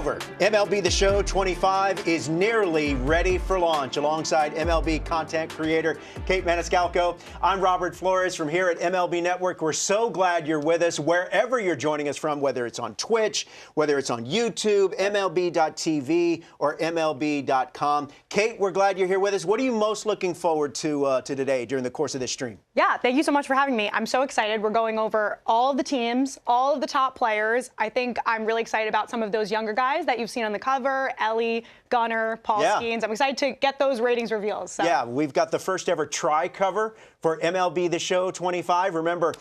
MLB The Show 25 is nearly ready for launch. Alongside MLB content creator Kate Maniscalco, I'm Robert Flores from here at MLB Network. We're so glad you're with us wherever you're joining us from, whether it's on Twitch, whether it's on YouTube, MLB.tv, or MLB.com. Kate, we're glad you're here with us. What are you most looking forward to today during the course of this stream? Yeah, thank you so much for having me. I'm so excited. We're going over all of the teams, all of the top players. I think I'm really excited about some of those younger guys that you've seen on the cover, Ellie, Gunnar, Paul Skeens. I'm excited to get those ratings reveals. So. Yeah, we've got the first ever tri-cover for MLB The Show 25. Remember,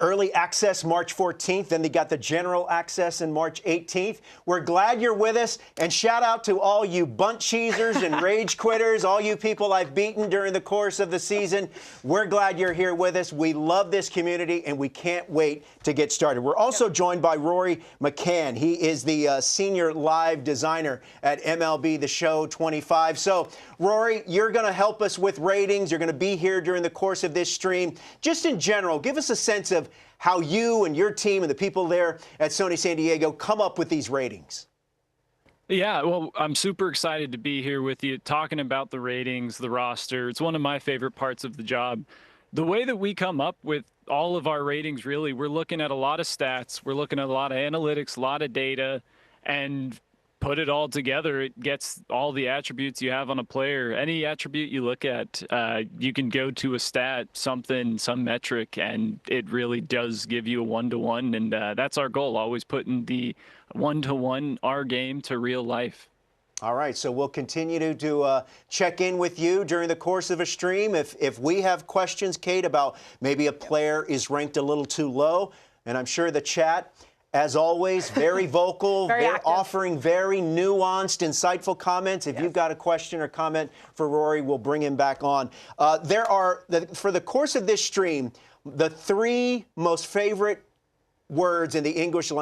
early access March 14th, then they got the general access in March 18th. We're glad you're with us, and shout out to all you bunt cheesers and rage quitters, all you people I've beaten during the course of the season. We're glad you're here with us. We love this community, and we can't wait to get started. We're also joined by Rory McCann. He is the senior live designer at MLB The Show 25. So, Rory, you're going to help us with ratings. You're going to be here during the course of this stream. Just in general, give us a sense of how you and your team and the people there at Sony San Diego come up with these ratings. Yeah, well, I'm super excited to be here with you talking about the ratings, the roster. It's one of my favorite parts of the job. The way that we come up with all of our ratings, really, we're looking at a lot of stats. We're looking at a lot of analytics, a lot of data, and put it all together. It gets all the attributes you have on a player. Any attribute you look at, you can go to a stat, something, some metric, and it really does give you a one-to-one. And that's our goal, always putting the one-to-one, our game, to real life. All right, so we'll continue to check in with you during the course of a stream. If we have questions, Kate, about maybe a player is ranked a little too low, and I'm sure the chat, as always, very vocal, they're offering very nuanced, insightful comments. If you've got a question or comment for Rory, we'll bring him back on. For the course of this stream, the three most favorite words in the English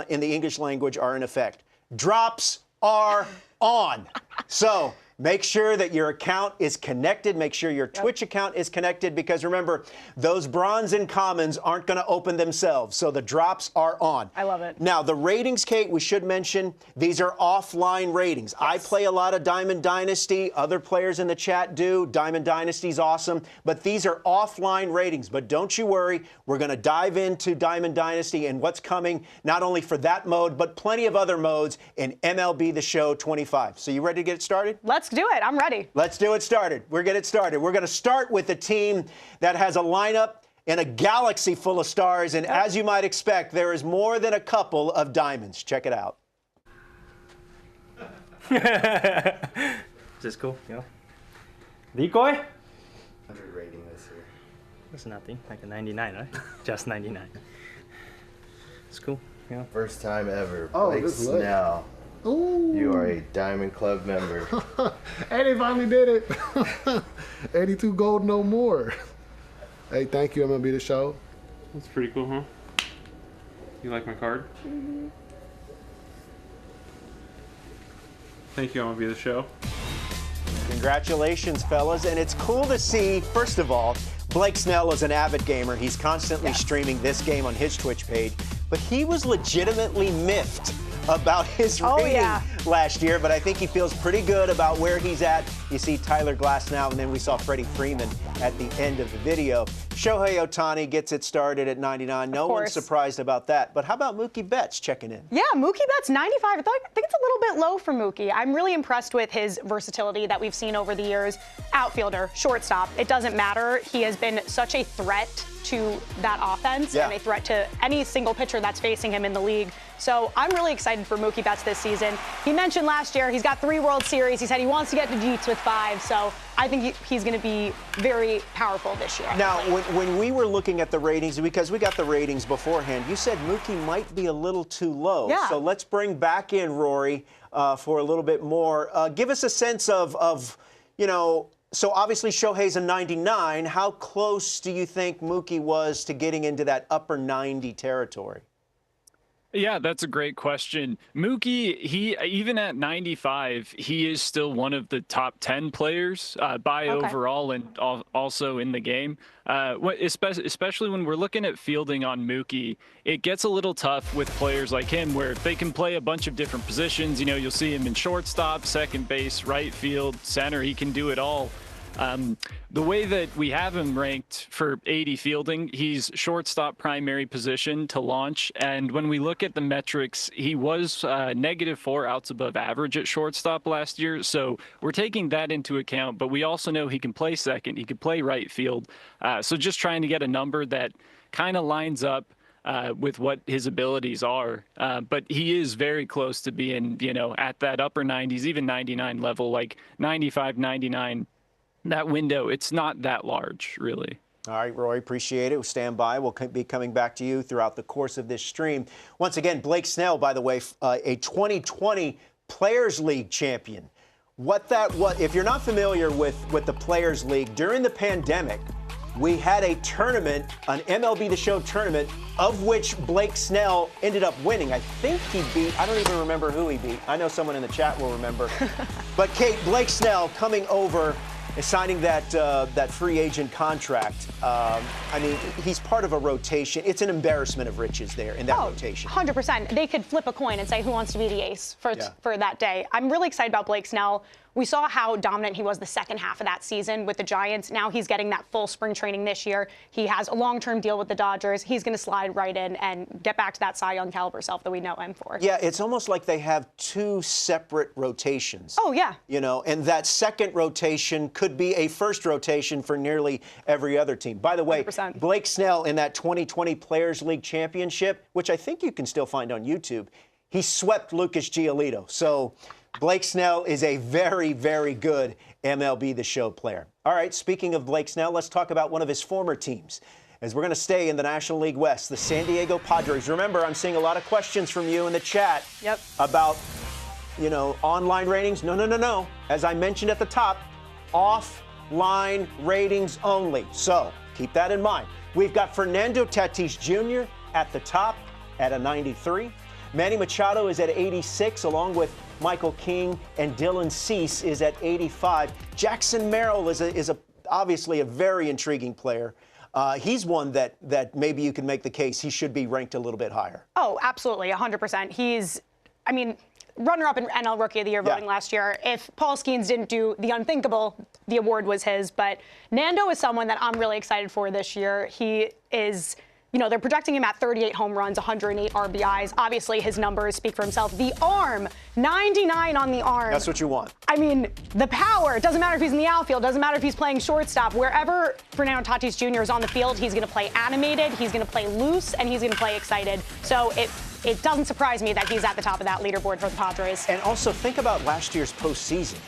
language are in effect. Drops are on. So make sure that your account is connected. Make sure your Twitch account is connected, because remember, those bronze and commons aren't going to open themselves. So the drops are on. I love it. Now, the ratings, Kate, we should mention, these are offline ratings. Yes. I play a lot of Diamond Dynasty. Other players in the chat do. Diamond Dynasty's awesome. But these are offline ratings. But don't you worry. We're going to dive into Diamond Dynasty and what's coming, not only for that mode, but plenty of other modes in MLB The Show 25. So you ready to get started? Let's do it. I'm ready. Let's do it started. We're going to get started. We're going to start with the team that has a lineup in a galaxy full of stars. And as you might expect, there is more than a couple of diamonds. Check it out. Is this cool? Yeah. Decoy? 100 rating this year. That's nothing. Like a 99, right? Just 99. It's cool. Yeah. First time ever. Oh, Blake this Snell. Ooh. You are a Diamond Club member. Eddie finally did it. 82 gold, no more. Hey, thank you, MLB The Show. That's pretty cool, huh? You like my card? Mm-hmm. Thank you, MLB The Show. Congratulations, fellas. And it's cool to see, first of all, Blake Snell is an avid gamer. He's constantly streaming this game on his Twitch page. But he was legitimately miffed about his rating last year, but I think he feels pretty good about where he's at. You see Tyler Glass now, and then we saw Freddie Freeman at the end of the video. Shohei Ohtani gets it started at 99. No one's surprised about that. But how about Mookie Betts checking in? Yeah, Mookie Betts, 95. I think it's a little bit low for Mookie. I'm really impressed with his versatility that we've seen over the years. Outfielder, shortstop, it doesn't matter. He has been such a threat to that offense and a threat to any single pitcher that's facing him in the league. So I'm really excited for Mookie Betts this season. He mentioned last year he's got 3 World Series. He said he wants to get to Jeets with 5. So I think he's going to be very powerful this year. Now, when we were looking at the ratings, because we got the ratings beforehand, you said Mookie might be a little too low. Yeah. So let's bring back in Rory for a little bit more. Give us a sense of, you know, so obviously Shohei's a 99. How close do you think Mookie was to getting into that upper 90 territory? Yeah, that's a great question. Mookie, he even at 95, he is still one of the top 10 players by overall and also in the game. Especially when we're looking at fielding on Mookie, it gets a little tough with players like him where they can play a bunch of different positions. You know, you'll see him in shortstop, second base, right field, center. He can do it all. The way that we have him ranked for 80 fielding, he's shortstop primary position to launch. And when we look at the metrics, he was -4 outs above average at shortstop last year. So we're taking that into account. But we also know he can play second. He could play right field. So just trying to get a number that kind of lines up with what his abilities are. But he is very close to being, you know, at that upper 90s, even 99 level, like 95, 99. That window, it's not that large, really. All right, Roy, appreciate it. We'll stand by. We'll be coming back to you throughout the course of this stream. Once again, Blake Snell, by the way, a 2020 Players League champion. If you're not familiar with the Players League, during the pandemic, we had a tournament, an MLB The Show tournament, of which Blake Snell ended up winning. I think he beat, I don't even remember who he beat. I know someone in the chat will remember. But Kate, Blake Snell coming over, signing that free agent contract. I mean, he's part of a rotation. It's an embarrassment of riches there in that rotation. 100%. They could flip a coin and say who wants to be the ace for that day. I'm really excited about Blake Snell. We saw how dominant he was the second half of that season with the Giants. Now he's getting that full spring training this year. He has a long-term deal with the Dodgers. He's going to slide right in and get back to that Cy Young caliber self that we know him for. Yeah, it's almost like they have two separate rotations. Oh, yeah. You know, and that second rotation could be a first rotation for nearly every other team. By the way, 100%. Blake Snell in that 2020 Players League championship, which I think you can still find on YouTube, he swept Lucas Giolito. So Blake Snell is a very, very good MLB The Show player. All right, speaking of Blake Snell, let's talk about one of his former teams, as we're going to stay in the National League West, the San Diego Padres. Remember, I'm seeing a lot of questions from you in the chat about, you know, online ratings. No. As I mentioned at the top, offline ratings only. So keep that in mind. We've got Fernando Tatis Jr. at the top at a 93. Manny Machado is at 86, along with Michael King, and Dylan Cease is at 85. Jackson Merrill is obviously a very intriguing player. He's one that maybe you can make the case he should be ranked a little bit higher. Oh, absolutely, 100%. He's, I mean, runner-up in NL Rookie of the Year voting last year. If Paul Skeens didn't do the unthinkable, the award was his. But Nando is someone that I'm really excited for this year. He is, you know, they're projecting him at 38 home runs, 108 RBIs. Obviously, his numbers speak for himself. The arm, 99 on the arm. That's what you want. I mean, the power. It doesn't matter if he's in the outfield. Doesn't matter if he's playing shortstop. Wherever Fernando Tatis Jr. is on the field, he's going to play animated, he's going to play loose, and he's going to play excited. So it doesn't surprise me that he's at the top of that leaderboard for the Padres. And also think about last year's postseason.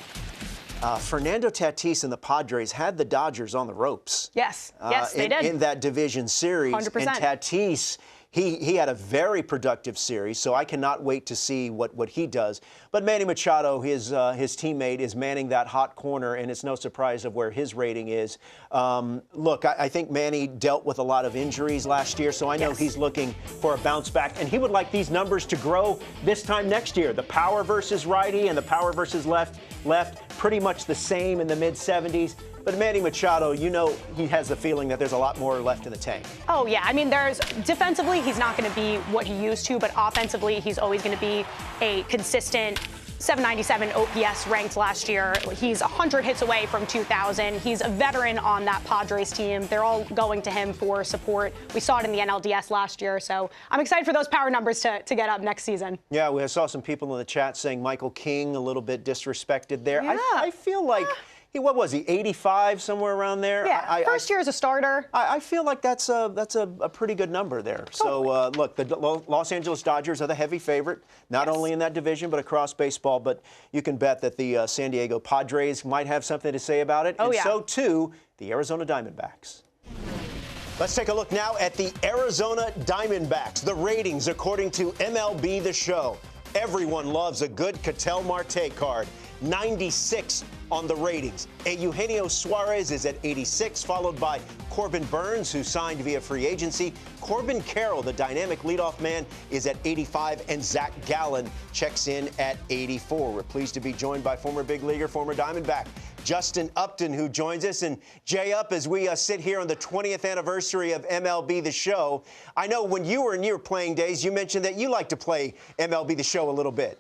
Fernando Tatis and the Padres had the Dodgers on the ropes. Yes, they did. In that division series. 100%. And Tatis, he had a very productive series, so I cannot wait to see what he does. But Manny Machado, his teammate, is manning that hot corner, and it's no surprise of where his rating is. Look, I think Manny dealt with a lot of injuries last year, so I know he's looking for a bounce back, and he would like these numbers to grow this time next year. The power versus righty and the power versus left, pretty much the same in the mid-70s. But Manny Machado, you know, he has the feeling that there's a lot more left in the tank. Oh, yeah. I mean, defensively, he's not going to be what he used to, but offensively, he's always going to be a consistent 797 OPS ranked last year. He's 100 hits away from 2,000. He's a veteran on that Padres team. They're all going to him for support. We saw it in the NLDS last year, so I'm excited for those power numbers to get up next season. Yeah, we saw some people in the chat saying Michael King a little bit disrespected there. Yeah. I feel like what was he, 85, somewhere around there? Yeah, first year as a starter. I feel like that's a pretty good number there. So, look, the Los Angeles Dodgers are the heavy favorite, not only in that division but across baseball. But you can bet that the San Diego Padres might have something to say about it. Oh, and so, too, the Arizona Diamondbacks. Let's take a look now at the Arizona Diamondbacks. The ratings, according to MLB The Show. Everyone loves a good Ketel Marte card. 96 on the ratings. Eugenio Suarez is at 86, followed by Corbin Burns, who signed via free agency. Corbin Carroll, the dynamic leadoff man, is at 85, and Zach Gallen checks in at 84. We're pleased to be joined by former big leaguer, former Diamondback, Justin Upton, who joins us. And Jay Up, as we sit here on the 20th anniversary of MLB The Show, I know when you were in your playing days, you mentioned that you like to play MLB The Show a little bit.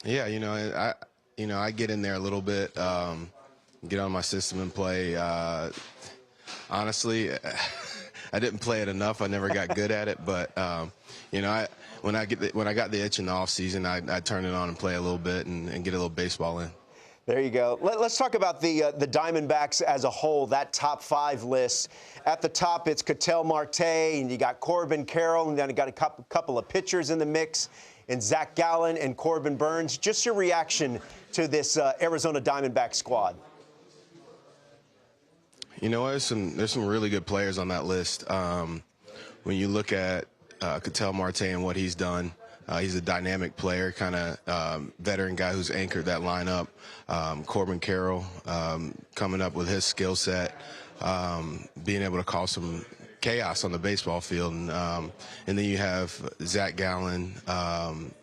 Yeah, I get in there a little bit, get on my system and play. Honestly, I didn't play it enough. I never got good at it, but when I got the itch in the off season, I turn it on and play a little bit and get a little baseball in. There you go. Let's talk about the Diamondbacks as a whole, that top 5 list. At the top, it's Ketel Marte, and you got Corbin Carroll, and then you got a couple of pitchers in the mix, and Zach Gallen and Corbin Burns. Just your reaction to this Arizona Diamondback squad. You know, there's some really good players on that list. When you look at Ketel Marte and what he's done, he's a dynamic player, kind of veteran guy who's anchored that lineup. Corbin Carroll coming up with his skill set, being able to cause some chaos on the baseball field. And then you have Zach Gallen,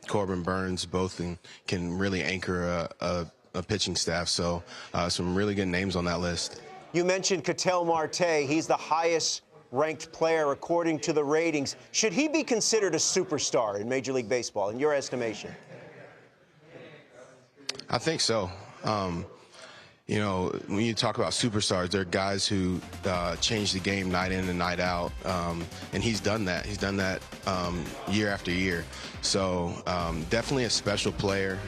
Corbin Burns, both can really anchor a pitching staff. So some really good names on that list. You mentioned Ketel Marte. He's the highest ranked player according to the ratings. Should he be considered a superstar in Major League Baseball, in your estimation? I think so. When you talk about superstars, they're guys who change the game night in and night out, and he's done that. He's done that year after year. So definitely a special player,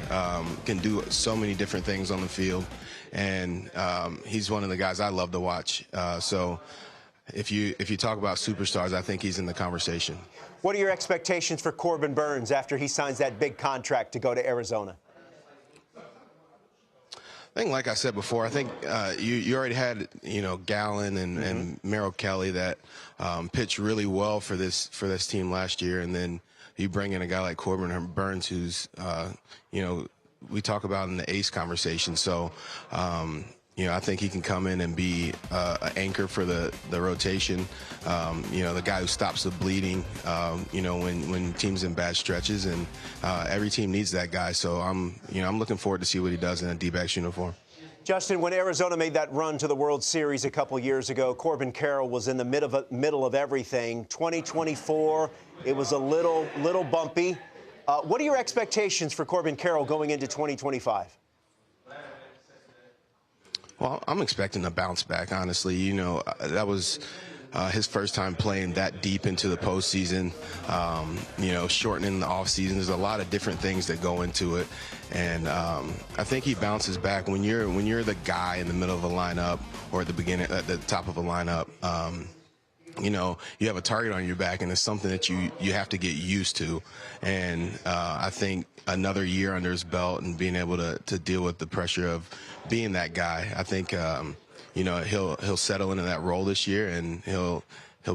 can do so many different things on the field, and he's one of the guys I love to watch. So if you talk about superstars, I think he's in the conversation. What are your expectations for Corbin Burns after he signs that big contract to go to Arizona? I think, like I said before, I think you already had, Gallen and Merrill Kelly that pitched really well for this team last year, and then you bring in a guy like Corbin Burns, who's, we talk about in the ace conversation. So, I think he can come in and be an anchor for the rotation. The guy who stops the bleeding, when teams in bad stretches, and every team needs that guy. So I'm looking forward to see what he does in a D-backs uniform. Justin, when Arizona made that run to the World Series a couple years ago, Corbin Carroll was in the middle of everything. 2024, it was a little bumpy. What are your expectations for Corbin Carroll going into 2025? Well, I'm expecting a bounce back, honestly. That was his first time playing that deep into the postseason, shortening the offseason. There's a lot of different things that go into it. And I think he bounces back when you're the guy in the middle of a lineup or at the top of a lineup. You have a target on your back, and it's something that you have to get used to. And I think another year under his belt and being able to deal with the pressure of being that guy, I think he'll settle into that role this year, and he'll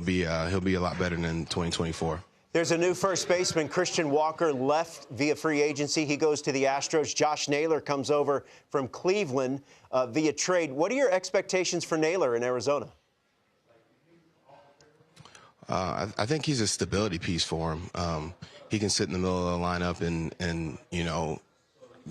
be a lot better than 2024. There's a new first baseman. Christian Walker left via free agency. He goes to the Astros. Josh Naylor comes over from Cleveland via trade. What are your expectations for Naylor in Arizona? I think he's a stability piece for him. He can sit in the middle of the lineup and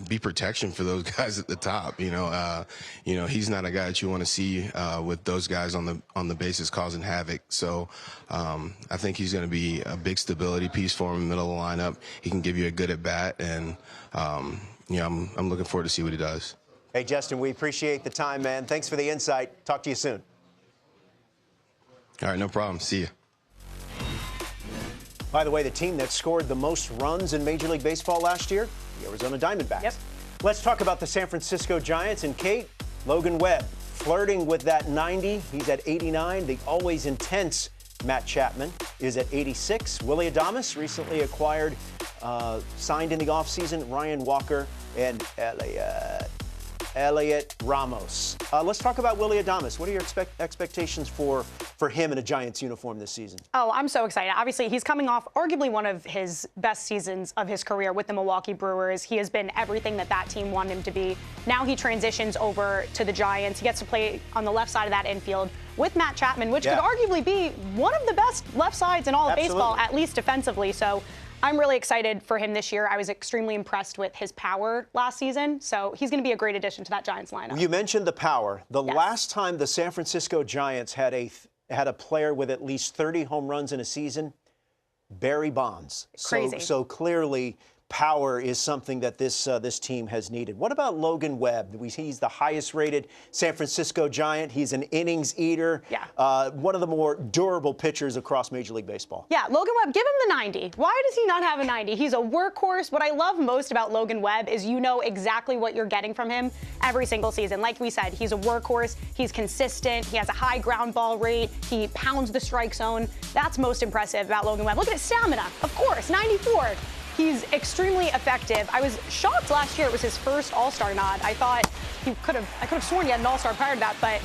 be protection for those guys at the top. He's not a guy that you want to see with those guys on the bases causing havoc. So I think he's going to be a big stability piece for him in the middle of the lineup. He can give you a good at bat, and I'm looking forward to see what he does. Hey, Justin, we appreciate the time, man. Thanks for the insight. Talk to you soon. All right, no problem. See you. By the way, the team that scored the most runs in Major League Baseball last year, the Arizona Diamondbacks. Yep. Let's talk about the San Francisco Giants. And Kate, Logan Webb flirting with that 90. He's at 89. The always intense Matt Chapman is at 86. Willy Adames recently acquired, signed in the offseason, Ryan Walker and Elliott. Elliot Ramos. Let's talk about Willy Adames. What are your expectations for him in a Giants uniform this season? Oh, I'm so excited. Obviously, he's coming off arguably one of his best seasons of his career with the Milwaukee Brewers. He has been everything that team wanted him to be. Now he transitions over to the Giants. He gets to play on the left side of that infield with Matt Chapman, which could arguably be one of the best left sides in all of baseball, at least defensively. So I'm really excited for him this year. I was extremely impressed with his power last season, so he's going to be a great addition to that Giants lineup. You mentioned the power. The last time the San Francisco Giants had a player with at least 30 home runs in a season, Barry Bonds. Crazy. So clearly, power is something that this team has needed. What about Logan Webb? He's the highest-rated San Francisco Giant. He's an innings eater. Yeah. One of the more durable pitchers across Major League Baseball. Yeah, Logan Webb, give him the 90. Why does he not have a 90? He's a workhorse. What I love most about Logan Webb is you know exactly what you're getting from him every single season. Like we said, he's a workhorse. He's consistent. He has a high ground ball rate. He pounds the strike zone. That's most impressive about Logan Webb. Look at his stamina. Of course, 94. He's extremely effective. I was shocked last year it was his first All-Star nod. I thought I could have sworn he had an All-Star prior to that, but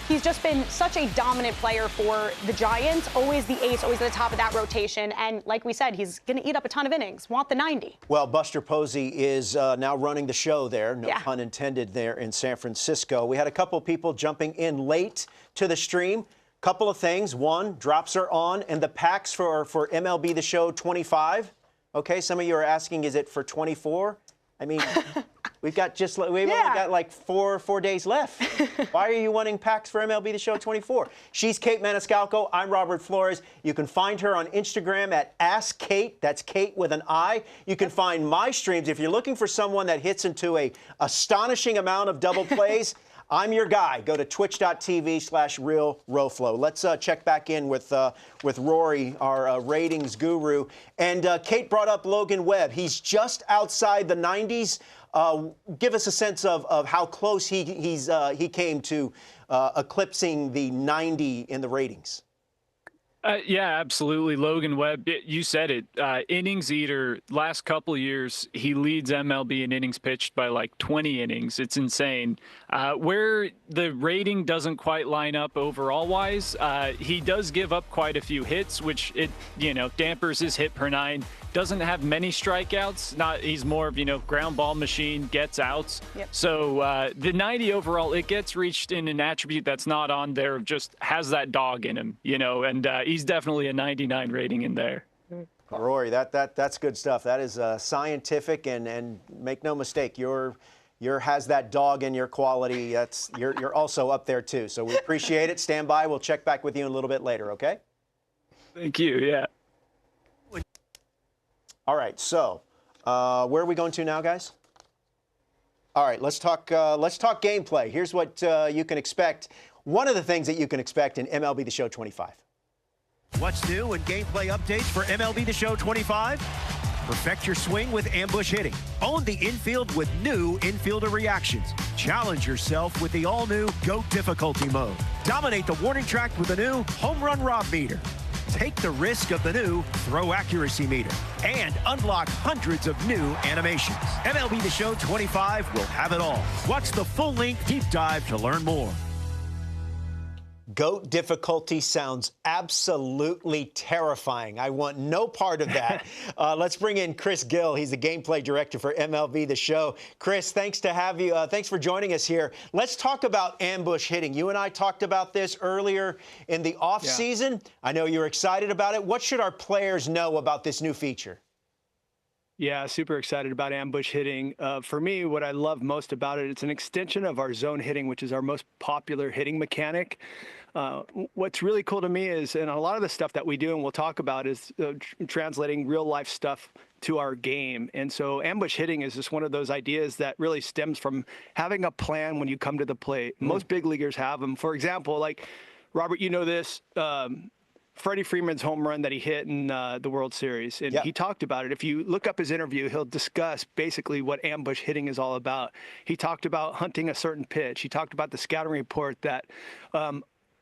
he's just been such a dominant player for the Giants. Always the ace, always at the top of that rotation. And like we said, he's going to eat up a ton of innings. Want the 90. Well, Buster Posey is now running the show there, no pun intended, there in San Francisco. We had a couple people jumping in late to the stream. Couple of things. One, drops are on, and the packs for MLB The Show 25. Okay, some of you are asking, is it for 24? I mean, we've only got like four days left. Why are you wanting packs for MLB The Show 24? She's Kate Maniscalco. I'm Robert Flores. You can find her on Instagram at AskKate. That's Kate with an I. You can find my streams if you're looking for someone that hits into a astonishing amount of double plays. I'm your guy. Go to twitch.tv/RealRoflo. Let's check back in with Rory, our ratings guru. And Kate brought up Logan Webb. He's just outside the 90s. Give us a sense of how close he came to eclipsing the 90 in the ratings. Yeah, absolutely. Logan Webb, you said it. Innings eater. Last couple of years, he leads MLB in innings pitched by like 20 innings. It's insane. Where the rating doesn't quite line up overall-wise, he does give up quite a few hits, which dampers his hit per nine. Doesn't have many strikeouts. He's more of ground ball machine, gets outs. Yep. So the 90 overall, it gets reached in an attribute that's not on there. Just has that dog in him, and he's definitely a 99 rating in there. Rory, that's good stuff. That is scientific, and make no mistake, your has that dog in your quality. You're also up there too. So we appreciate it. Stand by. We'll check back with you in a little bit later. Okay. Thank you. Yeah. All right, so where are we going to now, guys? All right, let's talk gameplay. Here's what you can expect. One of the things that you can expect in MLB The Show 25. What's new and gameplay updates for MLB The Show 25? Perfect your swing with ambush hitting. Own the infield with new infielder reactions. Challenge yourself with the all-new GOAT difficulty mode. Dominate the warning track with the new home run rob meter. Take the risk of the new throw accuracy meter and unlock hundreds of new animations. MLB The Show 25 will have it all. Watch the full-length deep dive to learn more. GOAT difficulty sounds absolutely terrifying. I want no part of that. Let's bring in Chris Gill. He's the gameplay director for MLB The Show. Chris, thanks to have you. Thanks for joining us here. Let's talk about ambush hitting. You and I talked about this earlier in the offseason. I know you're excited about it. What should our players know about this new feature? Yeah, super excited about ambush hitting. For me, what I love most about it, it's an extension of our zone hitting, which is our most popular hitting mechanic. What's really cool to me is, and a lot of the stuff that we do and we'll talk about is translating real life stuff to our game. And so ambush hitting is just one of those ideas that really stems from having a plan when you come to the plate. Most big leaguers have them. For example, like Robert, you know this, Freddie Freeman's home run that he hit in the World Series. And he talked about it. If you look up his interview, he'll discuss basically what ambush hitting is all about. He talked about hunting a certain pitch. He talked about the scouting report that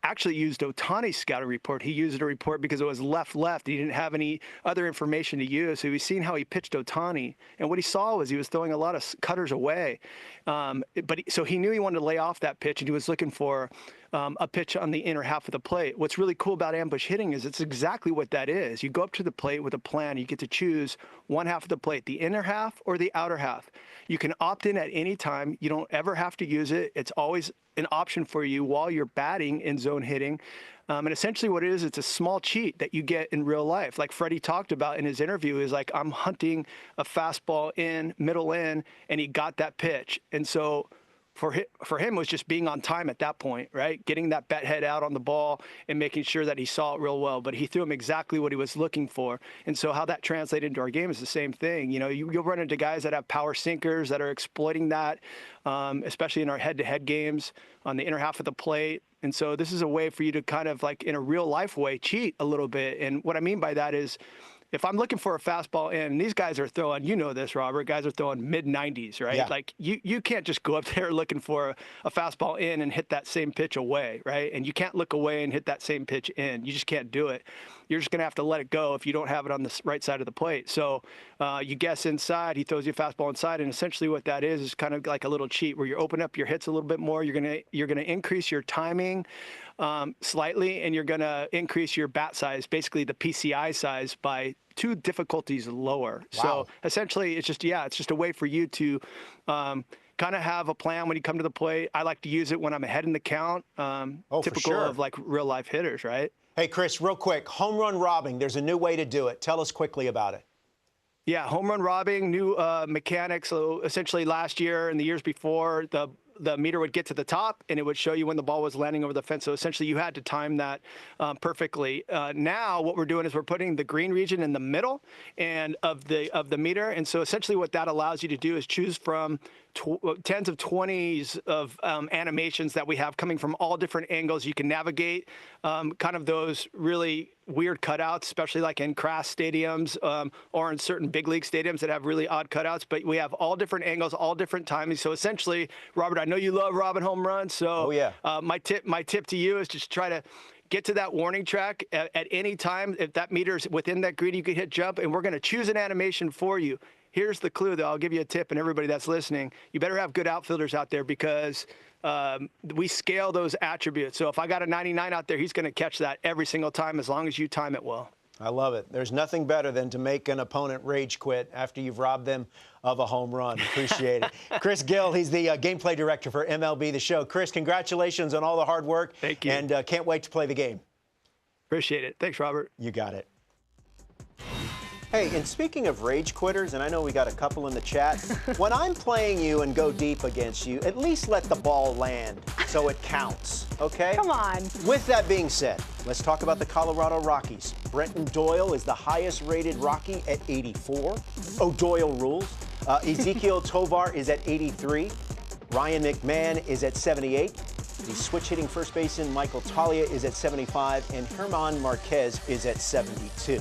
actually used Ohtani's scouting report. He used a report because it was left. He didn't have any other information to use. So he's seen how he pitched Ohtani. And what he saw was he was throwing a lot of cutters away. So he knew he wanted to lay off that pitch, and he was looking for a pitch on the inner half of the plate. What's really cool about ambush hitting is it's exactly what that is. You go up to the plate with a plan. You get to choose one half of the plate, the inner half or the outer half. You can opt in at any time. You don't ever have to use it. It's always an option for you while you're batting in zone hitting. And essentially what it is, it's a small cheat that you get in real life. Like Freddie talked about in his interview, is like, I'm hunting a fastball in, middle in, and he got that pitch. And so for him, it was just being on time at that point, right? Getting that bat head out on the ball and making sure that he saw it real well. But he threw him exactly what he was looking for. And so how that translated into our game is the same thing. You know, you'll run into guys that have power sinkers that are exploiting that, especially in our head-to-head games on the inner half of the plate. And so this is a way for you to kind of, like, in a real-life way, cheat a little bit. And what I mean by that is, if I'm looking for a fastball in, these guys are throwing, you know this, Robert, guys are throwing mid-90s, right? Yeah. Like, you can't just go up there looking for a fastball in and hit that same pitch away, right? And you can't look away and hit that same pitch in. You just can't do it. You're just going to have to let it go if you don't have it on the right side of the plate. So you guess inside, he throws you a fastball inside, and essentially what that is kind of like a little cheat where you open up your hits a little bit more. You're gonna increase your timing slightly, and you're going to increase your bat size, basically the PCI size, by 2 difficulties lower. Wow. So essentially, it's just a way for you to kind of have a plan when you come to the plate. I like to use it when I'm ahead in the count, typical sure. of like real life hitters, right? Hey, Chris, real quick, home run robbing. There's a new way to do it. Tell us quickly about it. Yeah, home run robbing, new mechanics. So essentially last year and the years before, the meter would get to the top and it would show you when the ball was landing over the fence. So essentially you had to time that perfectly. Now what we're doing is we're putting the green region in the middle and of the meter. And so essentially what that allows you to do is choose from tens of 20s of animations that we have coming from all different angles. You can navigate kind of those really weird cutouts, especially like in crass stadiums or in certain big league stadiums that have really odd cutouts. But we have all different angles, all different timings. So essentially, Robert, I know you love robbing home runs. So my tip to you is just try to get to that warning track at any time. If that meter's within that green, you can hit jump, and we're going to choose an animation for you. Here's the clue, though. I'll give you a tip, and everybody that's listening, you better have good outfielders out there because we scale those attributes. So if I got a 99 out there, he's going to catch that every single time as long as you time it well. I love it. There's nothing better than to make an opponent rage quit after you've robbed them of a home run. Appreciate it. Chris Gill, he's the gameplay director for MLB The Show. Chris, congratulations on all the hard work. Thank you. And can't wait to play the game. Appreciate it. Thanks, Robert. You got it. Hey, and speaking of rage quitters, and I know we got a couple in the chat, when I'm playing you and go deep against you, at least let the ball land so it counts, okay? Come on. With that being said, let's talk about the Colorado Rockies. Brenton Doyle is the highest rated Rocky at 84. Oh, Doyle rules. Ezekiel Tovar is at 83. Ryan McMahon is at 78. The switch hitting first baseman Michael Talia is at 75, and Herman Marquez is at 72.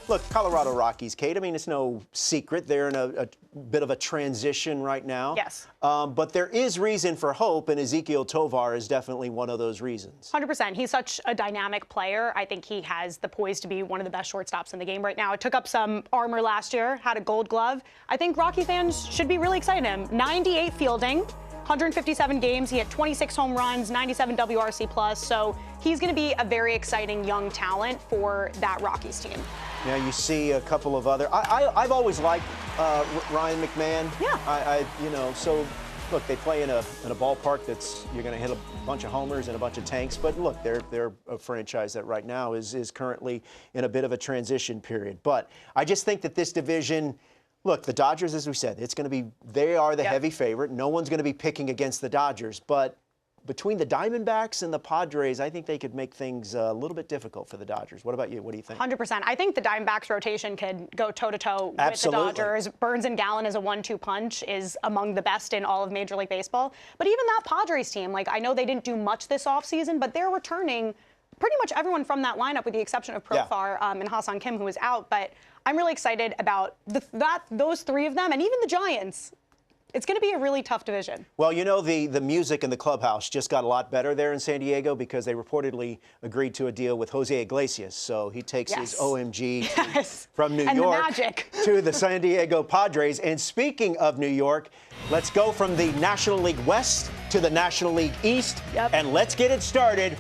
Look, Colorado Rockies, Kate, I mean, it's no secret. They're in a bit of a transition right now. Yes. But there is reason for hope, and Ezekiel Tovar is definitely one of those reasons. 100%. He's such a dynamic player. I think he has the poise to be one of the best shortstops in the game right now. It took up some armor last year, had a gold glove. I think Rocky fans should be really excited him. 98 fielding. 157 games. He had 26 home runs, 97 WRC+. So he's going to be a very exciting young talent for that Rockies team. Now you see a couple of other. I've always liked Ryan McMahon. Yeah. So look, they play in a ballpark that's you're going to hit a bunch of homers and a bunch of tanks. But look, they're a franchise that right now is currently in a bit of a transition period. But I just think that this division. Look, the Dodgers, as we said, they are the heavy favorite. No one's going to be picking against the Dodgers. But between the Diamondbacks and the Padres, I think they could make things a little bit difficult for the Dodgers. What about you? What do you think? 100%. I think the Diamondbacks rotation could go toe-to-toe with the Dodgers. Burns and Gallen as a 1-2 punch is among the best in all of Major League Baseball. But even that Padres team, I know they didn't do much this offseason, but they're returning pretty much everyone from that lineup with the exception of Profar and Ha-Seong Kim, who was out. But I'm really excited about those three of them, and even the Giants. it's going to be a really tough division. Well, you know, the music in the clubhouse just got a lot better there in San Diego because they reportedly agreed to a deal with Jose Iglesias. So he takes his OMG from New York to the San Diego Padres. And speaking of New York, let's go from the National League West to the National League East. And let's get it started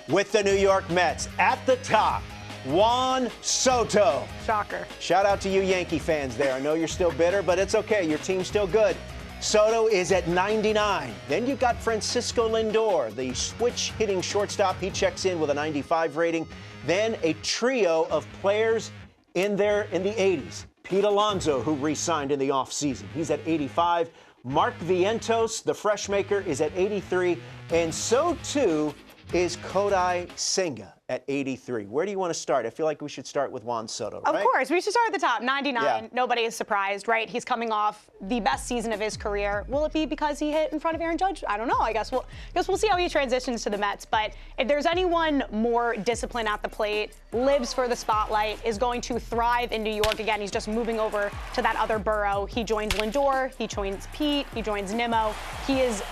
with the New York Mets. At the top, Juan Soto. Shocker. Shout out to you Yankee fans there. I know you're still bitter, but it's okay. Your team's still good. Soto is at 99. Then you've got Francisco Lindor, the switch hitting shortstop. He checks in with a 95 rating. Then a trio of players in the 80s. Pete Alonso, who re-signed in the offseason. He's at 85. Mark Vientos, the fresh maker, is at 83. And so too is Kodai Senga at 83. Where do you want to start? I feel like we should start with Juan Soto, right? Of course. We should start at the top. 99. Nobody is surprised, right? He's coming off the best season of his career. Will it be because he hit in front of Aaron Judge? I don't know. I guess we'll see how he transitions to the Mets. But if there's anyone more disciplined at the plate, lives for the spotlight, is going to thrive in New York, again, he's just moving over to that other borough. He joins Lindor. He joins Pete. He joins Nimmo. He is,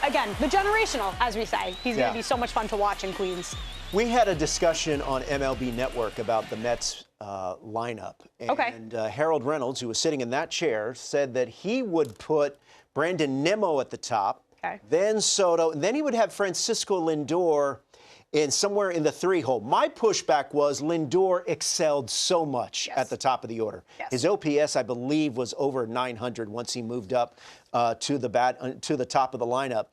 again, the generational, as we say. He's going to be so much fun to watch in Queens. We had a discussion on MLB Network about the Mets lineup. And Harold Reynolds, who was sitting in that chair, said that he would put Brandon Nimmo at the top, then Soto, and then he would have Francisco Lindor in somewhere in the 3-hole. My pushback was Lindor excelled so much at the top of the order. His OPS, I believe, was over 900 once he moved up to the top of the lineup.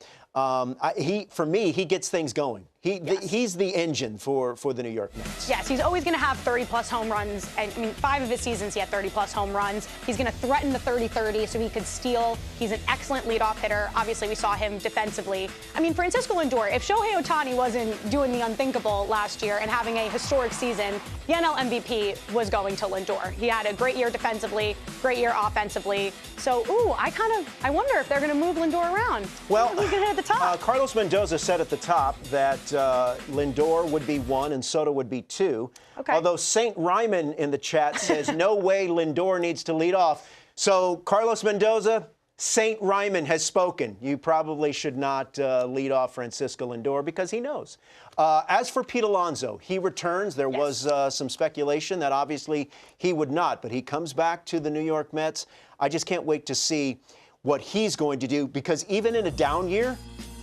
For me, he gets things going. He's the engine for the New York Mets. Yes, he's always going to have 30-plus home runs. And, I mean, 5 of his seasons he had 30-plus home runs. He's going to threaten the 30-30 so he could steal. He's an excellent leadoff hitter. Obviously, we saw him defensively. I mean, Francisco Lindor, if Shohei Ohtani wasn't doing the unthinkable last year and having a historic season, the NL MVP was going to Lindor. He had a great year defensively, great year offensively. So, I wonder if they're going to move Lindor around. Well, who's going to hit the top? Carlos Mendoza said at the top that Lindor would be 1 and Soto would be 2. Although St. Ryman in the chat says no way Lindor needs to lead off. So Carlos Mendoza, St. Ryman has spoken. You probably should not lead off Francisco Lindor because he knows. As for Pete Alonso, he returns. There was some speculation that obviously he would not, but he comes back to the New York Mets. I just can't wait to see what he's going to do because even in a down year,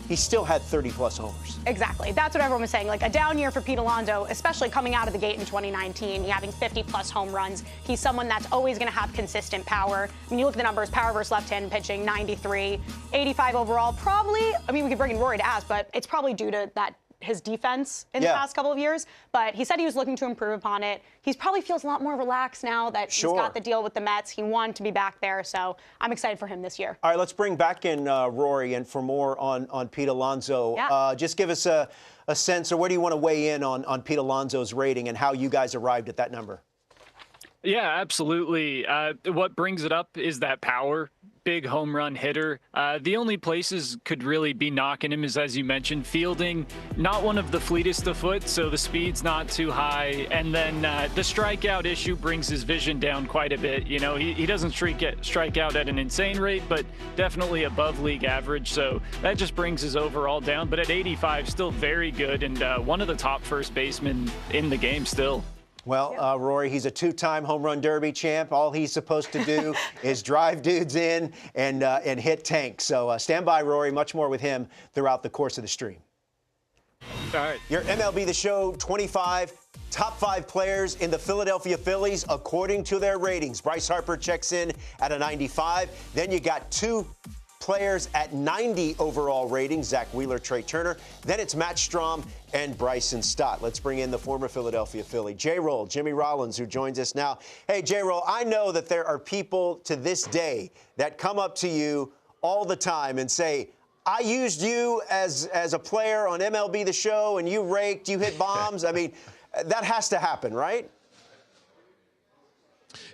he still had 30-plus homers. Exactly. That's what everyone was saying. Like a down year for Pete Alonso, especially coming out of the gate in 2019, having 50-plus home runs. He's someone that's always going to have consistent power. When you look at the numbers, power versus left-handed pitching, 93, 85 overall. Probably, I mean, we could bring in Rory to ask, but it's probably due to his defense in the past couple of years. But he said he was looking to improve upon it. He probably feels a lot more relaxed now that he's got the deal with the Mets. He wanted to be back there, so I'm excited for him this year. All right, let's bring back in Rory and for more on Pete Alonso. Just give us a sense, or where do you want to weigh in on Pete Alonso's rating and how you guys arrived at that number? Yeah, absolutely. What brings it up is that power. Big home run hitter. The only places could really be knocking him is, as you mentioned, fielding, not one of the fleetest of foot, so the speed's not too high. And then the strikeout issue brings his vision down quite a bit. You know, he doesn't strike out at an insane rate, but definitely above league average. So that just brings his overall down. But at 85, still very good and one of the top first basemen in the game still. Well, Rory, he's a 2-time home run derby champ. All he's supposed to do is drive dudes in and hit tanks. So stand by, Rory. Much more with him throughout the course of the stream. All right. Your MLB The Show 25 top 5 players in the Philadelphia Phillies according to their ratings. Bryce Harper checks in at a 95. Then you got 2 players at 90 overall ratings, Zach Wheeler, Trey Turner. Then it's Matt Strahm and Bryson Stott. Let's bring in the former Philadelphia Philly, J-Roll, Jimmy Rollins, who joins us now. Hey, J-Roll, I know that there are people to this day that come up to you all the time and say, I used you as a player on MLB The Show, and you raked, you hit bombs. I mean, that has to happen, right?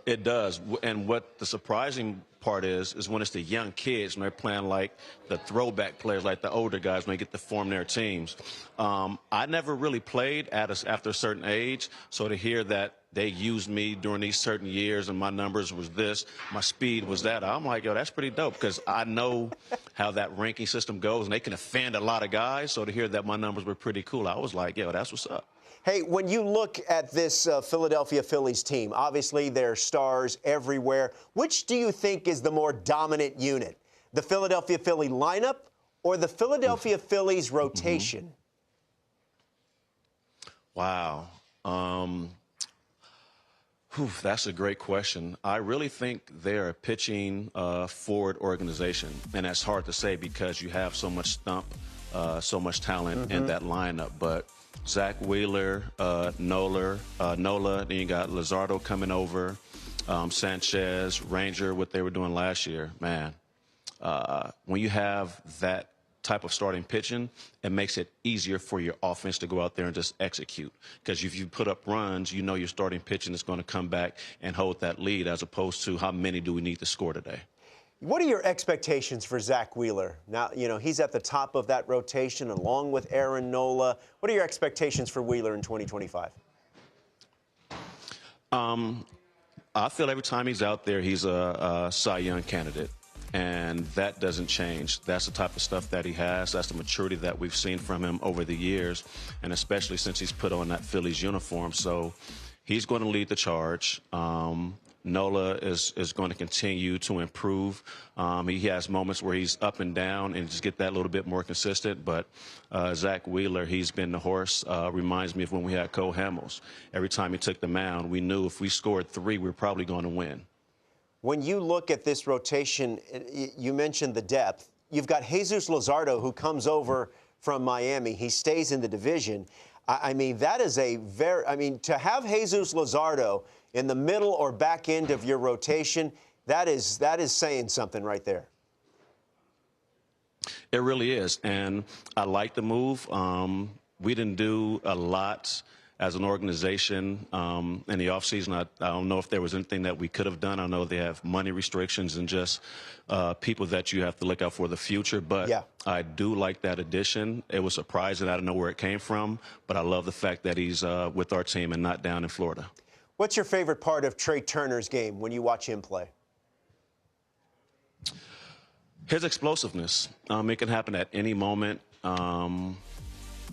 It does. And what the surprising part is when it's the young kids and they're playing like the throwback players, like the older guys when they get to form their teams. I never really played after a certain age, so to hear that they used me during these certain years and my numbers was this, my speed was that, I'm like, yo, that's pretty dope, because I know how that ranking system goes and they can offend a lot of guys, so to hear that my numbers were pretty cool, I was like, yo, that's what's up. Hey, when you look at this Philadelphia Phillies team, obviously there are stars everywhere. Which do you think is the more dominant unit? The Philadelphia Philly lineup or the Philadelphia Phillies rotation? Wow. That's a great question. I really think they're a pitching forward organization, and that's hard to say because you have so much stump, so much talent in that lineup. But Zach Wheeler, Nola, then you got Luzardo coming over, Sanchez, Ranger, what they were doing last year. Man, when you have that type of starting pitching, it makes it easier for your offense to go out there and just execute. Because if you put up runs, you know your starting pitching is going to come back and hold that lead, as opposed to how many do we need to score today. What are your expectations for Zach Wheeler? Now, you know, he's at the top of that rotation along with Aaron Nola. What are your expectations for Wheeler in 2025? I feel every time he's out there, he's a Cy Young candidate. And that doesn't change. That's the type of stuff that he has. That's the maturity that we've seen from him over the years, and especially since he's put on that Phillies uniform. So he's going to lead the charge. Nola is going to continue to improve. He has moments where he's up and down and just get that little bit more consistent. But Zach Wheeler, he's been the horse. Reminds me of when we had Cole Hamels. Every time he took the mound, we knew if we scored 3, we were probably going to win. When you look at this rotation, you mentioned the depth. You've got Jesus Luzardo, who comes over from Miami. He stays in the division. I mean, that is a very, I mean, to have Jesus Luzardo in the middle or back end of your rotation, that is saying something right there. It really is, and I like the move. We didn't do a lot as an organization in the offseason. I don't know if there was anything that we could have done. I know they have money restrictions and just people that you have to look out for the future. But yeah, I do like that addition. It was surprising. I don't know where it came from, but I love the fact that he's with our team and not down in Florida. What's your favorite part of Trey Turner's game when you watch him play? His explosiveness. It can happen at any moment.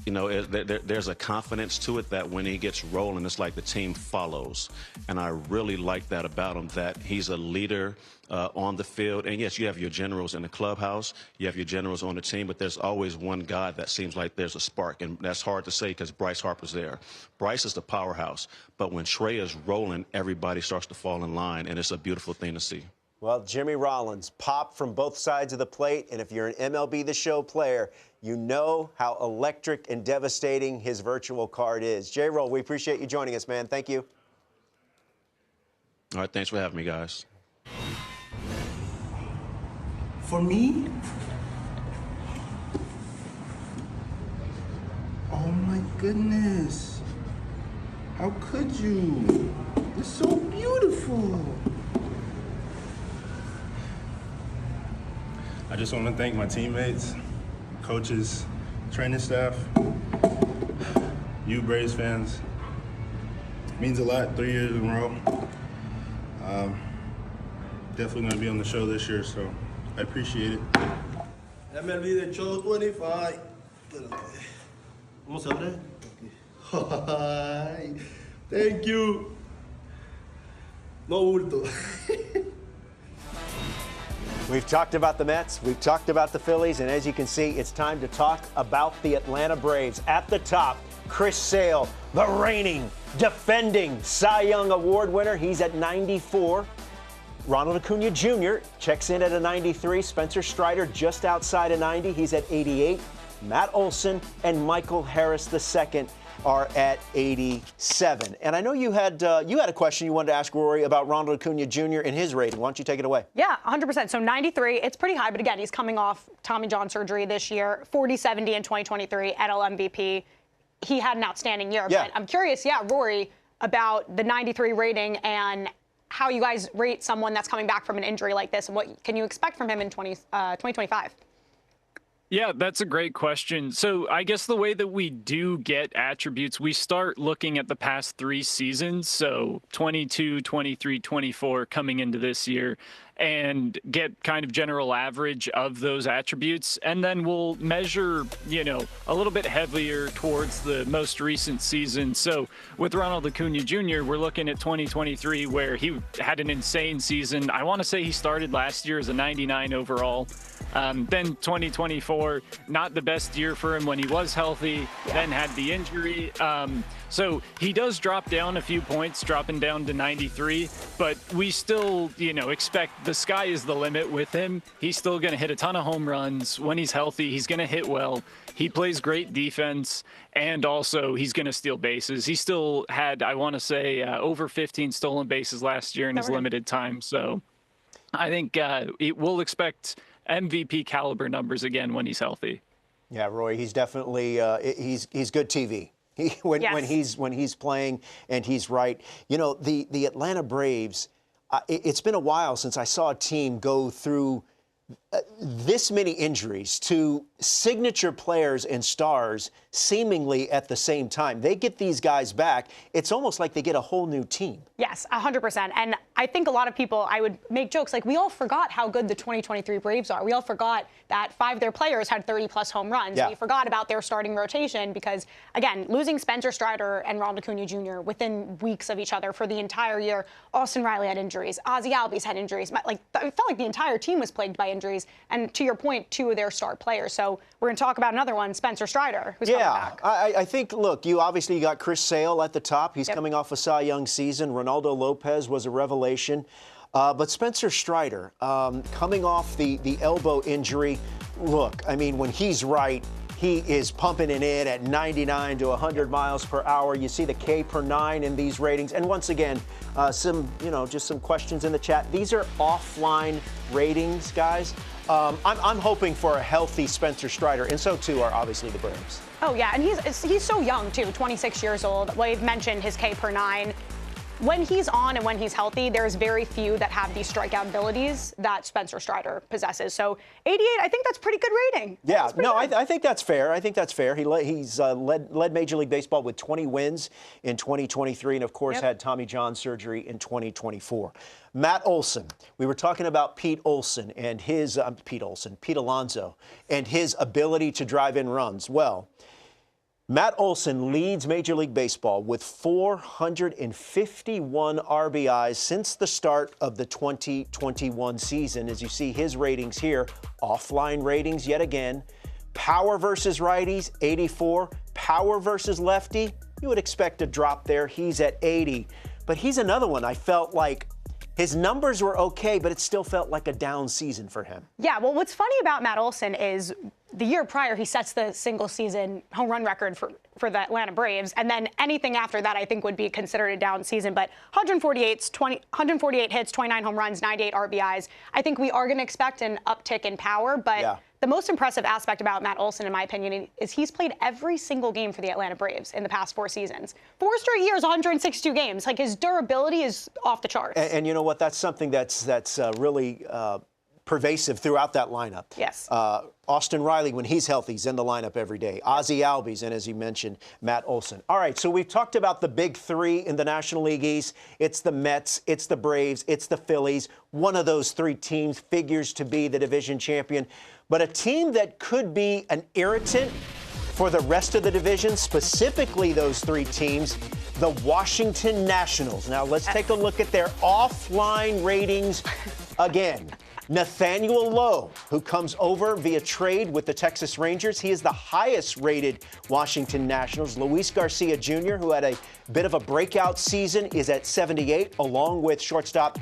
You know, there's a confidence to it that when he gets rolling, it's like the team follows. And I really like that about him, that he's a leader on the field. And, yes, you have your generals in the clubhouse. You have your generals on the team. But there's always one guy that seems like there's a spark. And that's hard to say because Bryce Harper's there. Bryce is the powerhouse. But when Trey is rolling, everybody starts to fall in line. And it's a beautiful thing to see. Well, Jimmy Rollins, pop from both sides of the plate. And if you're an MLB The Show player, you know how electric and devastating his virtual card is. J-Roll, we appreciate you joining us, man. Thank you. All right, thanks for having me, guys. For me? Oh, my goodness. How could you? It's so beautiful. I just want to thank my teammates, coaches, training staff, you Braves fans. It means a lot, 3 years in a row. Definitely going to be on the show this year, so I appreciate it. MLB The Show 25. Vamos a hablar. Hi. Thank you. No hurto. We've talked about the Mets, we've talked about the Phillies, and as you can see, it's time to talk about the Atlanta Braves. At the top, Chris Sale, the reigning, defending Cy Young Award winner. He's at 94. Ronald Acuna Jr. checks in at a 93. Spencer Strider just outside of 90. He's at 88. Matt Olson and Michael Harris II are at 87. And I know you had a question you wanted to ask Rory about Ronald Acuna Jr. and his rating. Why don't you take it away? Yeah, 100%. So 93, it's pretty high, but again, he's coming off Tommy John surgery this year, 40-70 in 2023, NL MVP. He had an outstanding year. Yeah. But I'm curious, Rory, about the 93 rating and how you guys rate someone that's coming back from an injury like this, and what can you expect from him in 2025? Yeah, that's a great question. So I guess the way that we do get attributes, we start looking at the past 3 seasons, so 22, 23, 24 coming into this year, and get kind of general average of those attributes. And then we'll measure, a little bit heavier towards the most recent season. So with Ronald Acuna Jr., we're looking at 2023, where he had an insane season. I want to say he started last year as a 99 overall. Then 2024, not the best year for him when he was healthy, then had the injury. So he does drop down a few points, dropping down to 93, but we still, expect the sky is the limit with him. He's still going to hit a ton of home runs. When he's healthy, he's going to hit well. He plays great defense, and also he's going to steal bases. He still had, I want to say, over 15 stolen bases last year in his limited time. So I think we'll expect MVP caliber numbers again when he's healthy. Yeah, Roy, he's definitely he's good TV. When he's playing and he's right. The Atlanta Braves. It's been a while since I saw a team go through this many injuries to signature players and stars seemingly at the same time. They get these guys back. It's almost like they get a whole new team. Yes, 100%. And I think a lot of people, I would make jokes like, we all forgot how good the 2023 Braves are. We all forgot that 5 of their players had 30-plus home runs. Yeah. We forgot about their starting rotation because, again, losing Spencer Strider and Ronald Acuna Jr. within weeks of each other for the entire year. Austin Riley had injuries. Ozzie Albies had injuries. It felt like the entire team was plagued by injuries. And to your point, 2 of their star players. So we're going to talk about another one, Spencer Strider, who's coming back. I think, look, you obviously got Chris Sale at the top. He's coming off a Cy Young season. Ronaldo Lopez was a revelation. But Spencer Strider, coming off the elbow injury, look, I mean, when he's right, he is pumping it in at 99 to 100 miles per hour. You see the K per 9 in these ratings. And once again, just some questions in the chat. These are offline ratings, guys. I'm hoping for a healthy Spencer Strider, and so too are obviously the Braves. Oh, yeah, and he's so young, too, 26 years old. We've mentioned his K per 9. When he's on and when he's healthy, there's very few that have these strikeout abilities that Spencer Strider possesses. So 88, I think that's pretty good rating. Yeah, no, I think that's fair. I think that's fair. He's led Major League Baseball with 20 wins in 2023, and of course had Tommy John surgery in 2024. Matt Olson. We were talking about Pete Alonso and his ability to drive in runs. Well, Matt Olson leads Major League Baseball with 451 RBIs since the start of the 2021 season. As you see his ratings here, offline ratings yet again. Power versus righties, 84. Power versus lefty, you would expect a drop there. He's at 80. But he's another one I felt like his numbers were okay, but it still felt like a down season for him. Yeah, well, what's funny about Matt Olson is the year prior, he sets the single-season home run record for the Atlanta Braves, and then anything after that I think would be considered a down season. But 148 hits, 29 home runs, 98 RBIs. I think we are going to expect an uptick in power, but the most impressive aspect about Matt Olson, in my opinion, is he's played every single game for the Atlanta Braves in the past 4 seasons. 4 straight years, 162 games. Like, his durability is off the charts. And you know what? That's something that's really pervasive throughout that lineup. Yes. Austin Riley, when he's healthy, he's in the lineup every day. Ozzie Albies, and as you mentioned, Matt Olson. All right, so we've talked about the big 3 in the National League East. It's the Mets, it's the Braves, it's the Phillies. One of those 3 teams figures to be the division champion. But a team that could be an irritant for the rest of the division, specifically those 3 teams, the Washington Nationals. Now, let's take a look at their offline ratings again. Nathaniel Lowe, who comes over via trade with the Texas Rangers. He is the highest-rated Washington Nationals. Luis Garcia Jr., who had a bit of a breakout season, is at 78, along with shortstop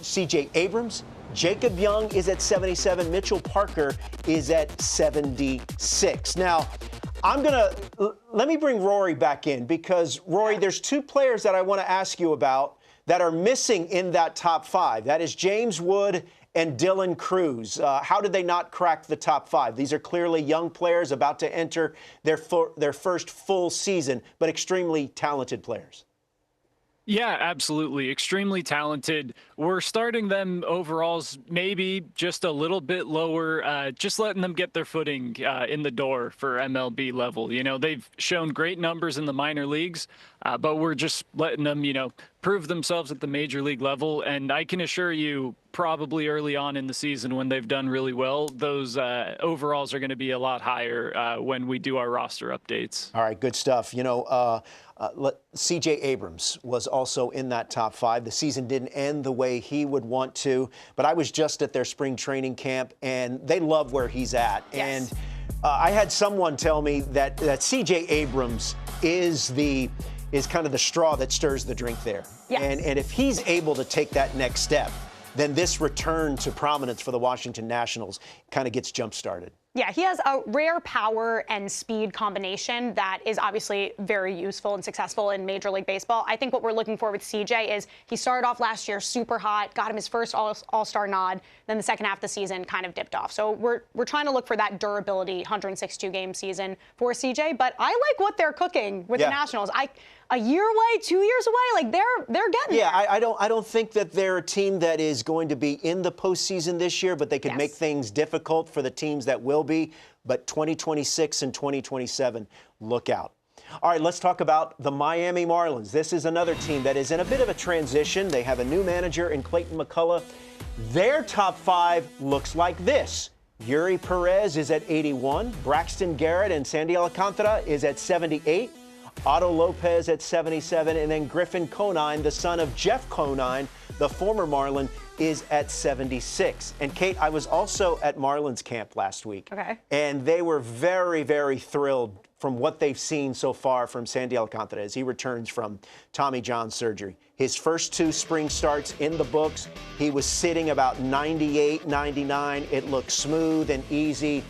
C.J. Abrams. Jacob Young is at 77. Mitchell Parker is at 76. Now, let me bring Rory back in because, Rory, there's 2 players that I want to ask you about that are missing in that top 5. That is James Wood and Dylan Cruz. How did they not crack the top 5? These are clearly young players about to enter their first full season, but extremely talented players. Yeah, absolutely. Extremely talented. We're starting them overalls maybe just a little bit lower, just letting them get their footing in the door for MLB level. You know, they've shown great numbers in the minor leagues, but we're just letting them, prove themselves at the major league level. And I can assure you, probably early on in the season when they've done really well, those overalls are going to be a lot higher when we do our roster updates. All right, good stuff. C.J. Abrams was also in that top 5. The season didn't end the way he would want to, but I was just at their spring training camp, and they love where he's at. Yes. And I had someone tell me that C.J. Abrams is kind of the straw that stirs the drink there. Yes. And if he's able to take that next step, then this return to prominence for the Washington Nationals kind of gets jump-started. Yeah, he has a rare power and speed combination that is obviously very useful and successful in Major League Baseball. I think what we're looking for with CJ is he started off last year super hot, got him his first All-Star nod, then the second half of the season kind of dipped off. So we're trying to look for that durability 162-game season for CJ, but I like what they're cooking with the Nationals. A year away, 2 years away, like they're getting there. I don't think that they're a team that is going to be in the postseason this year, but they could make things difficult for the teams that will be. But 2026 and 2027, look out. All right, let's talk about the Miami Marlins. This is another team that is in a bit of a transition. They have a new manager in Clayton McCullough. Their top 5 looks like this. Yuri Perez is at 81. Braxton Garrett and Sandy Alcantara is at 78. Otto Lopez at 77, and then Griffin Conine, the son of Jeff Conine, the former Marlin, is at 76. And Kate, I was also at Marlins camp last week. Okay. And they were very, very thrilled from what they've seen so far from Sandy Alcantara as he returns from Tommy John surgery. His first 2 spring starts in the books, he was sitting about 98, 99. It looked smooth and easy.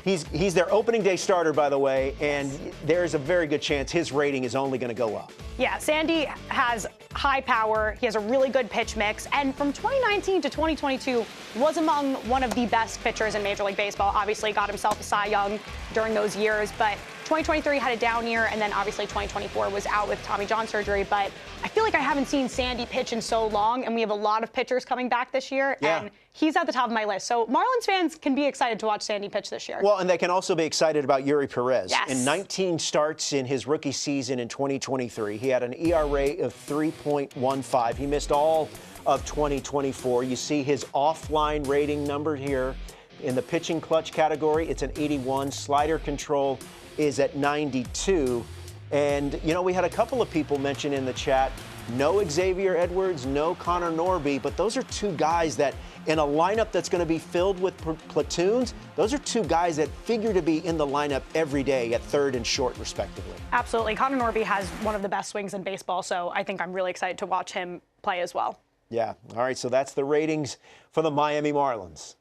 He's their opening day starter, by the way, and there's a very good chance his rating is only going to go up. Yeah, Sandy has high power. He has a really good pitch mix. And from 2019 to 2022, was among one of the best pitchers in Major League Baseball. Obviously got himself a Cy Young during those years, but 2023 had a down year, and then obviously 2024 was out with Tommy John surgery. But I feel like I haven't seen Sandy pitch in so long, and we have a lot of pitchers coming back this year, and he's at the top of my list. So Marlins fans can be excited to watch Sandy pitch this year. Well, and they can also be excited about Yuri Perez. Yes. In 19 starts in his rookie season in 2023, he had an ERA of 3.15. He missed all of 2024. You see his offline rating number here in the pitching clutch category. It's an 81. Slider control is at 92. And, we had a couple of people mention in the chat, no Xavier Edwards, no Connor Norby, but those are 2 guys that in a lineup that's going to be filled with platoons, those are 2 guys that figure to be in the lineup every day at third and short, respectively. Absolutely. Connor Norby has one of the best swings in baseball, so I think I'm really excited to watch him play as well. Yeah. All right, so that's the ratings for the Miami Marlins.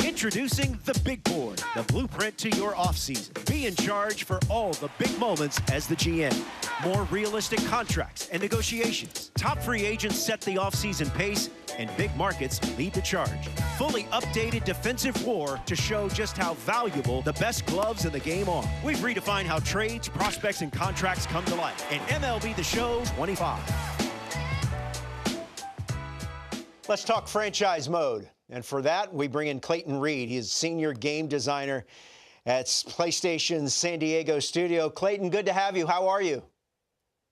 Introducing the Big Board, the blueprint to your offseason. Be in charge for all the big moments as the GM. More realistic contracts and negotiations. Top free agents set the offseason pace, and big markets lead the charge. Fully updated defensive war to show just how valuable the best gloves in the game are. We've redefined how trades, prospects, and contracts come to life in MLB The Show 25. Let's talk franchise mode. And for that, we bring in Clayton Reed. He is senior game designer at PlayStation's San Diego studio. Clayton, good to have you. How are you?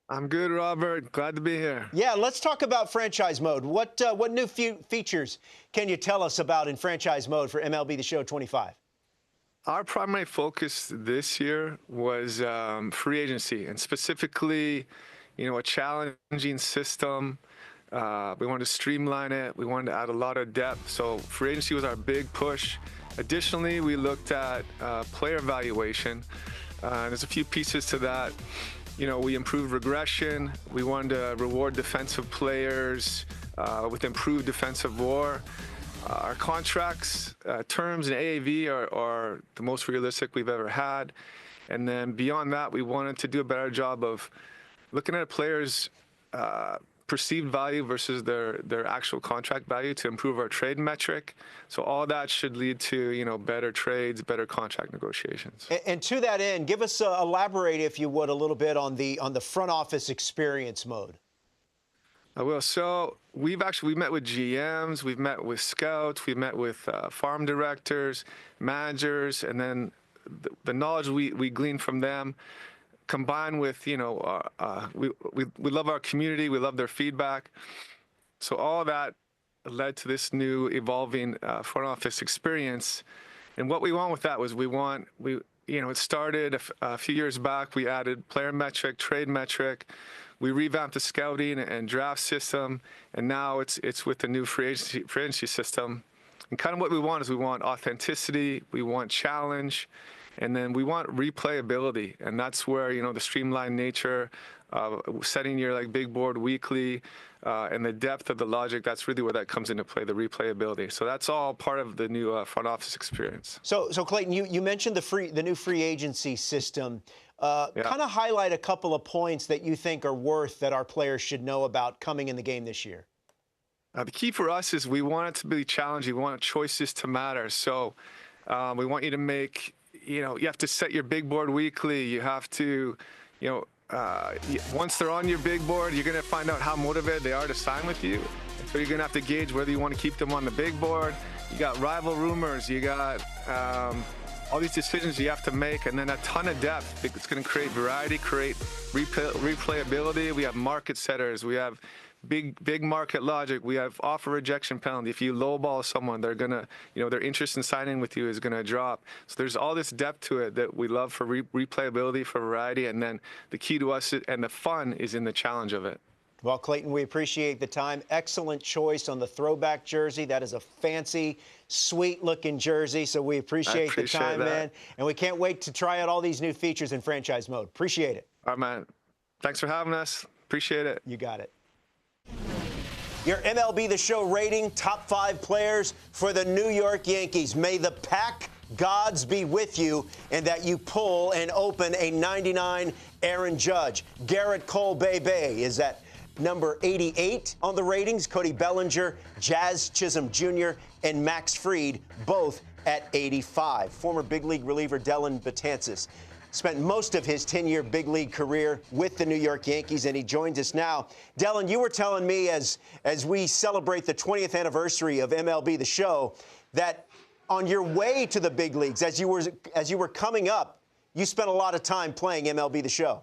I'm good, Robert. Glad to be here. Yeah, let's talk about franchise mode. What new features can you tell us about in franchise mode for MLB The Show 25? Our primary focus this year was free agency, and specifically, a challenging system. We wanted to streamline it. We wanted to add a lot of depth. So free agency was our big push. Additionally, we looked at player evaluation. There's a few pieces to that. We improved regression. We wanted to reward defensive players with improved defensive WAR. Our contracts, terms, and AAV are the most realistic we've ever had. And then beyond that, we wanted to do a better job of looking at players' perceived value versus their actual contract value to improve our trade metric. So all that should lead to, better trades, better contract negotiations. And to that end, give us elaborate, if you would, a little bit on the front office experience mode. I will. So we've met with GMs, we've met with scouts, we've met with farm directors, managers, and then the knowledge we glean from them, combined with we love our community, we love their feedback. So all that led to this new evolving front office experience. And what we want with that was it started a few years back. We added player metric, trade metric. We revamped the scouting and draft system, and now it's with the new free agency system. And kind of what we want is we want authenticity, we want challenge, and then we want replayability. And that's where, the streamlined nature, setting your big board weekly, and the depth of the logic, that's really where that comes into play, the replayability. So that's all part of the new front office experience. So Clayton, you mentioned the new free agency system. Kind of highlight a couple of points that you think are worth that our players should know about coming in the game this year. The key for us is we want it to be challenging. We want choices to matter. So we want you to make, you have to set your big board weekly. You have to, once they're on your big board, you're going to find out how motivated they are to sign with you. So you're going to have to gauge whether you want to keep them on the big board. You got rival rumors. You got all these decisions you have to make, and then a ton of depth. It's going to create variety, create replayability. We have market setters. We have big market logic. We have offer rejection penalty. If you lowball someone, they're gonna, their interest in signing with you is gonna drop. So there's all this depth to it that we love for replayability, for variety, and then the key to us and the fun is in the challenge of it. Well, Clayton, we appreciate the time. Excellent choice on the throwback jersey. That is a fancy, sweet-looking jersey, so we appreciate the time, man. And we can't wait to try out all these new features in franchise mode. Appreciate it. All right, man. Thanks for having us. Appreciate it. You got it. Your MLB The Show rating, top 5 players for the New York Yankees. May the pack gods be with you and that you pull and open a 99 Aaron Judge. Garrett Cole Bebe is at number 88 on the ratings. Cody Bellinger, Jazz Chisholm Jr., and Max Fried, both at 85. Former big league reliever Dellin Betances spent most of his 10-year big league career with the New York Yankees, and he joins us now. Dellin, you were telling me as we celebrate the 20th anniversary of MLB The Show that on your way to the big leagues, as you were coming up, you spent a lot of time playing MLB The Show.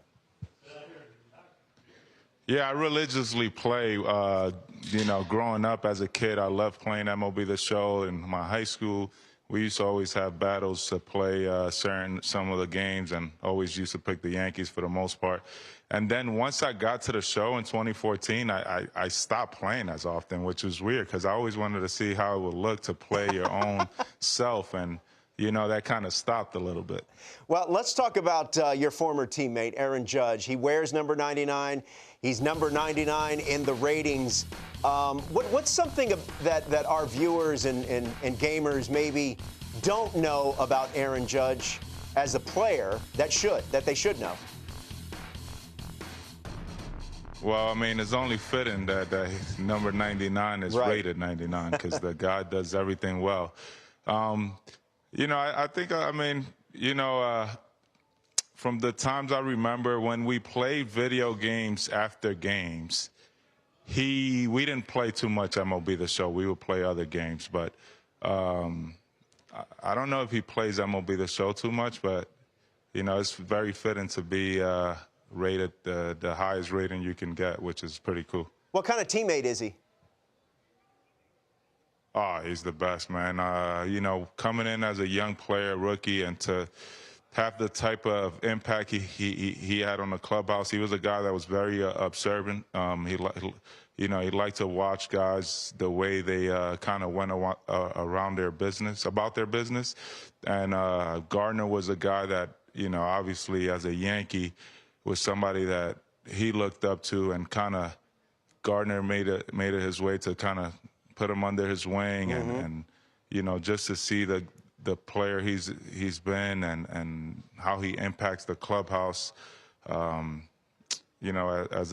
Yeah, I religiously play. Growing up as a kid, I loved playing MLB The Show. In my high school, we used to always have battles to play some of the games, and always used to pick the Yankees for the most part. And then once I got to the show in 2014, I stopped playing as often, which was weird because I always wanted to see how it would look to play your own self. And that kind of stopped a little bit. Well, let's talk about your former teammate, Aaron Judge. He wears number 99. He's number 99 in the ratings. What's something that our viewers and gamers maybe don't know about Aaron Judge as a player that they should know? Well, I mean, it's only fitting that number 99 is rated 99 because the guy does everything well. I think, from the times I remember when we played video games after games, we didn't play too much MLB The Show. We would play other games, but I don't know if he plays MLB The Show too much, but, it's very fitting to be rated the highest rating you can get, which is pretty cool. What kind of teammate is he? Oh, he's the best, man. Coming in as a young player, rookie, and to have the type of impact he had on the clubhouse. He was a guy that was very observant. He liked to watch guys the way they kind of went around their business, about their business. And Gardner was a guy that, obviously as a Yankee, was somebody that he looked up to, and kind of Gardner made it his way to kind of put him under his wing, and just to see the player he's been and how he impacts the clubhouse, as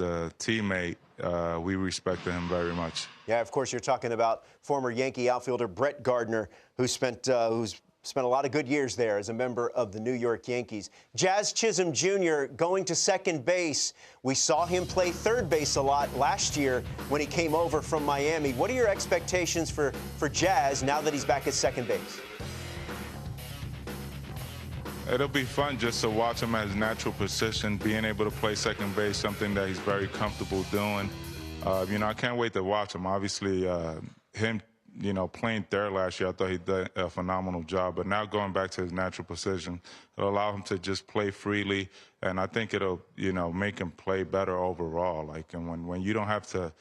a teammate, we respected him very much. Yeah, of course, you're talking about former Yankee outfielder Brett Gardner, who's spent a lot of good years there as a member of the New York Yankees. Jazz Chisholm Jr. going to second base. We saw him play third base a lot last year when he came over from Miami. What are your expectations for Jazz now that he's back at second base? It'll be fun just to watch him at his natural position, being able to play second base, something that he's very comfortable doing. I can't wait to watch him. Obviously, him, playing third last year, I thought he did a phenomenal job. But now going back to his natural position, it'll allow him to just play freely. And I think it'll, make him play better overall. And when you don't have to,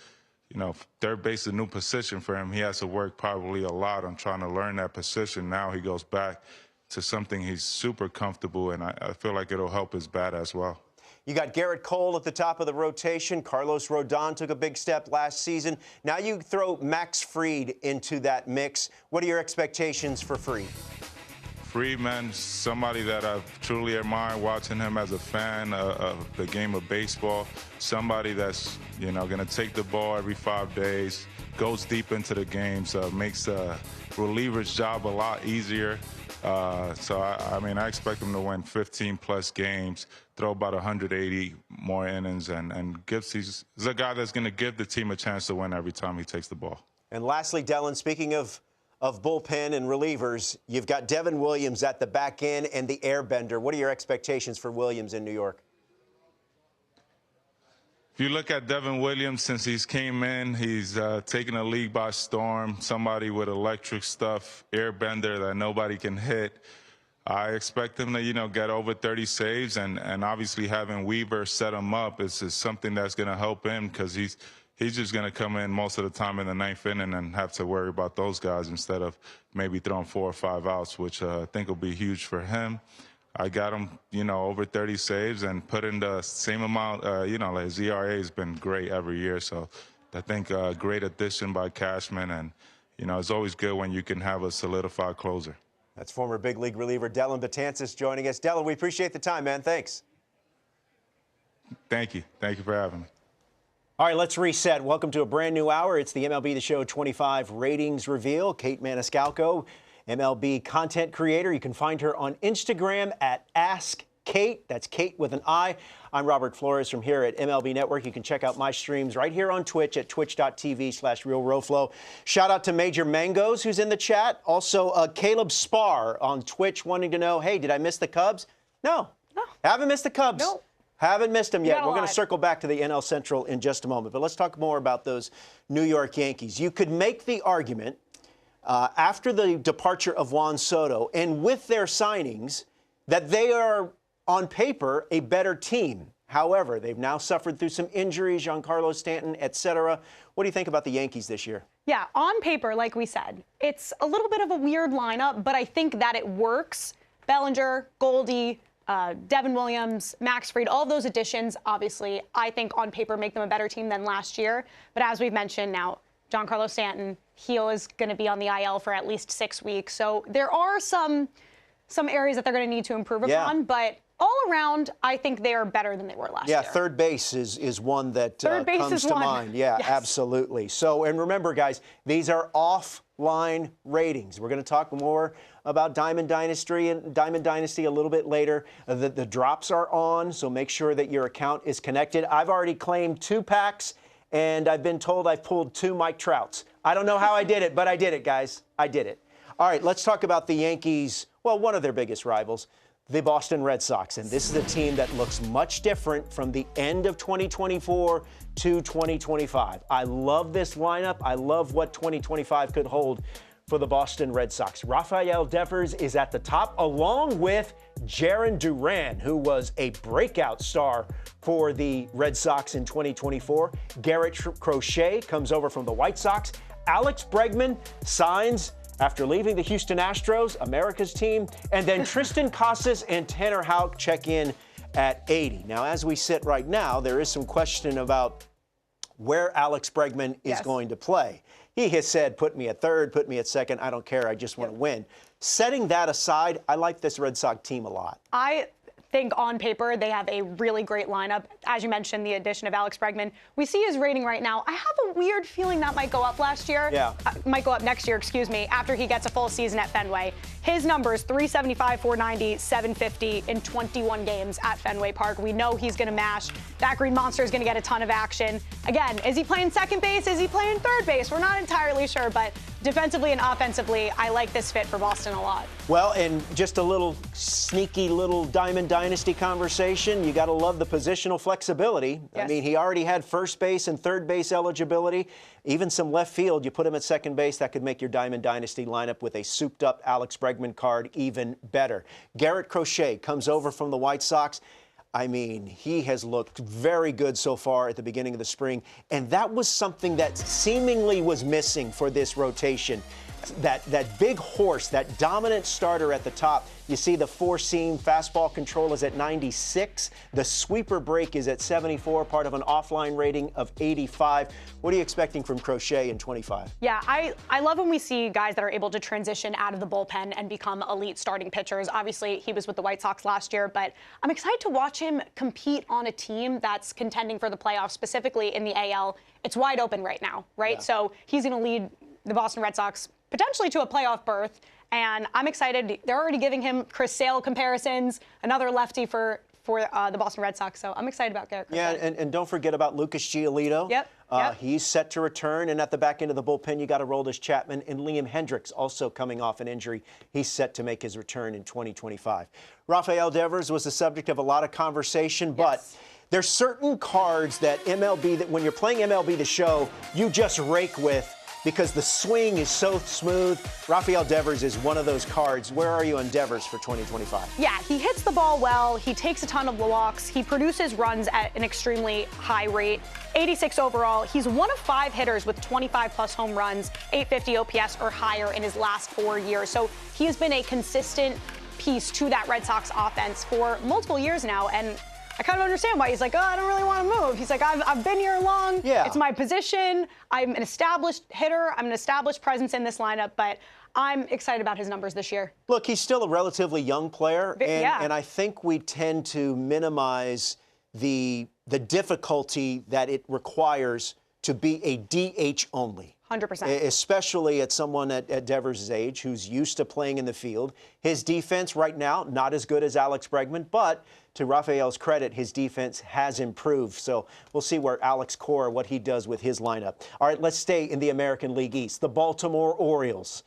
third base is a new position for him. He has to work probably a lot on trying to learn that position. Now he goes back to something he's super comfortable, and I feel like it'll help his bat as well. You got Garrett Cole at the top of the rotation. Carlos Rodon took a big step last season. Now you throw Max Fried into that mix. What are your expectations for Fried? Fried, man, somebody that I've truly admired watching him as a fan of the game of baseball. Somebody that's, going to take the ball every 5 days, goes deep into the games, makes a reliever's job a lot easier. So, I expect him to win 15-plus games, throw about 180 more innings, and he's a guy that's going to give the team a chance to win every time he takes the ball. And lastly, Dellin, speaking of bullpen and relievers, you've got Devin Williams at the back end and the airbender. What are your expectations for Williams in New York? If you look at Devin Williams, since he's came in, he's taken the league by storm. Somebody with electric stuff, airbender that nobody can hit. I expect him to, get over 30 saves, and obviously having Weaver set him up is something that's going to help him, because he's just going to come in most of the time in the ninth inning and have to worry about those guys instead of maybe throwing 4 or 5 outs, which I think will be huge for him. I got him, over 30 saves and put in the same amount. His ERA has been great every year. So I think a great addition by Cashman. And, it's always good when you can have a solidified closer. That's former big league reliever Dellin Betances joining us. Dellin, we appreciate the time, man. Thanks. Thank you. Thank you for having me. All right, let's reset. Welcome to a brand new hour. It's the MLB The Show 25 ratings reveal. Kate Maniscalco, MLB content creator. You can find her on Instagram at Ask Kate. That's Kate with an I. I'm Robert Flores from here at MLB Network. You can check out my streams right here on Twitch at twitch.tv/RealRoflo. Shout out to Major Mangoes, who's in the chat. Also, Caleb Spar on Twitch wanting to know, hey, did I miss the Cubs? No. Haven't missed the Cubs. No. Haven't missed them yet. got a We're going to lot. circle back to the NL Central in just a moment. But let's talk more about those New York Yankees. You could make the argument after the departure of Juan Soto and with their signings that they are, on paper, a better team. However, they've now suffered through some injuries, Giancarlo Stanton, et cetera. What do you think about the Yankees this year? Yeah, on paper, like we said, it's a little bit of a weird lineup, but I think that it works. Bellinger, Goldie, Devin Williams, Max Fried, all of those additions, obviously, I think on paper make them a better team than last year. But as we've mentioned now, Giancarlo Stanton, he is going to be on the IL for at least 6 weeks. So there are some areas that they're going to need to improve upon. But all around, I think they are better than they were last year. Yeah, third base is one that comes to mind. Yeah, yes. Absolutely. So, and remember, guys, these are offline ratings. We're going to talk more about Diamond Dynasty a little bit later. The drops are on, so make sure that your account is connected. I've already claimed 2 packs, and I've been told I've pulled 2 Mike Trouts. I don't know how I did it, but I did it, guys. I did it. All right, let's talk about the Yankees. Well, one of their biggest rivals, the Boston Red Sox. And this is a team that looks much different from the end of 2024 to 2025. I love this lineup. I love what 2025 could hold for the Boston Red Sox. Rafael Devers is at the top, along with Jarren Duran, who was a breakout star for the Red Sox in 2024. Garrett Crochet comes over from the White Sox. Alex Bregman signs after leaving the Houston Astros, America's team. And then Tristan Casas and Tanner Houck check in at 80. Now, as we sit right now, there is some question about where Alex Bregman is going to play. He has said, put me at third, put me at second. I don't care. I just want to win. Setting that aside, I like this Red Sox team a lot. I think on paper they have a really great lineup. As you mentioned, the addition of Alex Bregman. We see his rating right now. I have a weird feeling that might go up might go up next year, excuse me, after he gets a full season at Fenway. His numbers, 375, 490, 750 in 21 games at Fenway Park. We know he's going to mash. That Green Monster is going to get a ton of action. Again, is he playing second base? Is he playing third base? We're not entirely sure, but defensively and offensively, I like this fit for Boston a lot. Well, and just a little sneaky little Diamond Dynasty conversation. You got to love the positional flexibility. Yes. I mean, he already had first base and third base eligibility. Even some left field, you put him at second base, that could make your Diamond Dynasty lineup with a souped-up Alex Bregman card even better. Garrett Crochet comes over from the White Sox. I mean, he has looked very good so far at the beginning of the spring, and that was something that seemingly was missing for this rotation. That big horse, that dominant starter at the top. You see the four-seam fastball control is at 96. The sweeper break is at 74, part of an offline rating of 85. What are you expecting from Crochet in 25? Yeah, I love when we see guys that are able to transition out of the bullpen and become elite starting pitchers. Obviously, he was with the White Sox last year, but I'm excited to watch him compete on a team that's contending for the playoffs, specifically in the AL. It's wide open right now, right? Yeah. So he's going to lead the Boston Red Sox potentially to a playoff berth, and I'm excited. They're already giving him Chris Sale comparisons, another lefty for the Boston Red Sox, so I'm excited about Garrett Crochet. Yeah, and don't forget about Lucas Giolito. Yep. He's set to return, and at the back end of the bullpen, you got to roll this Chapman and Liam Hendricks, also coming off an injury. He's set to make his return in 2025. Rafael Devers was the subject of a lot of conversation, but there's certain cards that MLB, that when you're playing MLB The Show, you just rake with, because the swing is so smooth. Rafael Devers is one of those cards. Where are you on Devers for 2025? Yeah, he hits the ball well. He takes a ton of walks. He produces runs at an extremely high rate. 86 overall. He's one of 5 hitters with 25-plus home runs, 850 OPS or higher in his last 4 years. So he has been a consistent piece to that Red Sox offense for multiple years now, and I kind of understand why he's like, oh, I don't really want to move. He's like, I've been here long. Yeah. It's my position. I'm an established hitter. I'm an established presence in this lineup, but I'm excited about his numbers this year. Look, he's still a relatively young player, and I think we tend to minimize the difficulty that it requires to be a DH only. 100%. Especially at someone at Devers' age who's used to playing in the field. His defense right now, not as good as Alex Bregman, but to Rafael's credit, his defense has improved. So we'll see where Alex Cora, what he does with his lineup. All right, let's stay in the American League East. The Baltimore Orioles.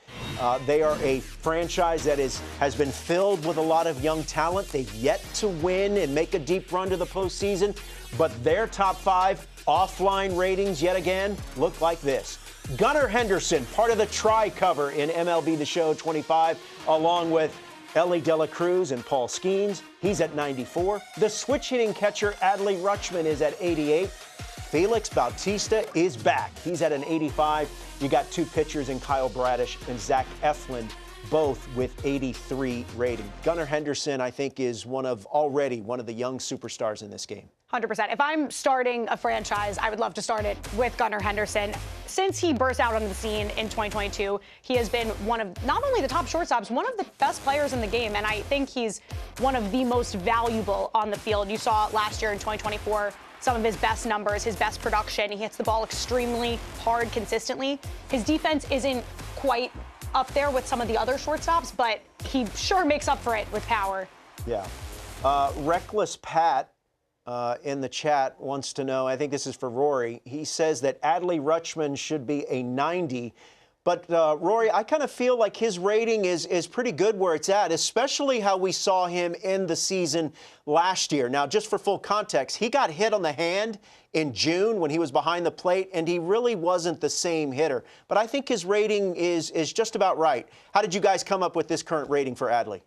They are a franchise that has been filled with a lot of young talent. They've yet to win and make a deep run to the postseason, but their top 5 offline ratings yet again look like this. Gunnar Henderson, part of the tri-cover in MLB The Show 25, along with Ellie De La Cruz and Paul Skeens. He's at 94. The switch-hitting catcher Adley Rutschman is at 88. Felix Bautista is back. He's at an 85. You got 2 pitchers in Kyle Bradish and Zach Eflin, both with 83 rating. Gunnar Henderson, I think, is already one of the young superstars in this game. 100%. If I'm starting a franchise, I would love to start it with Gunnar Henderson. Since he burst out on the scene in 2022, he has been one of not only the top shortstops, one of the best players in the game, and I think he's one of the most valuable on the field. You saw last year in 2024 some of his best numbers, his best production. He hits the ball extremely hard consistently. His defense isn't quite up there with some of the other shortstops, but he sure makes up for it with power. Yeah. Reckless Pat in the chat wants to know, I think this is for Rory, he says that Adley Rutschman should be a 90. But, Rory, I kind of feel like his rating is pretty good where it's at, especially how we saw him end the season last year. Now, just for full context, he got hit on the hand in June when he was behind the plate, and he really wasn't the same hitter. But I think his rating is just about right. How did you guys come up with this current rating for Adley?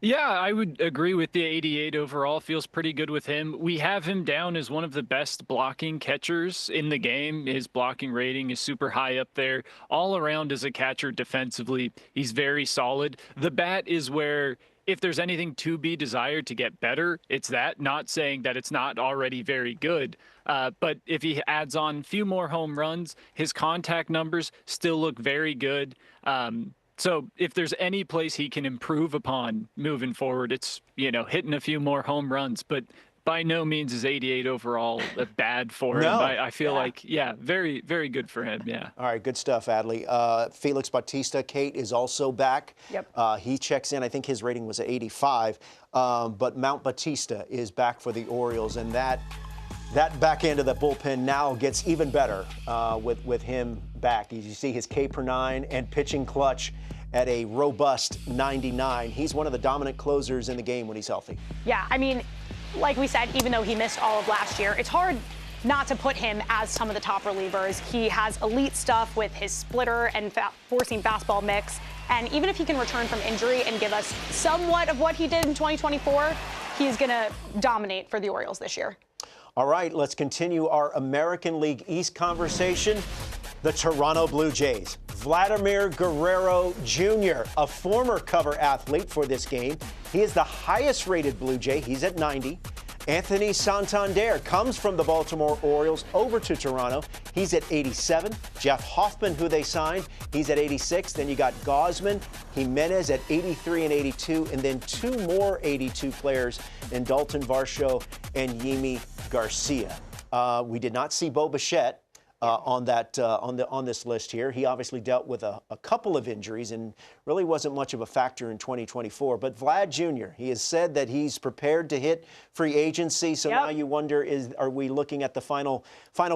Yeah, I would agree with the 88 overall. Feels pretty good with him. We have him down as one of the best blocking catchers in the game. His blocking rating is super high up there. All around as a catcher defensively, he's very solid. The bat is where, if there's anything to be desired to get better, it's that. Not saying that it's not already very good. But if he adds on a few more home runs, his contact numbers still look very good. So if there's any place he can improve upon moving forward, it's, hitting a few more home runs. But by no means is 88 overall bad for him. No. I feel like, very, very good for him. Yeah. All right, good stuff, Adley. Felix Bautista, Kate, is also back. Yep. He checks in. I think his rating was 85. But Mount Bautista is back for the Orioles, and that back end of the bullpen now gets even better with him back. You see his K per 9 and pitching clutch at a robust 99. He's one of the dominant closers in the game when he's healthy. Yeah, I mean, like we said, even though he missed all of last year, it's hard not to put him as some of the top relievers. He has elite stuff with his splitter and forcing fastball mix. And even if he can return from injury and give us somewhat of what he did in 2024, he's going to dominate for the Orioles this year. All right, let's continue our American League East conversation. The Toronto Blue Jays. Vladimir Guerrero Jr., a former cover athlete for this game. He is the highest rated Blue Jay. He's at 90. Anthony Santander comes from the Baltimore Orioles over to Toronto. He's at 87. Jeff Hoffman, who they signed, he's at 86. Then you got Gausman, Jimenez at 83 and 82, and then two more 82 players in Dalton Varsho and Yimi Garcia. We did not see Bo Bichette on this list here. He obviously dealt with a couple of injuries and really wasn't much of a factor in 2024. But Vlad Jr., he has said that he's prepared to hit free agency. So now you wonder, are we looking at the final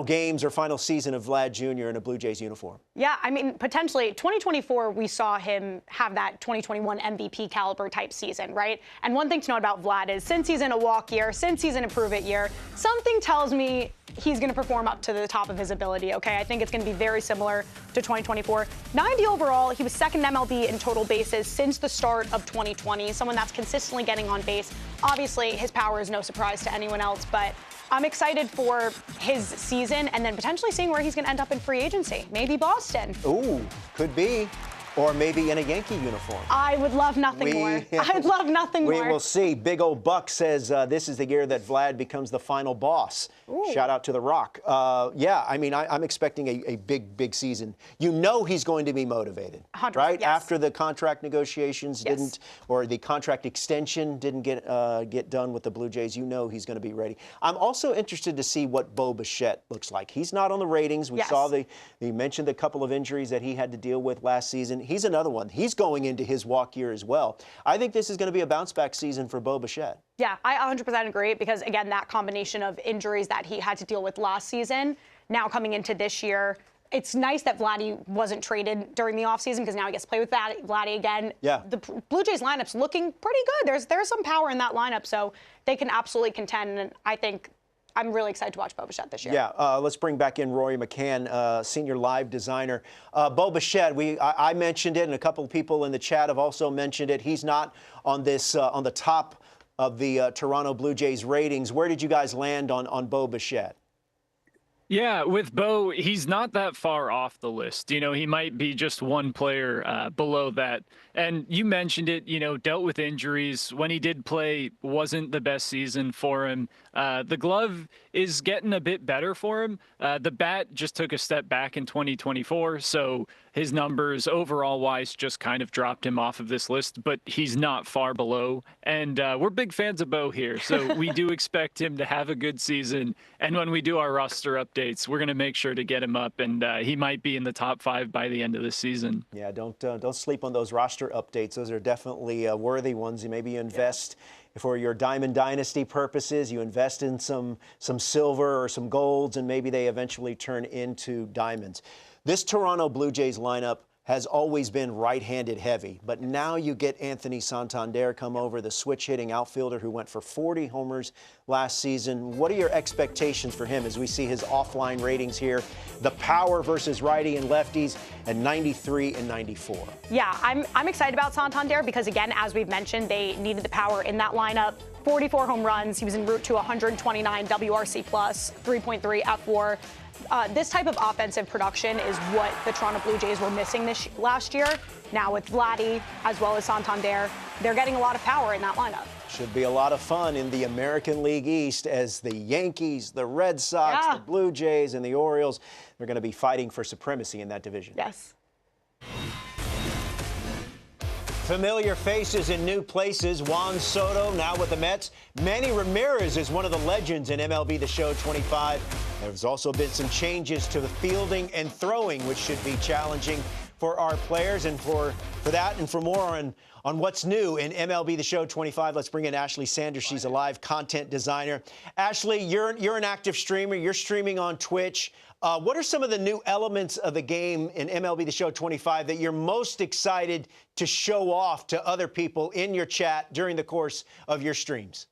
games or final season of Vlad Jr. in a Blue Jays uniform? Yeah, I mean, potentially 2024, we saw him have that 2021 MVP caliber type season, right? And one thing to note about Vlad is since he's in a walk year, since he's in a prove it year, something tells me he's going to perform up to the top of his ability, okay? I think it's going to be very similar to 2024. 90 overall, he was second in MLB in total bases since the start of 2020, someone that's consistently getting on base. Obviously, his power is no surprise to anyone else, but I'm excited for his season and then potentially seeing where he's going to end up in free agency. Maybe Boston. Ooh, could be. Or maybe in a Yankee uniform. I would love nothing more. I'd love nothing more. We will see. Big Old Buck says this is the year that Vlad becomes the final boss. Ooh. Shout out to The Rock. Yeah, I mean, I'm expecting a big season. You know he's going to be motivated, 100%, right? yes. After the contract negotiations or the contract extension didn't get done with the Blue Jays, you know he's going to be ready. I'm also interested to see what Bo Bichette looks like. He's not on the ratings. We saw he mentioned a couple of injuries that he had to deal with last season. He's another one. He's going into his walk year as well. I think this is going to be a bounce-back season for Bo Bichette. Yeah, I 100% agree because, again, that combination of injuries that he had to deal with last season, now coming into this year, it's nice that Vladdy wasn't traded during the offseason because now he gets to play with Vladdy again. Yeah. The Blue Jays lineup's looking pretty good. There's some power in that lineup, so they can absolutely contend, and I think I'm really excited to watch Bo Bichette this year. Yeah, let's bring back in Rory McCann, senior live designer. Bo Bichette, I mentioned it, and a couple of people in the chat have also mentioned it. He's not on this on the top of the Toronto Blue Jays ratings. Where did you guys land on Bo Bichette? Yeah, with Bo, he's not that far off the list. He might be just one player below that. And you mentioned it, dealt with injuries. When he did play, wasn't the best season for him. The glove is getting a bit better for him. The bat just took a step back in 2024, so his numbers overall-wise just kind of dropped him off of this list, but he's not far below. And we're big fans of Bo here, so we do expect him to have a good season. And when we do our roster updates, we're going to make sure to get him up, and he might be in the top 5 by the end of the season. Yeah, don't sleep on those roster updates. Those are definitely worthy ones. Maybe you invest for your Diamond Dynasty purposes. You invest in some silver or some golds, and maybe they eventually turn into diamonds. This Toronto Blue Jays lineup has always been right-handed heavy, but now you get Anthony Santander come over, the switch-hitting outfielder who went for 40 homers last season. What are your expectations for him as we see his offline ratings here? The power versus righty and lefties at 93 and 94. Yeah, I'm excited about Santander because, again, as we've mentioned, they needed the power in that lineup. 44 home runs. He was en route to 129 WRC+, 3.3 F4. This type of offensive production is what the Toronto Blue Jays were missing last year. Now with Vladdy as well as Santander, they're getting a lot of power in that lineup. Should be a lot of fun in the American League East as the Yankees, the Red Sox, the Blue Jays, and the Orioles, they're going to be fighting for supremacy in that division. Yes. Familiar faces in new places. Juan Soto now with the Mets. Manny Ramirez is one of the legends in MLB The Show 25. There's also been some changes to the fielding and throwing, which should be challenging for our players. And for that and for more on what's new in MLB The Show 25, let's bring in Ashley Sanders. She's a live content designer. Ashley, you're an active streamer. You're streaming on Twitch. What are some of the new elements of the game in MLB The Show 25 that you're most excited to show off to other people in your chat during the course of your streams?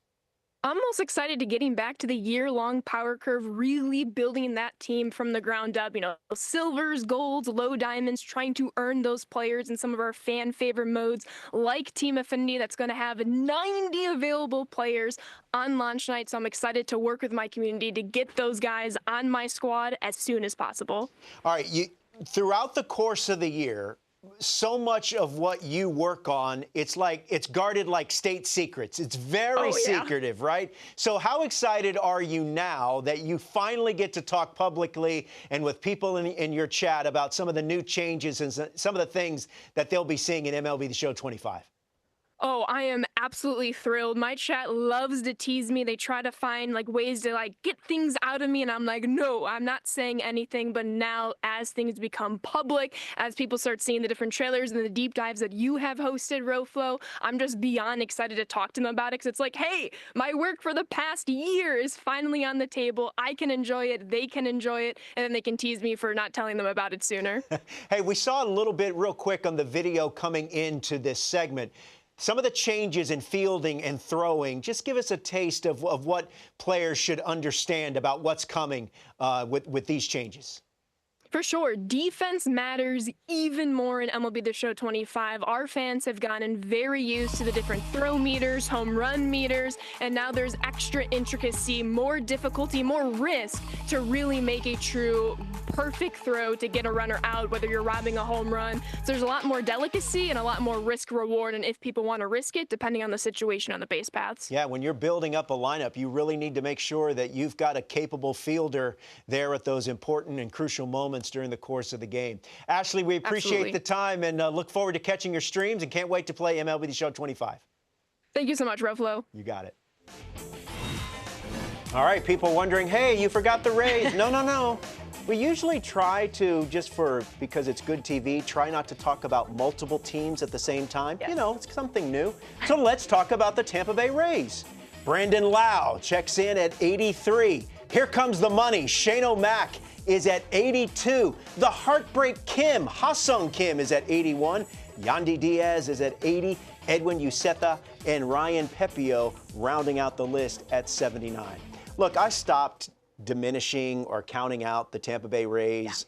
I'm most excited to getting back to the year-long power curve, really building that team from the ground up. You know, silvers, golds, low diamonds, trying to earn those players in some of our fan favorite modes, like Team Affinity, that's going to have 90 available players on launch night. So I'm excited to work with my community to get those guys on my squad as soon as possible. All right, throughout the course of the year, so much of what you work on, it's guarded like state secrets. It's very secretive, right? So how excited are you now that you finally get to talk publicly and with people in your chat about some of the new changes and some of the things that they'll be seeing in MLB The Show 25? Oh, I am absolutely thrilled. My chat loves to tease me. They try to find ways to get things out of me, and I'm like, no, I'm not saying anything. But now, as things become public, as people start seeing the different trailers and the deep dives that you have hosted, Roflo, I'm just beyond excited to talk to them about it, because it's like, hey, my work for the past year is finally on the table. I can enjoy it, they can enjoy it, and then they can tease me for not telling them about it sooner. Hey, we saw a little bit real quick on the video coming into this segment. Some of the changes in fielding and throwing, just give us a taste of what players should understand about what's coming with these changes. For sure, defense matters even more in MLB The Show 25. Our fans have gotten very used to the different throw meters, home run meters, and now there's extra intricacy, more difficulty, more risk to really make a true perfect throw to get a runner out, whether you're robbing a home run. So there's a lot more delicacy and a lot more risk reward, and if people want to risk it, depending on the situation on the base paths. Yeah, when you're building up a lineup, you really need to make sure that you've got a capable fielder there at those important and crucial moments during the course of the game. Ashley, we appreciate the time and look forward to catching your streams and can't wait to play MLB The Show 25. Thank you so much, Roflo. You got it. All right, people wondering, hey, you forgot the Rays. No. We usually try to, because it's good TV, try not to talk about multiple teams at the same time. Yes. You know, it's something new. So let's talk about the Tampa Bay Rays. Brandon Lau checks in at 83. Here comes the money. Shane O'Mac is at 82. The Heartbreak Kim, Ha-Sung Kim, is at 81. Yandy Diaz is at 80. Edwin Uceta and Ryan Pepio rounding out the list at 79. Look, I stopped diminishing or counting out the Tampa Bay Rays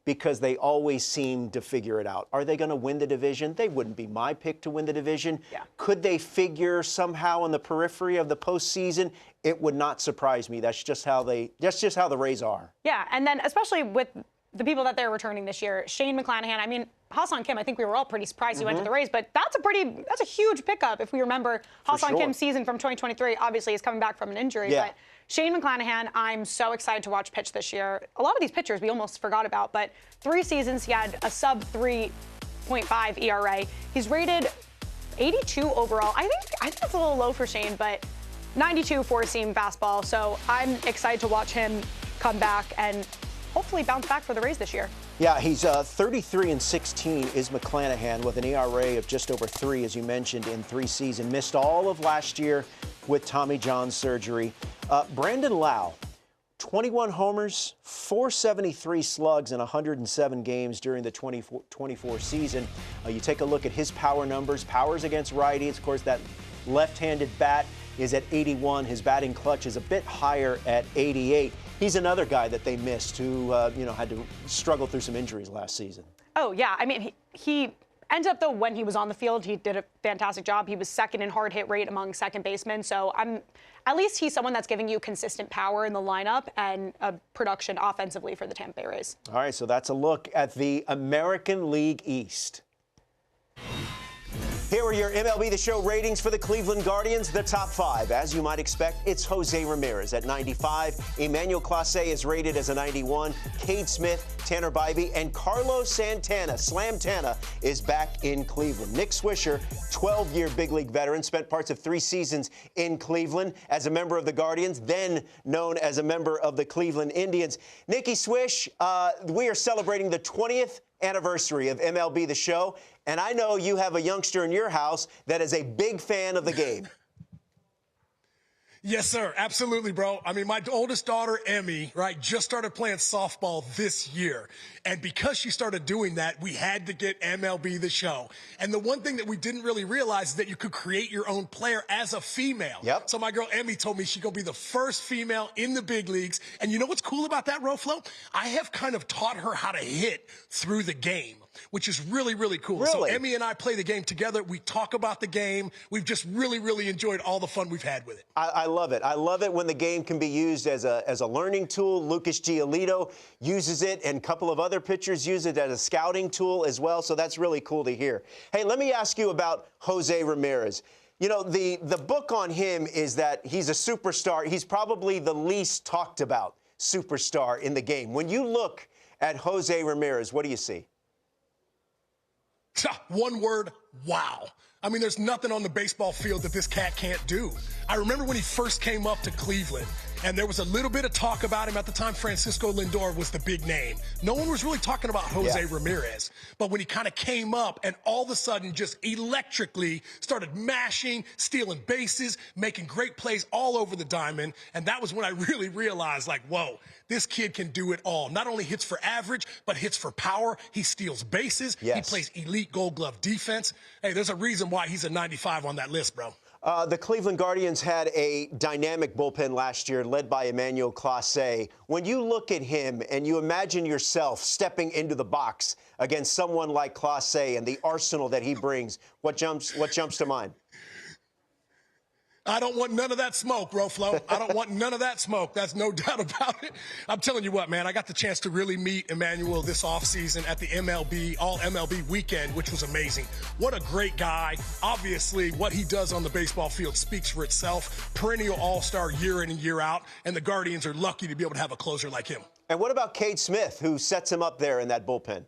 because they always seem to figure it out. Are they going to win the division? They wouldn't be my pick to win the division. Yeah. Could they figure somehow on the periphery of the postseason? It would not surprise me. That's just how the Rays are. Yeah, and then especially with the people that they're returning this year, Shane McClanahan. I mean, Ha-Sung Kim, I think we were all pretty surprised he went to the Rays, but that's a huge pickup if we remember Ha-Sung Kim's season from 2023. Obviously, he's coming back from an injury, but Shane McClanahan, I'm so excited to watch pitch this year. A lot of these pitchers we almost forgot about, but 3 seasons he had a sub 3.5 ERA. He's rated 82 overall. I think that's a little low for Shane, but 92 four-seam fastball. So I'm excited to watch him come back and hopefully bounce back for the Rays this year. Yeah, he's 33-16 is McClanahan with an ERA of just over 3, as you mentioned, in 3 seasons. Missed all of last year with Tommy John surgery. Brandon Lau, 21 homers, 473 slugs in 107 games during the 24 season. You take a look at his power numbers. Powers against righties. Of course, that left-handed bat is at 81. His batting clutch is a bit higher at 88. He's another guy that they missed who, had to struggle through some injuries last season. Oh, yeah. I mean, he ended up, though, when he was on the field, he did a fantastic job. He was second in hard hit rate among second basemen. So at least he's someone that's giving you consistent power in the lineup and production offensively for the Tampa Bay Rays. All right, so that's a look at the American League East. Here are your MLB The Show ratings for the Cleveland Guardians. The top 5. As you might expect, it's Jose Ramirez at 95. Emmanuel Clase is rated as a 91. Cade Smith, Tanner Bybee, and Carlos Santana, Slamtana, is back in Cleveland. Nick Swisher, 12-year big league veteran, spent parts of 3 seasons in Cleveland as a member of the Guardians, then known as a member of the Cleveland Indians. Nicky Swish, we are celebrating the 20th anniversary of MLB The Show, and I know you have a youngster in your house that is a big fan of the game. Yes, sir. Absolutely, bro. I mean, my oldest daughter, Emmy, right, just started playing softball this year. And because she started doing that, we had to get MLB The Show. And the one thing that we didn't really realize is that you could create your own player as a female. Yep. So my girl, Emmy, told me she's going to be the first female in the big leagues. And you know what's cool about that, Roflo? I have kind of taught her how to hit through the game, which is really, really cool. Really? So Emmy and I play the game together. We talk about the game. We've just really, really enjoyed all the fun we've had with it. I love it. I love it when the game can be used as a learning tool. Lucas Giolito uses it, and a couple of other pitchers use it as a scouting tool as well, so that's really cool to hear. Hey, let me ask you about Jose Ramirez. You know, the book on him is that he's a superstar. He's probably the least talked about superstar in the game. When you look at Jose Ramirez, what do you see? One word, wow. I mean, there's nothing on the baseball field that this cat can't do. I remember when he first came up to Cleveland, and there was a little bit of talk about him. At the time, Francisco Lindor was the big name. No one was really talking about Jose Ramirez. But when he kind of came up and all of a sudden just electrically started mashing, stealing bases, making great plays all over the diamond, and that was when I really realized, like, whoa, this kid can do it all. Not only hits for average, but hits for power. He steals bases. He plays elite Gold Glove defense. Hey, there's a reason why he's a 95 on that list, bro. The Cleveland Guardians had a dynamic bullpen last year led by Emmanuel Clase. When you look at him and you imagine yourself stepping into the box against someone like Clase and the arsenal that he brings, what jumps to mind? I don't want none of that smoke, Roflo. I don't want none of that smoke. That's no doubt about it. I'm telling you what, man, I got the chance to really meet Emmanuel this offseason at the MLB, All MLB weekend, which was amazing. What a great guy. Obviously, what he does on the baseball field speaks for itself. Perennial all-star year in and year out, and the Guardians are lucky to be able to have a closer like him. And what about Cade Smith, who sets him up there in that bullpen?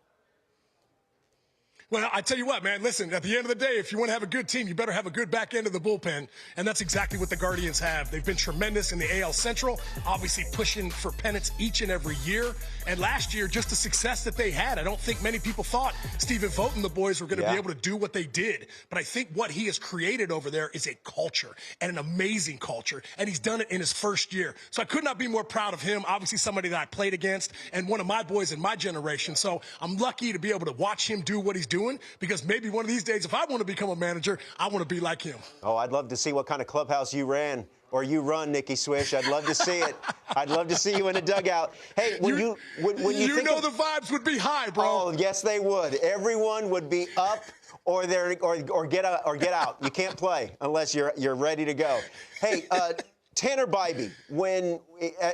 Well, I tell you what, man, listen, at the end of the day, if you want to have a good team, you better have a good back end of the bullpen, and that's exactly what the Guardians have. They've been tremendous in the AL Central, obviously pushing for pennants each and every year, and last year, just the success that they had. I don't think many people thought Stephen Vogt and the boys were going to be able to do what they did, but I think what he has created over there is a culture, and an amazing culture, and he's done it in his first year. So I could not be more proud of him, obviously somebody that I played against, and one of my boys in my generation, so I'm lucky to be able to watch him do what he's doing, because maybe one of these days, if I want to become a manager, I want to be like him. Oh, I'd love to see what kind of clubhouse you ran or you run, Nicky Swish. I'd love to see it. I'd love to see you in a dugout. Hey, when you know the vibes would be high, bro. Oh, yes, they would. Everyone would be up or get out. You can't play unless you're ready to go. Hey, Tanner Bybee,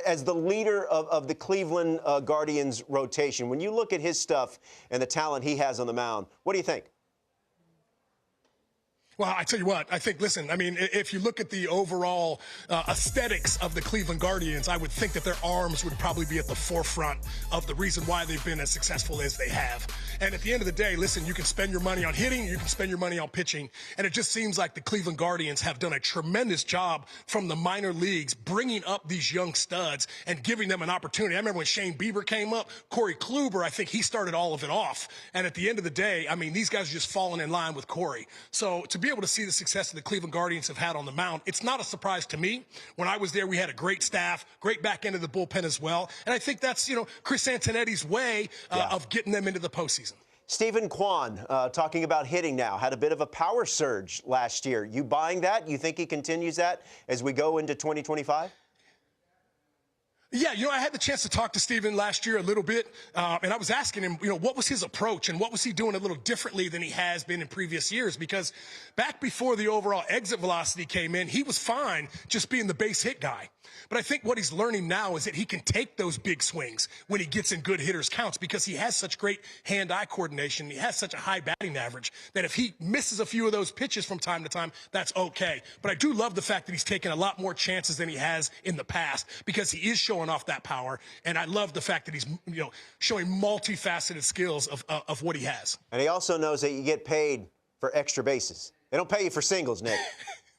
as the leader of the Cleveland Guardians rotation, when you look at his stuff and the talent he has on the mound, what do you think? Well, I tell you what, I think, listen, I mean, if you look at the overall aesthetics of the Cleveland Guardians, I would think that their arms would probably be at the forefront of the reason why they've been as successful as they have. And at the end of the day, listen, you can spend your money on hitting, you can spend your money on pitching, and it just seems like the Cleveland Guardians have done a tremendous job from the minor leagues bringing up these young studs and giving them an opportunity. I remember when Shane Bieber came up, Corey Kluber, I think he started all of it off. And at the end of the day, I mean, these guys are just falling in line with Corey. So to be able to see the success that the Cleveland Guardians have had on the mound, it's not a surprise to me. When I was there, we had a great staff, great back end of the bullpen as well. And I think that's, Chris Antonetti's way of getting them into the postseason. Stephen Kwan, talking about hitting now, had a bit of a power surge last year. You buying that? You think he continues that as we go into 2025? Yeah, I had the chance to talk to Steven last year a little bit, and I was asking him, what was his approach and what was he doing a little differently than he has been in previous years? Because back before the overall exit velocity came in, he was fine just being the base hit guy. But I think what he's learning now is that he can take those big swings when he gets in good hitters' counts because he has such great hand-eye coordination. He has such a high batting average that if he misses a few of those pitches from time to time, that's okay. But I do love the fact that he's taken a lot more chances than he has in the past because he is showing off that power. And I love the fact that he's, showing multifaceted skills of what he has. And he also knows that you get paid for extra bases. They don't pay you for singles, Nick.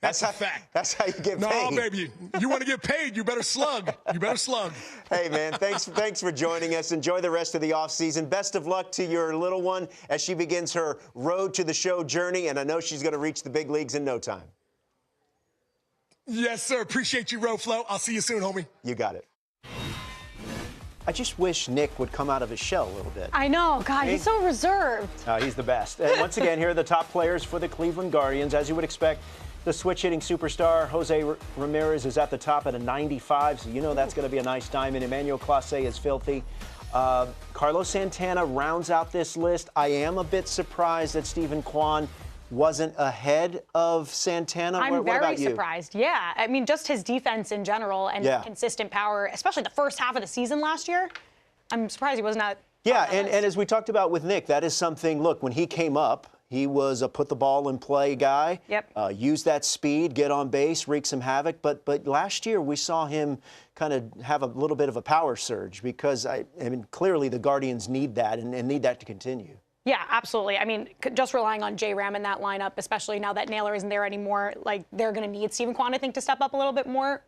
That's a fact. That's how you get paid. No, baby. You want to get paid, you better slug. You better slug. Hey, man, thanks for joining us. Enjoy the rest of the offseason. Best of luck to your little one as she begins her road to the show journey, and I know she's going to reach the big leagues in no time. Yes, sir. Appreciate you, Roflo. I'll see you soon, homie. You got it. I just wish Nick would come out of his shell a little bit. I know. God, he's so reserved. He's the best. And once again, here are the top players for the Cleveland Guardians. As you would expect, the switch-hitting superstar, Jose Ramirez, is at the top at a 95, so that's going to be a nice diamond. Emmanuel Clase is filthy. Carlos Santana rounds out this list. I am a bit surprised that Stephen Kwan wasn't ahead of Santana. I'm what about very you? surprised. Yeah, I mean, just his defense in general and consistent power, especially the first half of the season last year. I'm surprised he was not. Yeah, and as we talked about with Nick, that is something. Look, when he came up, he was a put the ball in play guy. Yep. Use that speed, get on base, wreak some havoc. But last year we saw him kind of have a little bit of a power surge because I mean clearly the Guardians need that and need that to continue. Yeah, absolutely. I mean, just relying on J-Ram in that lineup, especially now that Naylor isn't there anymore, like they're going to need Stephen Kwan, I think, to step up a little bit more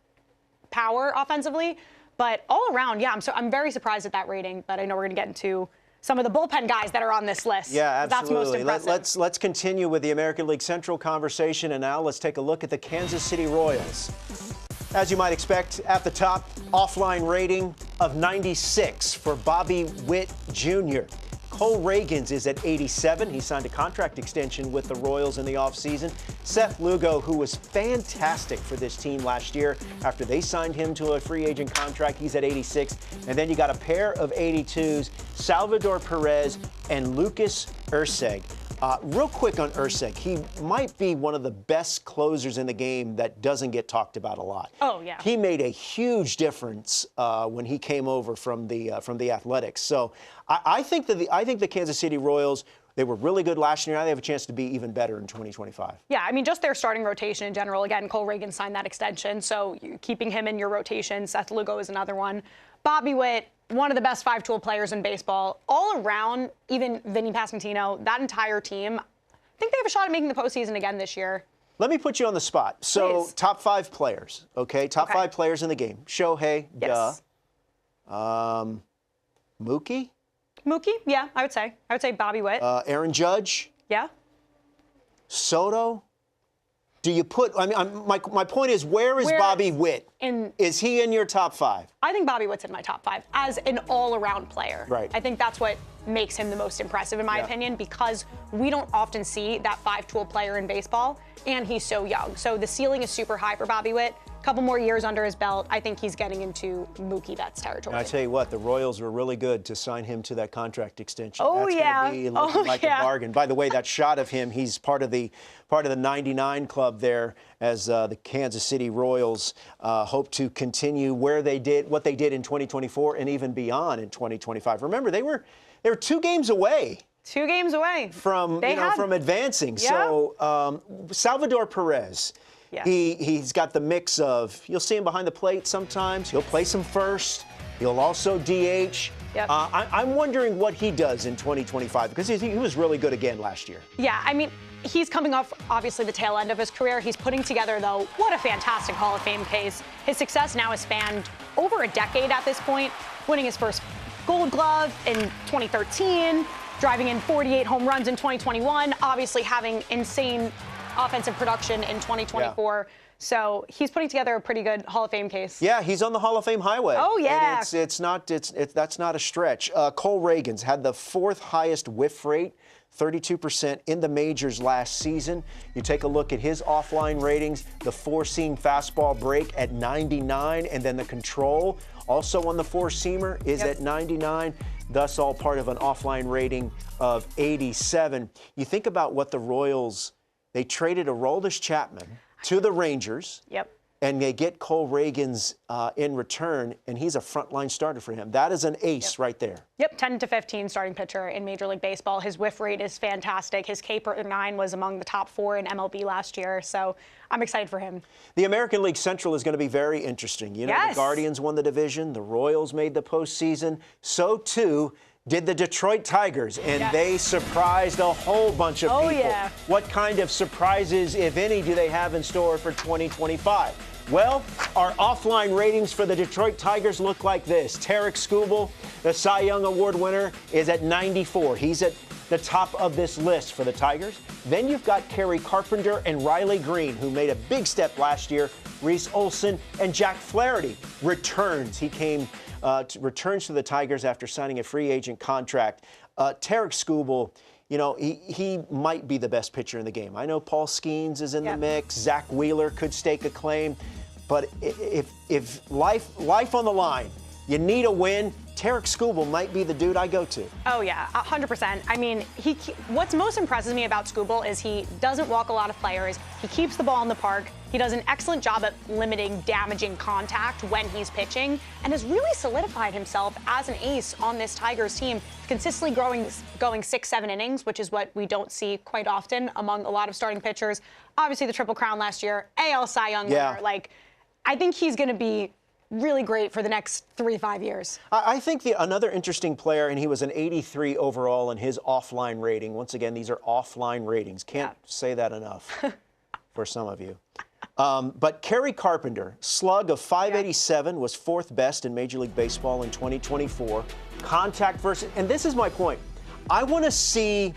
power offensively. But all around, yeah, I'm very surprised at that rating. But I know we're going to get into some of the bullpen guys that are on this list. Yeah, absolutely. That's most impressive. Let's continue with the American League Central conversation, and now let's take a look at the Kansas City Royals. As you might expect, at the top, offline rating of 96 for Bobby Witt Jr. Cole Reagans is at 87. He signed a contract extension with the Royals in the offseason. Seth Lugo, who was fantastic for this team last year after they signed him to a free agent contract, he's at 86. And then you got a pair of 82s, Salvador Perez and Lucas Erceg. Real quick on Erceg, he might be one of the best closers in the game that doesn't get talked about a lot. Oh, yeah. He made a huge difference when he came over from the Athletics. So I think the Kansas City Royals, they were really good last year. Now they have a chance to be even better in 2025. Yeah, I mean, just their starting rotation in general. Again, Cole Reagans signed that extension, so keeping him in your rotation. Seth Lugo is another one. Bobby Witt, one of the best five-tool players in baseball. All around, even Vinny Pasquantino, that entire team, I think they have a shot at making the postseason again this year. Let me put you on the spot. So, Please. top five players, okay? Top five players in the game. Shohei, Yes. Mookie? Mookie, yeah, I would say Bobby Witt. Aaron Judge? Yeah. Soto? Do you put, my point is, where is Bobby Witt? Is he in your top five? I think Bobby Witt's in my top five as an all-around player. Right. I think that's what makes him the most impressive, in my opinion, because we don't often see that five-tool player in baseball, and he's so young. So the ceiling is super high for Bobby Witt. A couple more years under his belt, I think he's getting into Mookie Betts territory. And I tell you what, the Royals were really good to sign him to that contract extension. Oh, That's yeah. Gonna be looking like a bargain. By the way, that shot of him, he's part of the 99 club there as the Kansas City Royals hope to continue what they did in 2024 and even beyond in 2025. Remember, they were 2 games away. 2 games away From from advancing. Yeah. So Salvador Perez. Yeah. He's got the mix of, you'll see him behind the plate sometimes. He'll place him first. He'll also DH. Yep. I'm wondering what he does in 2025 because he was really good again last year. Yeah, I mean, he's coming off, obviously, the tail end of his career. He's putting together, though, what a fantastic Hall of Fame case. His success now has spanned over a decade at this point, winning his first Gold Glove in 2013, driving in 48 home runs in 2021, obviously having insane offensive production in 2024. Yeah. So he's putting together a pretty good Hall of Fame case. Yeah, he's on the Hall of Fame highway. Oh, yeah. And that's not a stretch. Cole Reagans had the 4th highest whiff rate, 32% in the majors last season. You take a look at his offline ratings, the 4-seam fastball break at 99, and then the control also on the 4-seamer is at 99, thus all part of an offline rating of 87. You think about what the Royals, they traded Aroldis Chapman to the Rangers. Yep. And they get Cole Reagans in return, and he's a frontline starter for him. That is an ace right there. Yep, 10 to 15 starting pitcher in Major League Baseball. His whiff rate is fantastic. His K/9 was among the top 4 in MLB last year, so I'm excited for him. The American League Central is going to be very interesting. You know, the Guardians won the division, the Royals made the postseason, so too did the Detroit Tigers, and they surprised a whole bunch of people. Yeah. What kind of surprises, if any, do they have in store for 2025? Well, our offline ratings for the Detroit Tigers look like this. Tarek Skubal, the Cy Young Award winner, is at 94. He's at the top of this list for the Tigers. Then you've got Kerry Carpenter and Riley Green, who made a big step last year. Reese Olson and Jack Flaherty returns. He returns to the Tigers after signing a free agent contract. Tarek Skubal, you know, he might be the best pitcher in the game. I know Paul Skeens is in the mix. Zach Wheeler could stake a claim. But if life on the line, you need a win, Tarek Skubal might be the dude I go to. Oh, yeah, 100%. I mean, what's most impresses me about Skubal is he doesn't walk a lot of players. He keeps the ball in the park. He does an excellent job at limiting damaging contact when he's pitching and has really solidified himself as an ace on this Tigers team, consistently going 6-7 innings, which is what we don't see quite often among a lot of starting pitchers. Obviously, the Triple Crown last year, AL Cy Young winner. Like, I think he's going to be really great for the next 3 to 5 years. I think another interesting player, and he was an 83 overall in his offline rating. Once again, these are offline ratings. Can't say that enough for some of you. But Kerry Carpenter, slug of 587, was 4th best in Major League Baseball in 2024. Contact versus, and this is my point. I want to see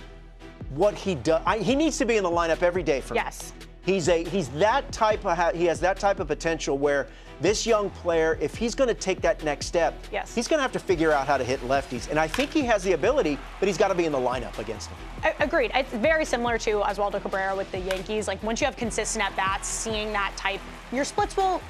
what he does. He needs to be in the lineup every day for me. Yes. He has that type of potential where this young player, if he's going to take that next step, he's going to have to figure out how to hit lefties. And I think he has the ability, but he's got to be in the lineup against them. Agreed. It's very similar to Oswaldo Cabrera with the Yankees. Like, once you have consistent at-bats, seeing that type, your splits will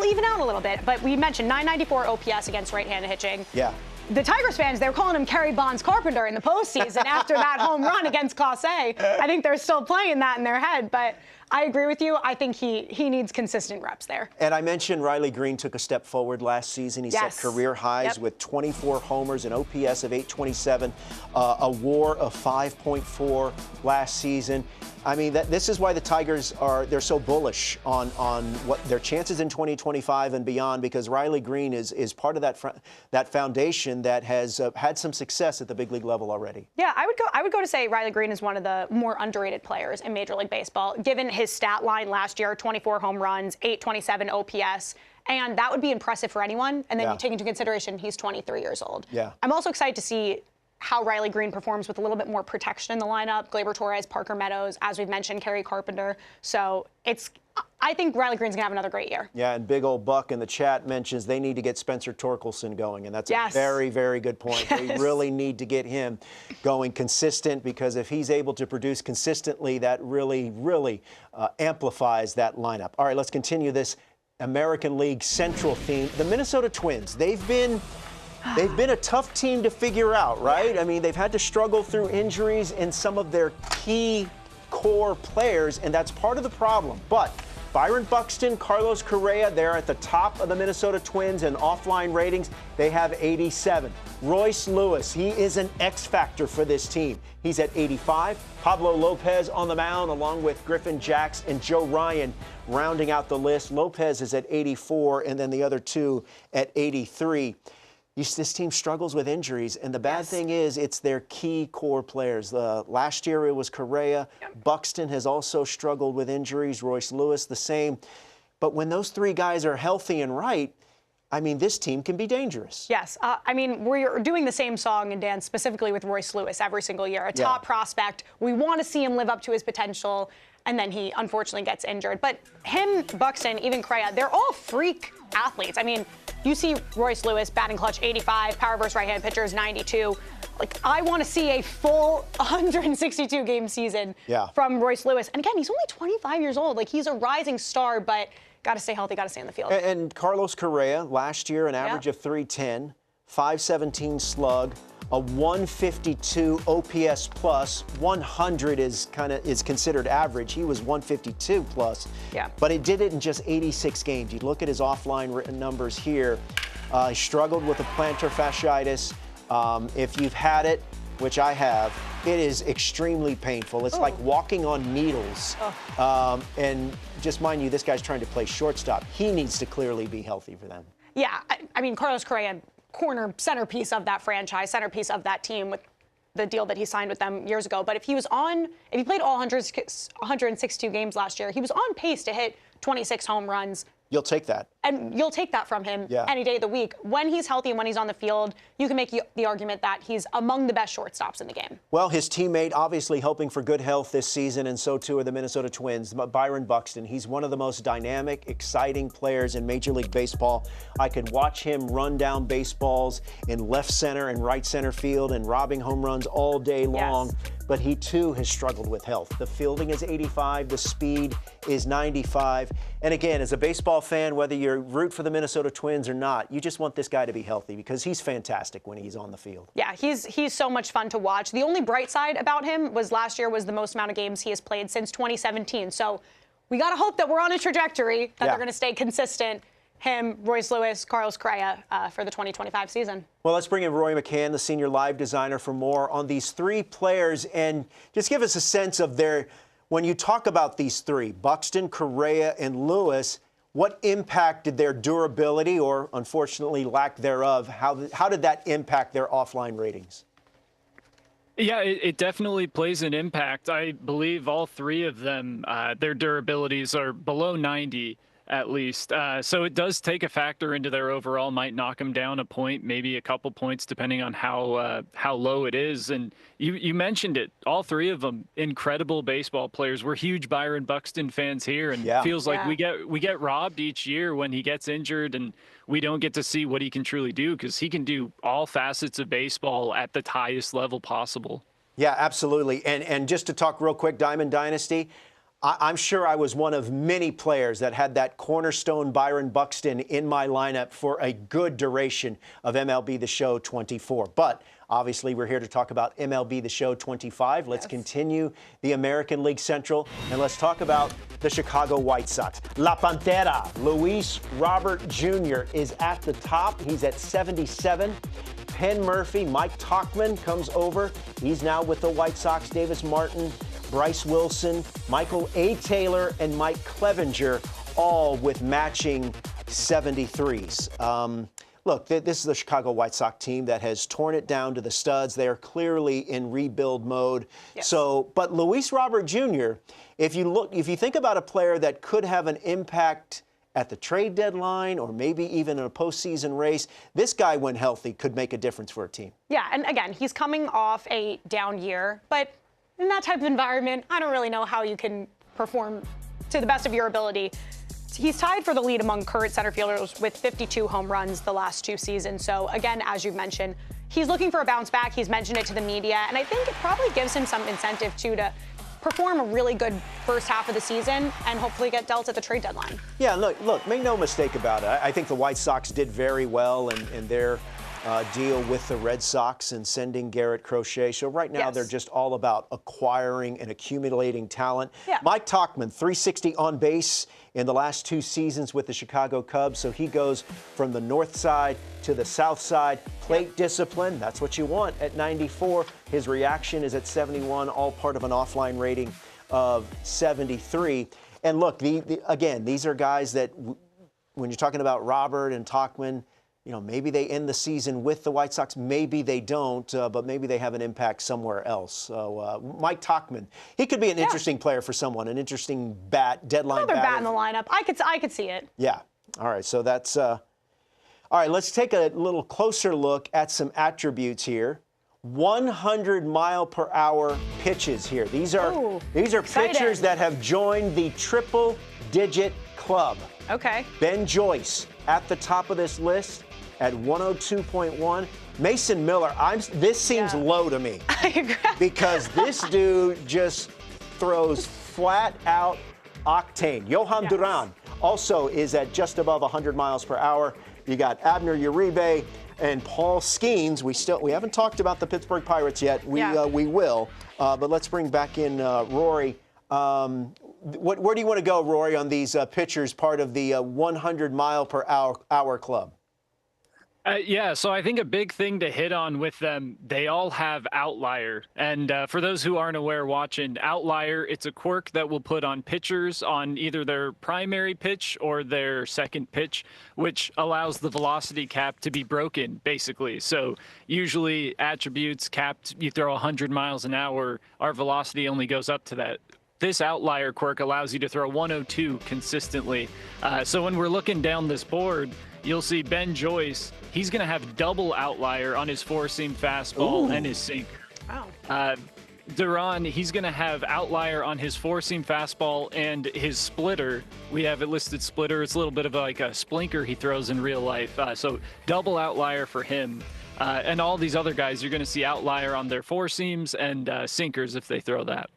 even out a little bit. But we mentioned 994 OPS against right-handed pitching. Yeah. The Tigers fans, they were calling him Kerry Bonds Carpenter in the postseason after that home run against Class A. I think they're still playing that in their head, but I agree with you. I think he needs consistent reps there. And I mentioned Riley Green took a step forward last season. He set career highs with 24 homers, an OPS of 827, a WAR of 5.4 last season. I mean, this is why the Tigers they're so bullish on what their chances in 2025 and beyond, because Riley Green is part of that foundation that has had some success at the big league level already. Yeah, I would go to say Riley Green is one of the more underrated players in Major League Baseball, given his stat line last year: 24 home runs, 827 OPS. And that would be impressive for anyone. And then you take into consideration he's 23 years old. Yeah. I'm also excited to see how Riley Green performs with a little bit more protection in the lineup. Gleyber Torres, Parker Meadows, as we've mentioned, Kerry Carpenter. So I think Riley Green's going to have another great year. Yeah, and Big Old Buck in the chat mentions they need to get Spencer Torkelson going, and that's a very, very good point. They really need to get him going consistent, because if he's able to produce consistently, that really, really amplifies that lineup. All right, let's continue this American League Central theme. The Minnesota Twins, they've been a tough team to figure out, right? I mean, they've had to struggle through injuries in some of their key core players, and that's part of the problem. But Byron Buxton, Carlos Correa, they're at the top of the Minnesota Twins in offline ratings. They have 87. Royce Lewis, he is an X factor for this team. He's at 85. Pablo Lopez on the mound, along with Griffin Jacks and Joe Ryan rounding out the list. Lopez is at 84, and then the other two at 83. This team struggles with injuries, and the bad thing is it's their key core players. Last year it was Correa. Buxton has also struggled with injuries. Royce Lewis the same. But when those three guys are healthy and right, I mean, this team can be dangerous. Yes. I mean, we're doing the same song and dance specifically with Royce Lewis every single year. A top prospect. We want to see him live up to his potential, and then he unfortunately gets injured. But him, Buxton, even Correa, they're all freak athletes. I mean, you see Royce Lewis batting clutch 85, power versus right-hand pitchers 92. Like, I want to see a full 162-game season from Royce Lewis. And again, he's only 25 years old. Like, he's a rising star, but got to stay healthy, got to stay in the field. And Carlos Correa, last year, an average of 310, 517 slug, a 152 OPS plus. 100 is considered average. He was 152 plus. Yeah. But he did it in just 86 games. You look at his offline written numbers here. He struggled with a plantar fasciitis. If you've had it, which I have, it is extremely painful. It's like walking on needles. And just mind you, this guy's trying to play shortstop. He needs to clearly be healthy for them. Yeah, I mean, Carlos Correa, centerpiece of that franchise, centerpiece of that team with the deal that he signed with them years ago. But if he played all 162 games last year, he was on pace to hit 26 home runs. You'll take that. And you'll take that from him any day of the week. When he's healthy and when he's on the field, you can make the argument that he's among the best shortstops in the game. Well, his teammate obviously hoping for good health this season, and so too are the Minnesota Twins. Byron Buxton, he's one of the most dynamic, exciting players in Major League Baseball. I could watch him run down baseballs in left center and right center field and robbing home runs all day long. But he, too, has struggled with health. The fielding is 85. The speed is 95. And again, as a baseball fan, whether you root for the Minnesota Twins or not, you just want this guy to be healthy because he's fantastic when he's on the field. Yeah, he's so much fun to watch. The only bright side about him was last year was the most amount of games he has played since 2017. So we got to hope that we're on a trajectory, that they're going to stay consistent. Him, Royce Lewis, Carlos Correa for the 2025 season. Well, let's bring in Roy McCann, the senior live designer, for more on these three players. And just give us a sense of when you talk about these three, Buxton, Correa, and Lewis, what impact did their durability, or unfortunately lack thereof, how did that impact their offline ratings? Yeah, it definitely plays an impact. I believe all three of them, their durabilities are below 90. At least. So it does take a factor into their overall, might knock them down a point, maybe a couple points, depending on how low it is. And you mentioned it, all three of them, incredible baseball players. We're huge Byron Buxton fans here, and it feels like we get robbed each year when he gets injured and we don't get to see what he can truly do, because he can do all facets of baseball at the highest level possible. Yeah, absolutely. And just to talk real quick, Diamond Dynasty, I'm sure I was one of many players that had that cornerstone Byron Buxton in my lineup for a good duration of MLB The Show 24. But obviously, we're here to talk about MLB The Show 25. Let's continue the American League Central, and let's talk about the Chicago White Sox. La Pantera, Luis Robert Jr. is at the top. He's at 77. Penn Murphy, Mike Tauchman comes over. He's now with the White Sox. Davis Martin, Bryce Wilson, Michael A. Taylor, and Mike Clevenger, all with matching 73s. Look, this is the Chicago White Sox team that has torn it down to the studs. They are clearly in rebuild mode. Yes. But Luis Robert Jr., if you think about a player that could have an impact at the trade deadline or maybe even in a postseason race, this guy, when healthy, could make a difference for a team. Yeah, and again, he's coming off a down year, but in that type of environment, I don't really know how you can perform to the best of your ability. He's tied for the lead among current center fielders with 52 home runs the last two seasons. So again, as you've mentioned, he's looking for a bounce back. He's mentioned it to the media, and I think it probably gives him some incentive too to perform a really good first half of the season and hopefully get dealt at the trade deadline. Yeah, look, make no mistake about it. I think the White Sox did very well in their deal with the Red Sox and sending Garrett Crochet. So right now they're just all about acquiring and accumulating talent. Yeah. Mike Tauchman, 360 on base in the last two seasons with the Chicago Cubs. So he goes from the north side to the south side. Plate discipline, that's what you want at 94. His reaction is at 71, all part of an offline rating of 73. And look, again, these are guys that when you're talking about Robert and Tauchman, maybe they end the season with the White Sox. Maybe they don't, but maybe they have an impact somewhere else. So Mike Tauchman, he could be an interesting player for someone, an interesting deadline Another batter. bat in the lineup. I could see it. Yeah. All right. So that's All right, let's take a little closer look at some attributes here. 100-mile-per-hour pitches here. These are pitchers that have joined the triple-digit club. Okay. Ben Joyce at the top of this list at 102.1. Mason Miller, this seems low to me. I agree. Because this dude just throws flat-out octane. Johan Duran also is at just above 100 miles per hour. You got Abner Uribe and Paul Skeens. We haven't talked about the Pittsburgh Pirates yet. We will. But let's bring back in Rory. Where do you want to go, Rory, on these pitchers, part of the 100-mile-per-hour club? So I think a big thing to hit on with them, they all have outlier. And for those who aren't aware watching, outlier, it's a quirk that we'll put on pitchers on either their primary pitch or their second pitch, which allows the velocity cap to be broken, basically. So usually attributes capped, you throw 100 miles an hour, our velocity only goes up to that. This outlier quirk allows you to throw 102 consistently. So when we're looking down this board, you'll see Ben Joyce, he's going to have double outlier on his four-seam fastball and his sinker. Wow. Duran, he's going to have outlier on his four-seam fastball and his splitter. We have it listed splitter. It's a little bit of like a splinker he throws in real life. So double outlier for him. And all these other guys, you're going to see outlier on their four-seams and sinkers if they throw that.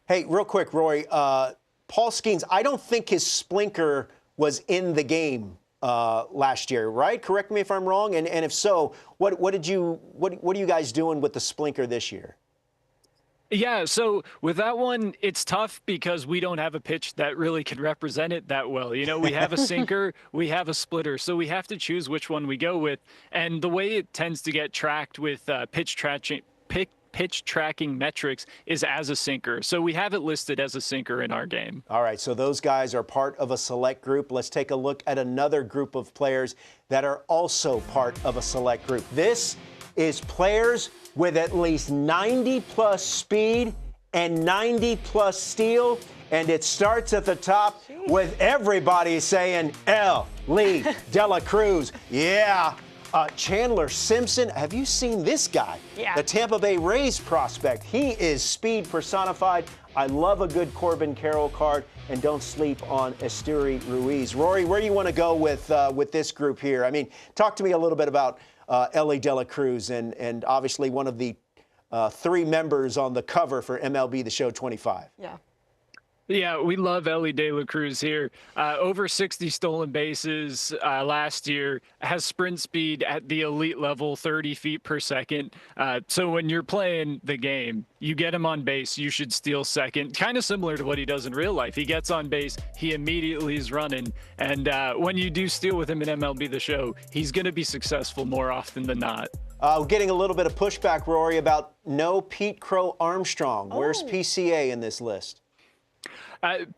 Hey, real quick, Rory. Paul Skeens, I don't think his splinker was in the game last year, right? Correct me if I'm wrong. And if so, what are you guys doing with the splinker this year? Yeah, so with that one, it's tough because we don't have a pitch that really can represent it that well. You know, we have a sinker, we have a splitter, so we have to choose which one we go with. And the way it tends to get tracked with pitch tracking metrics is as a sinker. So we have it listed as a sinker in our game. All right, so those guys are part of a select group. Let's take a look at another group of players that are also part of a select group. This is players with at least 90-plus speed and 90-plus steal. And it starts at the top with everybody saying Lee Dela Cruz. Yeah. Chandler Simpson, have you seen this guy? Yeah. The Tampa Bay Rays prospect. He is speed personified. I love a good Corbin Carroll card, and don't sleep on Esteury Ruiz. Rory, where do you want to go with this group here? I mean, talk to me a little bit about Lee Dela Cruz, and obviously one of the three members on the cover for MLB The Show 25. Yeah. Yeah, we love Lee Dela Cruz here. Over 60 stolen bases last year, has sprint speed at the elite level, 30 feet per second. So when you're playing the game, you get him on base, you should steal second. Kind of similar to what he does in real life. He gets on base, he immediately is running. And when you do steal with him in MLB The Show, he's going to be successful more often than not. Getting a little bit of pushback, Rory, about no Pete Crow Armstrong. Where's PCA in this list?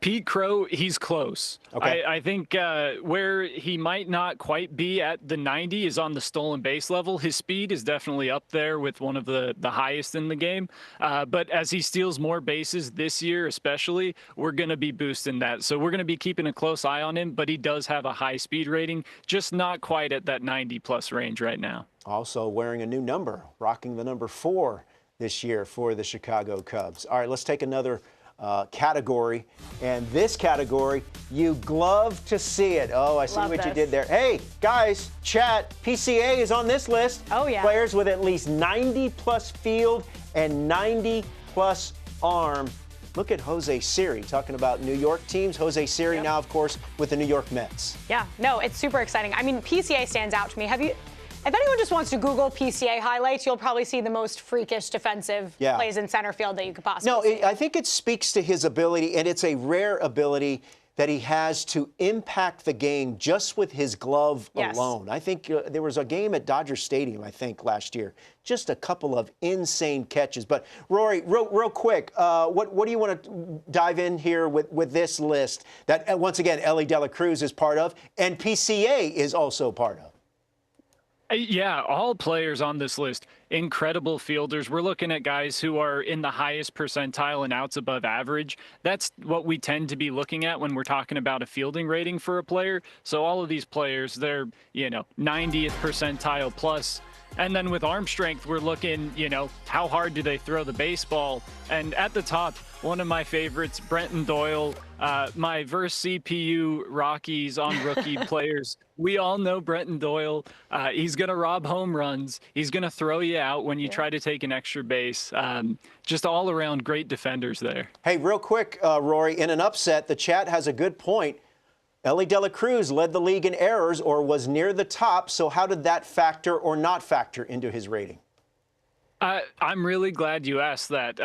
Pete Crow, he's close. Okay. I think where he might not quite be at the 90 is on the stolen base level. His speed is definitely up there with one of the highest in the game. But as he steals more bases this year especially, we're going to be boosting that. So we're going to be keeping a close eye on him, but he does have a high speed rating, just not quite at that 90-plus range right now. Also wearing a new number, rocking the number 4 this year for the Chicago Cubs. All right, let's take another category, and this category, you glove to see it. Oh, I see what you did there. Hey, guys, chat, PCA is on this list. Oh, yeah. Players with at least 90-plus field and 90-plus arm. Look at Jose Siri, talking about New York teams. Jose Siri now, of course, with the New York Mets. Yeah, no, it's super exciting. I mean, PCA stands out to me. If anyone just wants to Google PCA highlights, you'll probably see the most freakish defensive plays in center field that you could possibly see. I think it speaks to his ability, and it's a rare ability that he has to impact the game just with his glove alone. I think there was a game at Dodger Stadium, I think, last year. Just a couple of insane catches. But, Rory, real quick, what do you want to dive in here with this list that, once again, Lee Dela Cruz is part of and PCA is also part of? Yeah, all players on this list, incredible fielders. We're looking at guys who are in the highest percentile and outs above average. That's what we tend to be looking at when we're talking about a fielding rating for a player. So all of these players, they're, 90th percentile plus. And then with arm strength, we're looking, how hard do they throw the baseball? And at the top, one of my favorites, Brenton Doyle, my verse CPU Rockies on rookie players. We all know Brenton Doyle. He's going to rob home runs. He's going to throw you out when you try to take an extra base. Just all around great defenders there. Hey, real quick, Rory, in an upset, the chat has a good point. Elly De La Cruz led the league in errors or was near the top. So how did that factor or not factor into his rating? I'm really glad you asked that.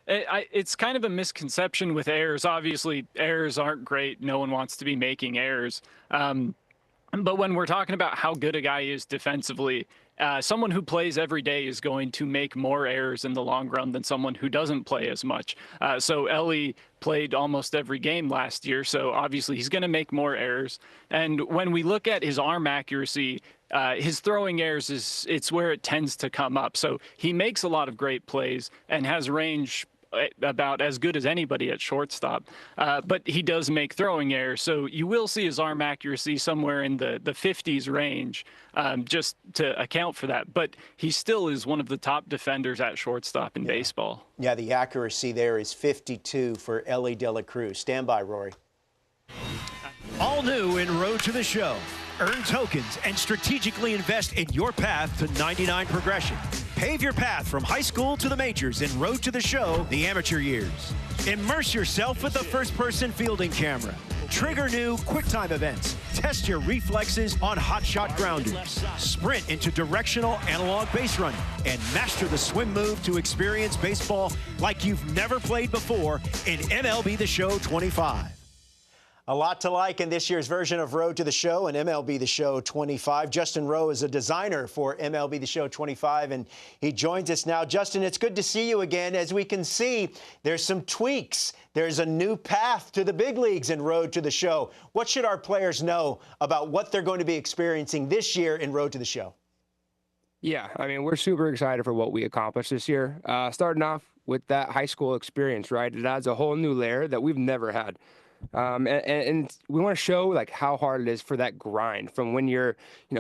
It's kind of a misconception with errors. Obviously, errors aren't great. No one wants to be making errors. But when we're talking about how good a guy is defensively, someone who plays every day is going to make more errors in the long run than someone who doesn't play as much. So Elly played almost every game last year, so obviously he's going to make more errors. And when we look at his arm accuracy, his throwing errors, it's where it tends to come up. So he makes a lot of great plays and has range about as good as anybody at shortstop, but he does make throwing errors. So you will see his arm accuracy somewhere in the 50s range, just to account for that. But he still is one of the top defenders at shortstop in baseball. Yeah, the accuracy there is 52 for Elly De La Cruz. Stand by, Rory. All new in Road to the Show. Earn tokens and strategically invest in your path to 99 progression. Pave your path from high school to the majors in Road to the Show, the amateur years. Immerse yourself with the first-person fielding camera. Trigger new QuickTime events. Test your reflexes on hot shot grounders. Sprint into directional analog base running. And master the swim move to experience baseball like you've never played before in MLB The Show 25. A lot to like in this year's version of Road to the Show and MLB The Show 25. Justin Rowe is a designer for MLB The Show 25, and he joins us now. Justin, it's good to see you again. As we can see, there's some tweaks. There's a new path to the big leagues in Road to the Show. What should our players know about what they're going to be experiencing this year in Road to the Show? Yeah, I mean, we're super excited for what we accomplished this year. Starting off with that high school experience, right? It adds a whole new layer that we've never had. And we want to show like how hard it is for that grind from when you're,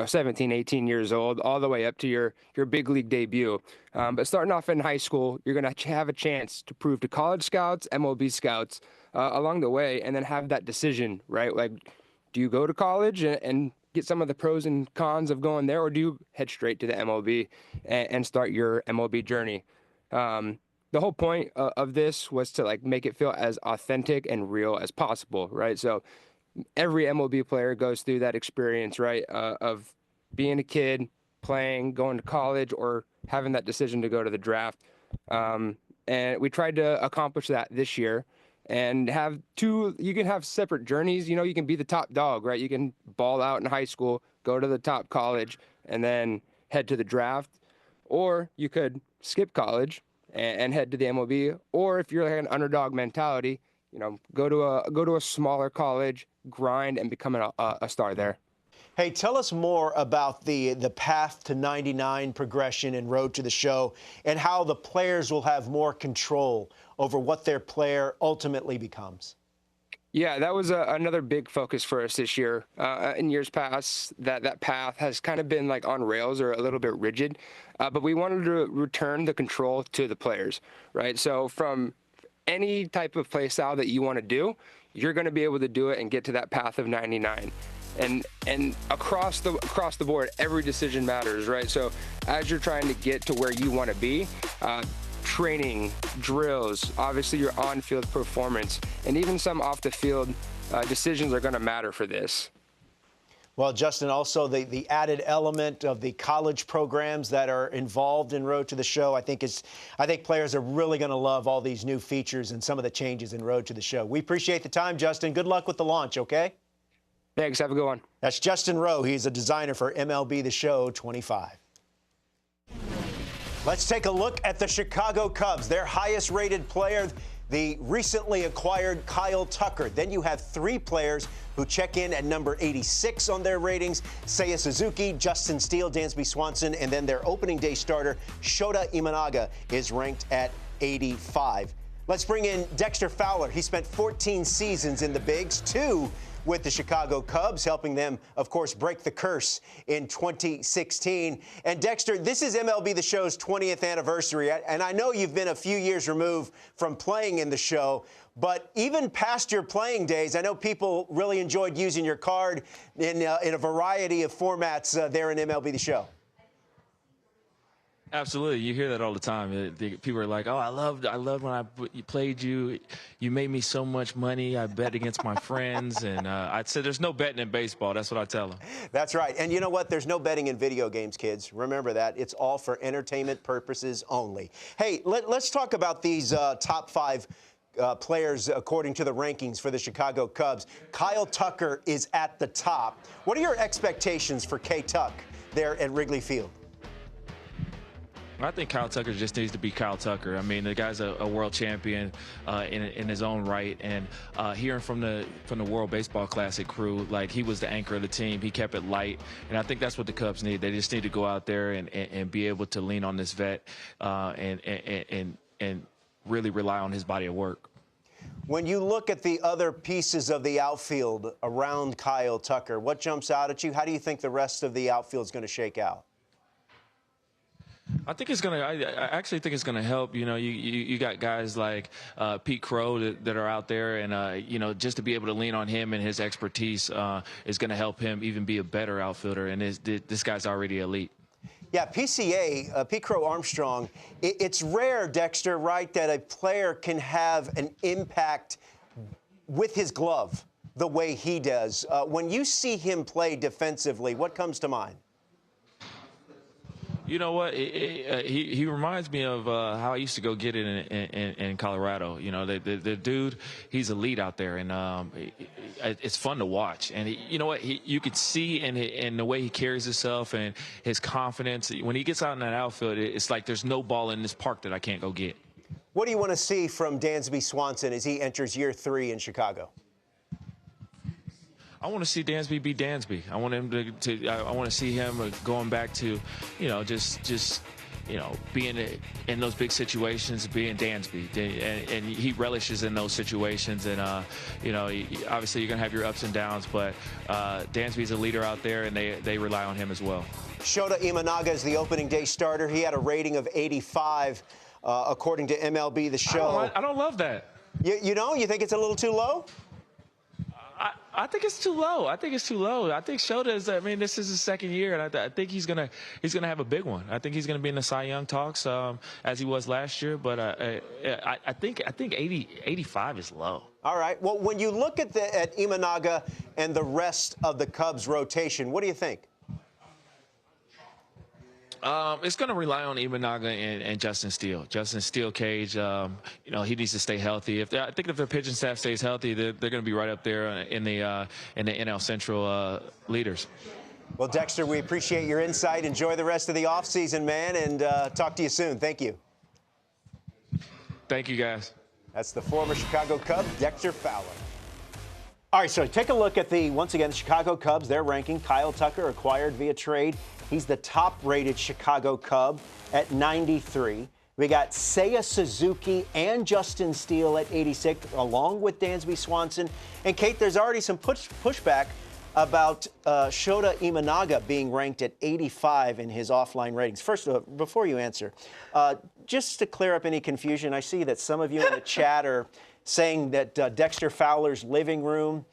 17, 18 years old, all the way up to your big league debut. But starting off in high school, you're going to have a chance to prove to college scouts, MLB scouts along the way, and then have that decision, right? Like, do you go to college and get some of the pros and cons of going there, or do you head straight to the MLB and start your MLB journey? The whole point of this was to like make it feel as authentic and real as possible, right? So every MLB player goes through that experience, right, of being a kid, playing, going to college, or having that decision to go to the draft. And we tried to accomplish that this year and have you can have separate journeys. You can be the top dog, right? You can ball out in high school, go to the top college, and then head to the draft. Or you could skip college and head to the MLB, or if you're like an underdog mentality, go to a smaller college, grind, and become a star there. Hey, tell us more about the path to 99 progression in Road to the Show and how the players will have more control over what their player ultimately becomes. Yeah, that was another big focus for us this year. In years past, that path has kind of been like on rails or a little bit rigid, but we wanted to return the control to the players, right? So from any type of play style that you want to do, you're going to be able to do it and get to that path of 99. And across the board, every decision matters, right? So as you're trying to get to where you want to be, training, drills, obviously your on-field performance, and even some off-the-field decisions are going to matter for this. Well, Justin, also the added element of the college programs that are involved in Road to the Show, I think players are really going to love all these new features and some of the changes in Road to the Show. We appreciate the time, Justin. Good luck with the launch, okay? Thanks. Have a good one. That's Justin Rowe. He's a designer for MLB The Show 25. Let's take a look at the Chicago Cubs, their highest-rated player the recently acquired Kyle Tucker. Then you have 3 players who check in at number 86 on their ratings: Seiya Suzuki, Justin Steele, Dansby Swanson, and then their opening day starter, Shota Imanaga, is ranked at 85. Let's bring in Dexter Fowler. He spent 14 seasons in the bigs, 2 with the Chicago Cubs, helping them, of course, break the curse in 2016. And Dexter, this is MLB The Show's 20th anniversary, and I know you've been a few years removed from playing in the show, but even past your playing days, I know people really enjoyed using your card in a variety of formats there in MLB The Show. Absolutely, you hear that all the time. People are like, "Oh, I loved when I played you. You made me so much money. I bet against my friends." And I'd say there's no betting in baseball. That's what I tell them. That's right. And you know what? There's no betting in video games, kids. Remember that. It's all for entertainment purposes only. Hey, let's talk about these top 5 players according to the rankings for the Chicago Cubs. Kyle Tucker is at the top. What are your expectations for K-Tuck there at Wrigley Field? I think Kyle Tucker just needs to be Kyle Tucker. I mean, the guy's a world champion in his own right, and hearing from the World Baseball Classic crew, like, he was the anchor of the team. He kept it light, and I think that's what the Cubs need. They just need to go out there and be able to lean on this vet and really rely on his body of work. When you look at the other pieces of the outfield around Kyle Tucker, what jumps out at you? How do you think the rest of the outfield is going to shake out? I think it's gonna. I actually think it's gonna help. You know, you got guys like Pete Crow that are out there, and you know, just to be able to lean on him and his expertise is gonna help him even be a better outfielder. And this guy's already elite. Yeah, PCA, Pete Crow Armstrong. It's rare, Dexter, right, that a player can have an impact with his glove the way he does. When you see him play defensively, what comes to mind? You know what? He reminds me of how I used to go get it in Colorado. You know, the dude, he's elite out there, and it's fun to watch. And you know what? You could see in the way he carries himself and his confidence. When he gets out in that outfield, it's like there's no ball in this park that I can't go get. What do you want to see from Dansby Swanson as he enters year 3 in Chicago? I want to see Dansby be Dansby. I want him to I want to see him going back to, you know, just you know, being in those big situations, being Dansby, and he relishes in those situations. And you know, obviously you're gonna have your ups and downs, but Dansby's a leader out there, and they rely on him as well. Shota Imanaga is the opening day starter. He had a rating of 85, according to MLB The Show. I don't love that. You know, you think it's a little too low? I think it's too low. I think it's too low. I think Shota is. I mean, this is his second year, and I think he's gonna have a big one. I think he's gonna be in the Cy Young talks as he was last year. But I think 85 is low. All right. Well, when you look at Imanaga and the rest of the Cubs rotation, what do you think? It's going to rely on Imanaga and Justin Steele. Justin Steele, Cage, you know, he needs to stay healthy. I think if the pitching staff stays healthy, they're going to be right up there in the NL Central leaders. Well, Dexter, we appreciate your insight. Enjoy the rest of the offseason, man, and talk to you soon. Thank you. Thank you, guys. That's the former Chicago Cub, Dexter Fowler. All right, so take a look at once again, the Chicago Cubs, their ranking. Kyle Tucker, acquired via trade. He's the top-rated Chicago Cub at 93. We got Seiya Suzuki and Justin Steele at 86, along with Dansby Swanson. And, Kate, there's already some pushback about Shota Imanaga being ranked at 85 in his offline ratings. First, before you answer, just to clear up any confusion, I see that some of you in the chat are saying that Dexter Fowler's living room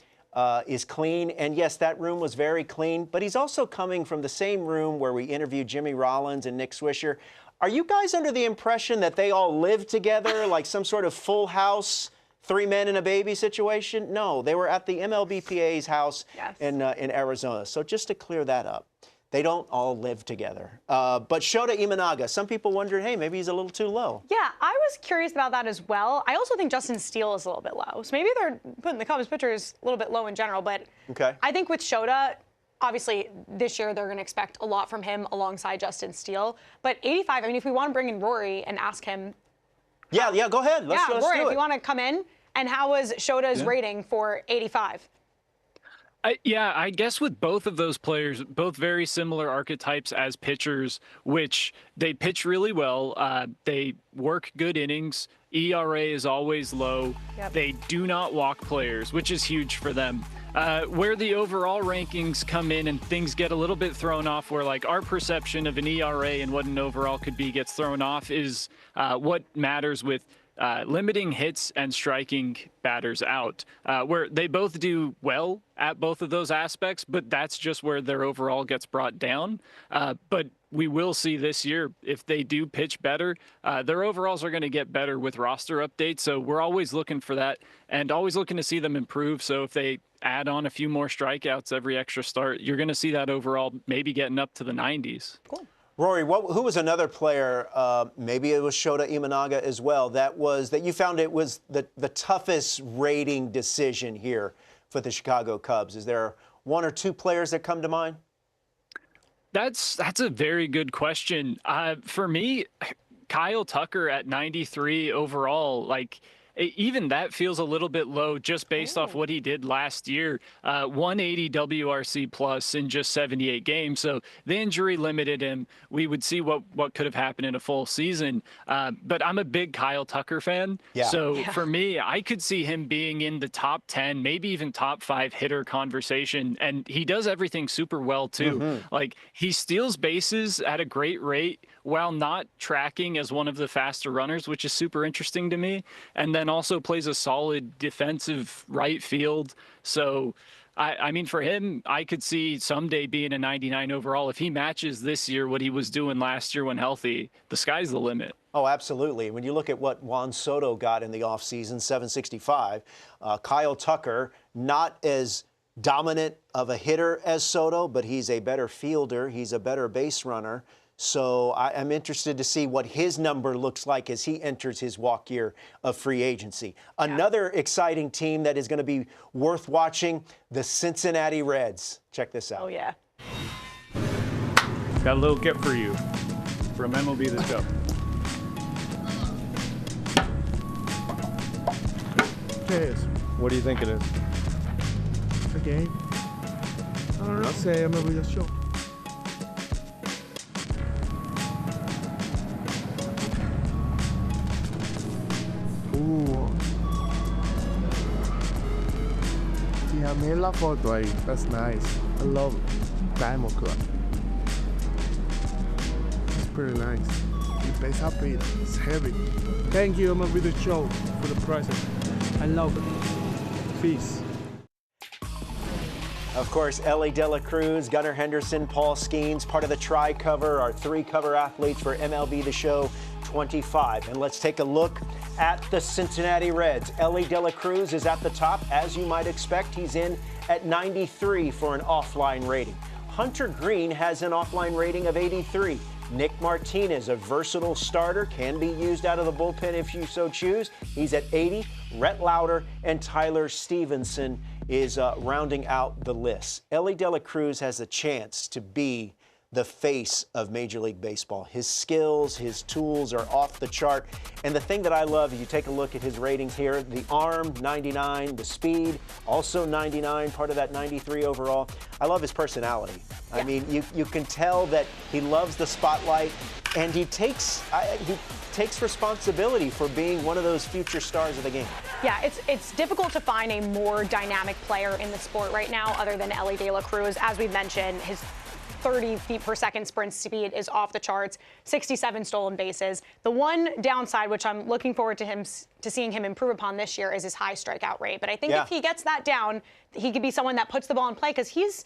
is clean. And yes, that room was very clean, but he's also coming from the same room where we interviewed Jimmy Rollins and Nick Swisher. Are you guys under the impression that they all live together, like some sort of Full House, 3 men and a baby situation? No, they were at the MLBPA's house in Arizona. So just to clear that up, they don't all live together. But Shota Imanaga, some people wondered, hey, maybe he's a little too low. Yeah, I was curious about that as well. I also think Justin Steele is a little bit low. So maybe they're putting the Cubs pitchers a little bit low in general. But I think with Shota, obviously this year they're going to expect a lot from him alongside Justin Steele. But 85, I mean, if we want to bring in Rory and ask him, Yeah, go ahead. Let's Rory, do if it. you want to come in. And how was Shota's rating for 85? I guess with both of those players, both very similar archetypes as pitchers, which they pitch really well. They work good innings. ERA is always low. Yep. They do not walk players, which is huge for them. Where the overall rankings come in and things get a little bit thrown off, where like our perception of an ERA and what an overall could be gets thrown off, is what matters with limiting hits and striking batters out, where they both do well at both of those aspects, but that's just where their overall gets brought down. But we will see this year, if they do pitch better, their overalls are going to get better with roster updates. So we're always looking for that and always looking to see them improve. So if they add on a few more strikeouts every extra start, you're going to see that overall maybe getting up to the 90s. Cool. Rory, who was another player, maybe it was Shota Imanaga as well, that you found it was the toughest rating decision here for the Chicago Cubs? Is there one or two players that come to mind? That's a very good question. For me, Kyle Tucker at 93 overall, like, even that feels a little bit low just based off what he did last year. 180 WRC plus in just 78 games. So the injury limited him. We would see what could have happened in a full season. But I'm a big Kyle Tucker fan. Yeah. So for me, I could see him being in the top 10, maybe even top 5 hitter conversation. And he does everything super well too. Like, he steals bases at a great rate while not tracking as one of the faster runners, which is super interesting to me. And then also plays a solid defensive right field. So, I mean, for him, I could see someday being a 99 overall. If he matches this year what he was doing last year when healthy, the sky's the limit. Oh, absolutely. When you look at what Juan Soto got in the offseason, 765, Kyle Tucker, not as dominant of a hitter as Soto, but he's a better fielder. He's a better base runner. So I'm interested to see what his number looks like as he enters his walk year of free agency. Another exciting team that is going to be worth watching, the Cincinnati Reds. Check this out. Oh, yeah. Got a little gift for you from MLB The Show. Cheers. What do you think it is? A game? I don't know. I'll say MLB The Show. Yeah, made la foto ahí. That's nice. I love Diamond Club. It's pretty nice. The base happy. It's heavy. Thank you, MLB The Show, for the present. I love it. Peace. Of course, Ellie De La Cruz, Gunnar Henderson, Paul Skeens, part of the tri-cover, our 3 cover athletes for MLB The Show 25. And let's take a look at the Cincinnati Reds. Ellie De La Cruz is at the top, as you might expect. He's in at 93 for an offline rating. Hunter Green has an offline rating of 83. Nick Martinez, a versatile starter, can be used out of the bullpen if you so choose. He's at 80. Rhett Lauder and Tyler Stevenson is rounding out the list. Ellie De La Cruz has a chance to be the face of Major League Baseball. His skills, his tools are off the chart. And the thing that I love, you take a look at his ratings here, the arm, 99, the speed, also 99, part of that 93 overall. I love his personality. I mean, you can tell that he loves the spotlight, and he takes responsibility for being one of those future stars of the game. Yeah, it's difficult to find a more dynamic player in the sport right now other than Ellie De La Cruz. As we've mentioned, his 30 feet per second sprint speed is off the charts, 67 stolen bases. The one downside, which I'm looking forward to seeing him improve upon this year, is his high strikeout rate. But I think if he gets that down, he could be someone that puts the ball in play because his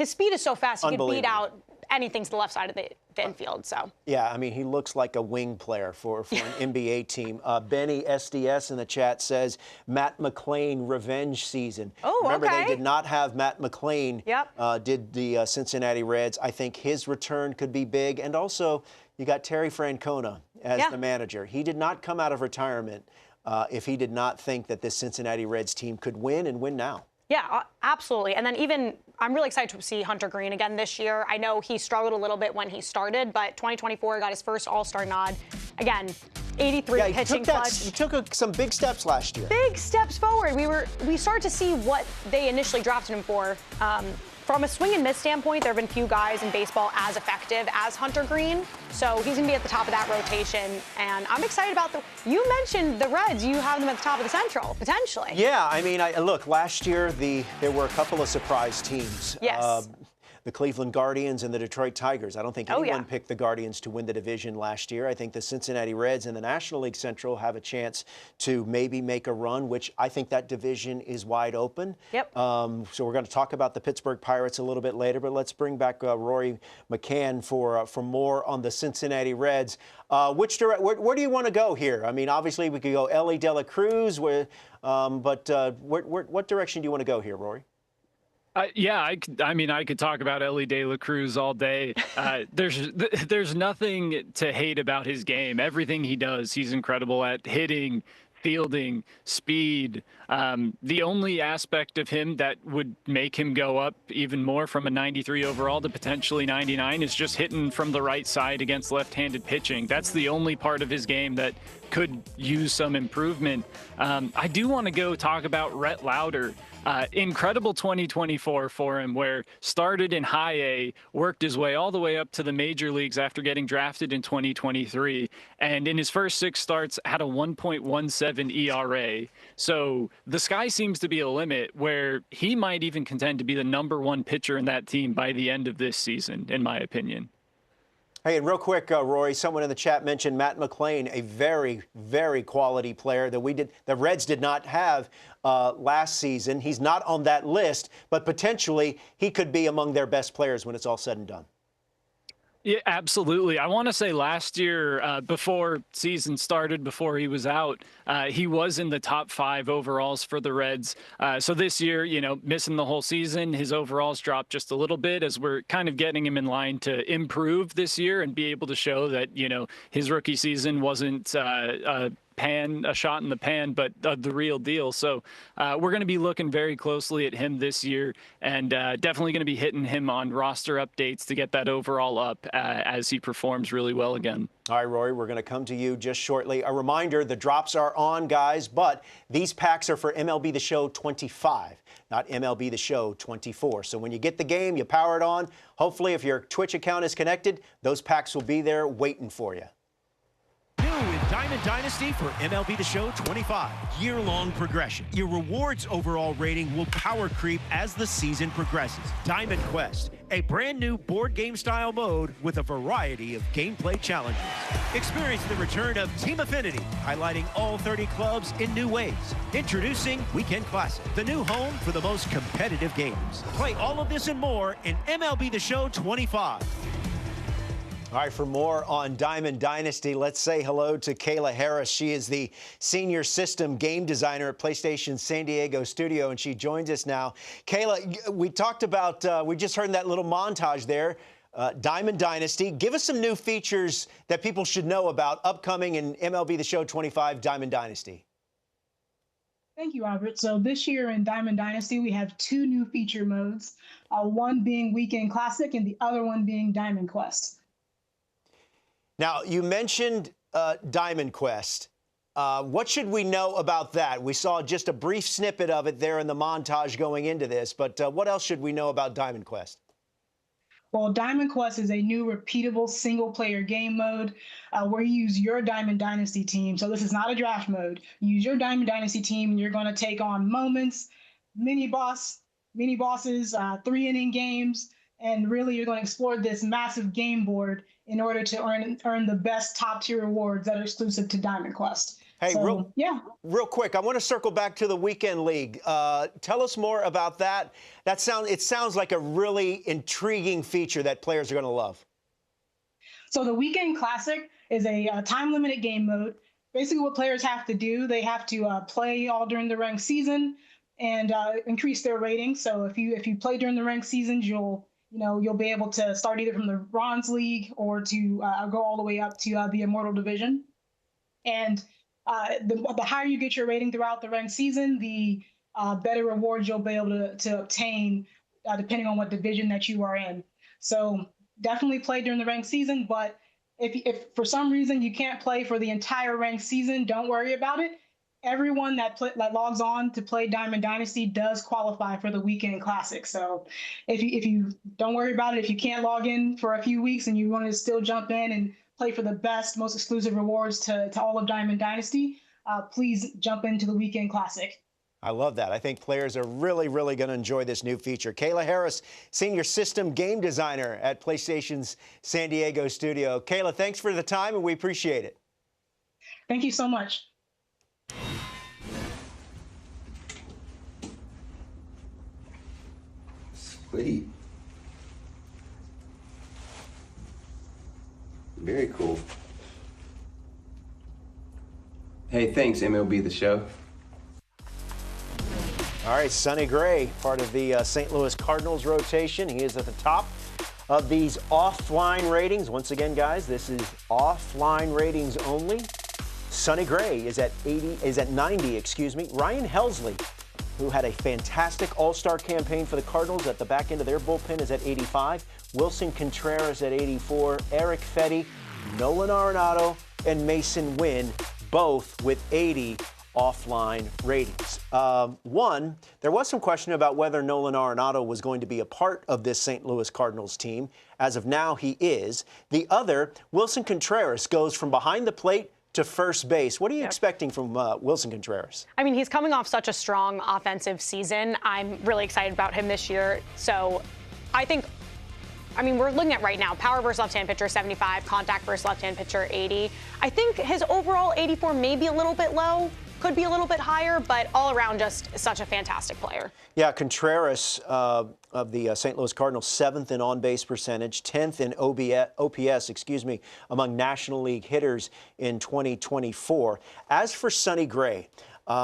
speed is so fast, he can beat out anything to the left side of the infield. So yeah, I mean, he looks like a wing player for an NBA team. Benny SDS in the chat says Matt McClain revenge season. Oh, remember, okay. they did not have Matt McClain. Did the Cincinnati Reds. I think his return could be big. And also, you got Terry Francona as the manager. He did not come out of retirement if he did not think that this Cincinnati Reds team could win and win now. Yeah, absolutely. And then even I'm really excited to see Hunter Green again this year. I know he struggled a little bit when he started, but 2024 got his first All-Star nod. Again, 83 pitching clutch. He took some big steps last year. Big steps forward. We started to see what they initially drafted him for. From a swing and miss standpoint, there have been few guys in baseball as effective as Hunter Green. So he's going to be at the top of that rotation. And I'm excited about you mentioned the Reds. You have them at the top of the Central, potentially. Yeah, I mean, look, last year there were a couple of surprise teams. Yes. The Cleveland Guardians and the Detroit Tigers. I don't think anyone picked the Guardians to win the division last year. I think the Cincinnati Reds and the National League Central have a chance to maybe make a run, which I think that division is wide open. Yep. So we're going to talk about the Pittsburgh Pirates a little bit later, but let's bring back Rory McCann for more on the Cincinnati Reds. Where do you want to go here? I mean, obviously we could go Ellie De La Cruz, but what direction do you want to go here, Rory? I mean, I could talk about Ellie De La Cruz all day. There's nothing to hate about his game. Everything he does, he's incredible at: hitting, fielding, speed. The only aspect of him that would make him go up even more from a 93 overall to potentially 99 is just hitting from the right side against left-handed pitching. That's the only part of his game that could use some improvement. I do want to go talk about Rhett Lauder. Incredible 2024 for him, where started in high A, worked his way all the way up to the major leagues after getting drafted in 2023. And in his first 6 starts, had a 1.17 ERA. So the sky seems to be a limit where he might even contend to be the #1 pitcher in that team by the end of this season, in my opinion. Hey, and real quick, Rory, someone in the chat mentioned Matt McLain, a very, very quality player that the Reds did not have last season. He's not on that list, but potentially he could be among their best players when it's all said and done. Yeah, absolutely. I want to say last year, before season started, before he was out, he was in the top 5 overalls for the Reds. So this year, missing the whole season, his overalls dropped just a little bit as we're kind of getting him in line to improve this year and be able to show that, his rookie season wasn't a shot in the pan, but the real deal. So we're going to be looking very closely at him this year, and definitely going to be hitting him on roster updates to get that overall up as he performs really well again. All right, Rory, we're going to come to you just shortly. A reminder, the drops are on, guys, but these packs are for MLB The Show 25, not MLB The Show 24. So when you get the game, you power it on. Hopefully, if your Twitch account is connected, those packs will be there waiting for you. New in Diamond Dynasty for MLB The Show 25. Year-long progression. Your rewards overall rating will power creep as the season progresses. Diamond Quest, a brand new board game style mode with a variety of gameplay challenges. Experience the return of Team Affinity, highlighting all 30 clubs in new ways. Introducing Weekend Classic, the new home for the most competitive games. Play all of this and more in MLB The Show 25. All right, for more on Diamond Dynasty, let's say hello to Kayla Harris. She is the senior system game designer at PlayStation San Diego studio, and she joins us now. Kayla, we talked about, we just heard that little montage there, Diamond Dynasty. Give us some new features that people should know about upcoming in MLB The Show 25 Diamond Dynasty. Thank you, Robert. So this year in Diamond Dynasty, we have 2 new feature modes, one being Weekend Classic and the other one being Diamond Quest. Now, you mentioned Diamond Quest. What should we know about that? We saw just a brief snippet of it there in the montage going into this, but what else should we know about Diamond Quest? Well, Diamond Quest is a new repeatable single-player game mode where you use your Diamond Dynasty team. So this is not a draft mode. You use your Diamond Dynasty team, and you're going to take on moments, mini bosses, 3-inning games, and really you're going to explore this massive game board in order to earn the best top-tier rewards that are exclusive to Diamond Quest. Hey, So, real quick, I want to circle back to the Weekend League. Tell us more about that. It sounds like a really intriguing feature that players are going to love. So the Weekend Classic is a time-limited game mode. Basically, what players have to do, they have to play all during the ranked season and increase their rating. So if you play during the ranked seasons, you'll be able to start either from the Bronze League or to go all the way up to the Immortal Division. And the higher you get your rating throughout the ranked season, the better rewards you'll be able to obtain depending on what division that you are in. So definitely play during the ranked season, but if for some reason you can't play for the entire ranked season, don't worry about it. Everyone that logs on to play Diamond Dynasty does qualify for the weekend classic. So if you don't worry about it, if you can't log in for a few weeks and you want to still jump in and play for the best, most exclusive rewards to all of Diamond Dynasty, please jump into the weekend classic. I love that. I think players are really, really going to enjoy this new feature. Kayla Harris, Senior System Game Designer at PlayStation's San Diego studio. Kayla, thanks for the time, and we appreciate it. Thank you so much. Sweet. Very cool. Hey, thanks, MLB The Show. All right, Sonny Gray, part of the St. Louis Cardinals rotation. He is at the top of these offline ratings. Once again, guys, this is offline ratings only. Sonny Gray is at 90, excuse me. Ryan Helsley, who had a fantastic all-star campaign for the Cardinals at the back end of their bullpen, is at 85. Wilson Contreras at 84. Eric Fetty, Nolan Arenado, and Mason Wynn, both with 80 offline ratings. There was some question about whether Nolan Arenado was going to be a part of this St. Louis Cardinals team. As of now, he is. The other, Wilson Contreras, goes from behind the plate to first base. What are you expecting from Wilson Contreras? I mean, he's coming off such a strong offensive season. I'm really excited about him this year. So I mean, we're looking at right now, power versus left-hand pitcher 75, contact versus left-hand pitcher 80. I think his overall 84 may be a little bit low. Could be a little bit higher, but all around just such a fantastic player. Yeah, Contreras of the St. Louis Cardinals, 7th in on-base percentage, 10th in OPS, among National League hitters in 2024. As for Sonny Gray,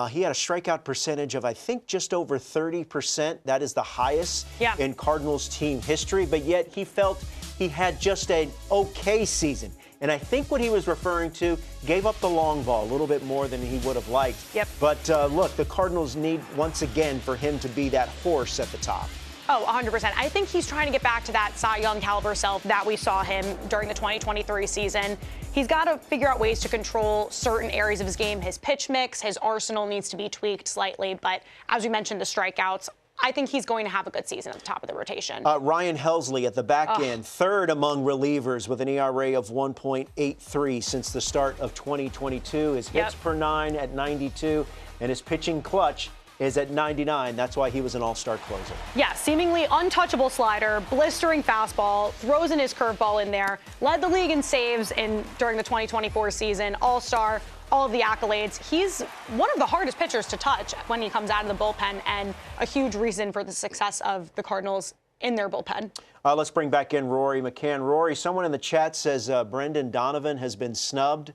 he had a strikeout percentage of, I think, just over 30%. That is the highest in Cardinals team history, but yet he felt he had just an okay season. And I think what he was referring to, gave up the long ball a little bit more than he would have liked. But look, the Cardinals need, once again, for him to be that horse at the top. Oh, 100%. I think he's trying to get back to that Cy Young caliber self that we saw him during the 2023 season. He's got to figure out ways to control certain areas of his game. His pitch mix, his arsenal needs to be tweaked slightly. But as we mentioned, the strikeouts, I think he's going to have a good season at the top of the rotation. Ryan Helsley at the back end, third among relievers with an ERA of 1.83 since the start of 2022. His hits per 9 at 92, and his pitching clutch is at 99. That's why he was an all-star closer. Yeah, seemingly untouchable slider, blistering fastball, throws in his curveball in there, led the league in saves during the 2024 season, all-star, all of the accolades. He's one of the hardest pitchers to touch when he comes out of the bullpen, and a huge reason for the success of the Cardinals in their bullpen. Let's bring back in Rory McCann. Rory, someone in the chat says Brendan Donovan has been snubbed.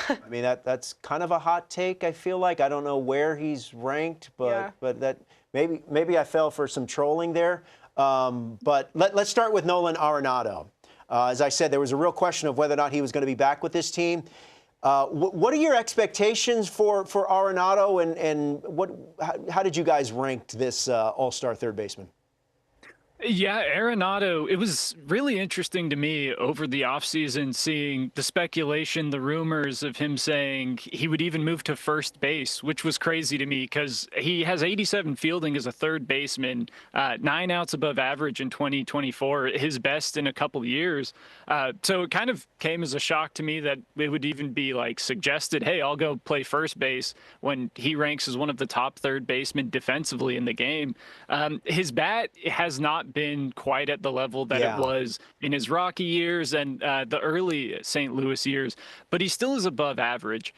I mean, that's kind of a hot take, I feel like. I don't know where he's ranked, but that maybe I fell for some trolling there. But let's start with Nolan Arenado. As I said, there was a real question of whether or not he was going to be back with this team. What are your expectations for Arenado, and how did you guys rank this all-star third baseman? Yeah, Arenado, it was really interesting to me over the offseason seeing the speculation, the rumors of him saying he would even move to first base, which was crazy to me because he has 87 fielding as a third baseman, 9 outs above average in 2024, his best in a couple years. So it kind of came as a shock to me that it would even be like suggested, hey, I'll go play first base when he ranks as one of the top third basemen defensively in the game. His bat has not been quite at the level that it was in his Rocky years and the early St. Louis years, but he still is above average.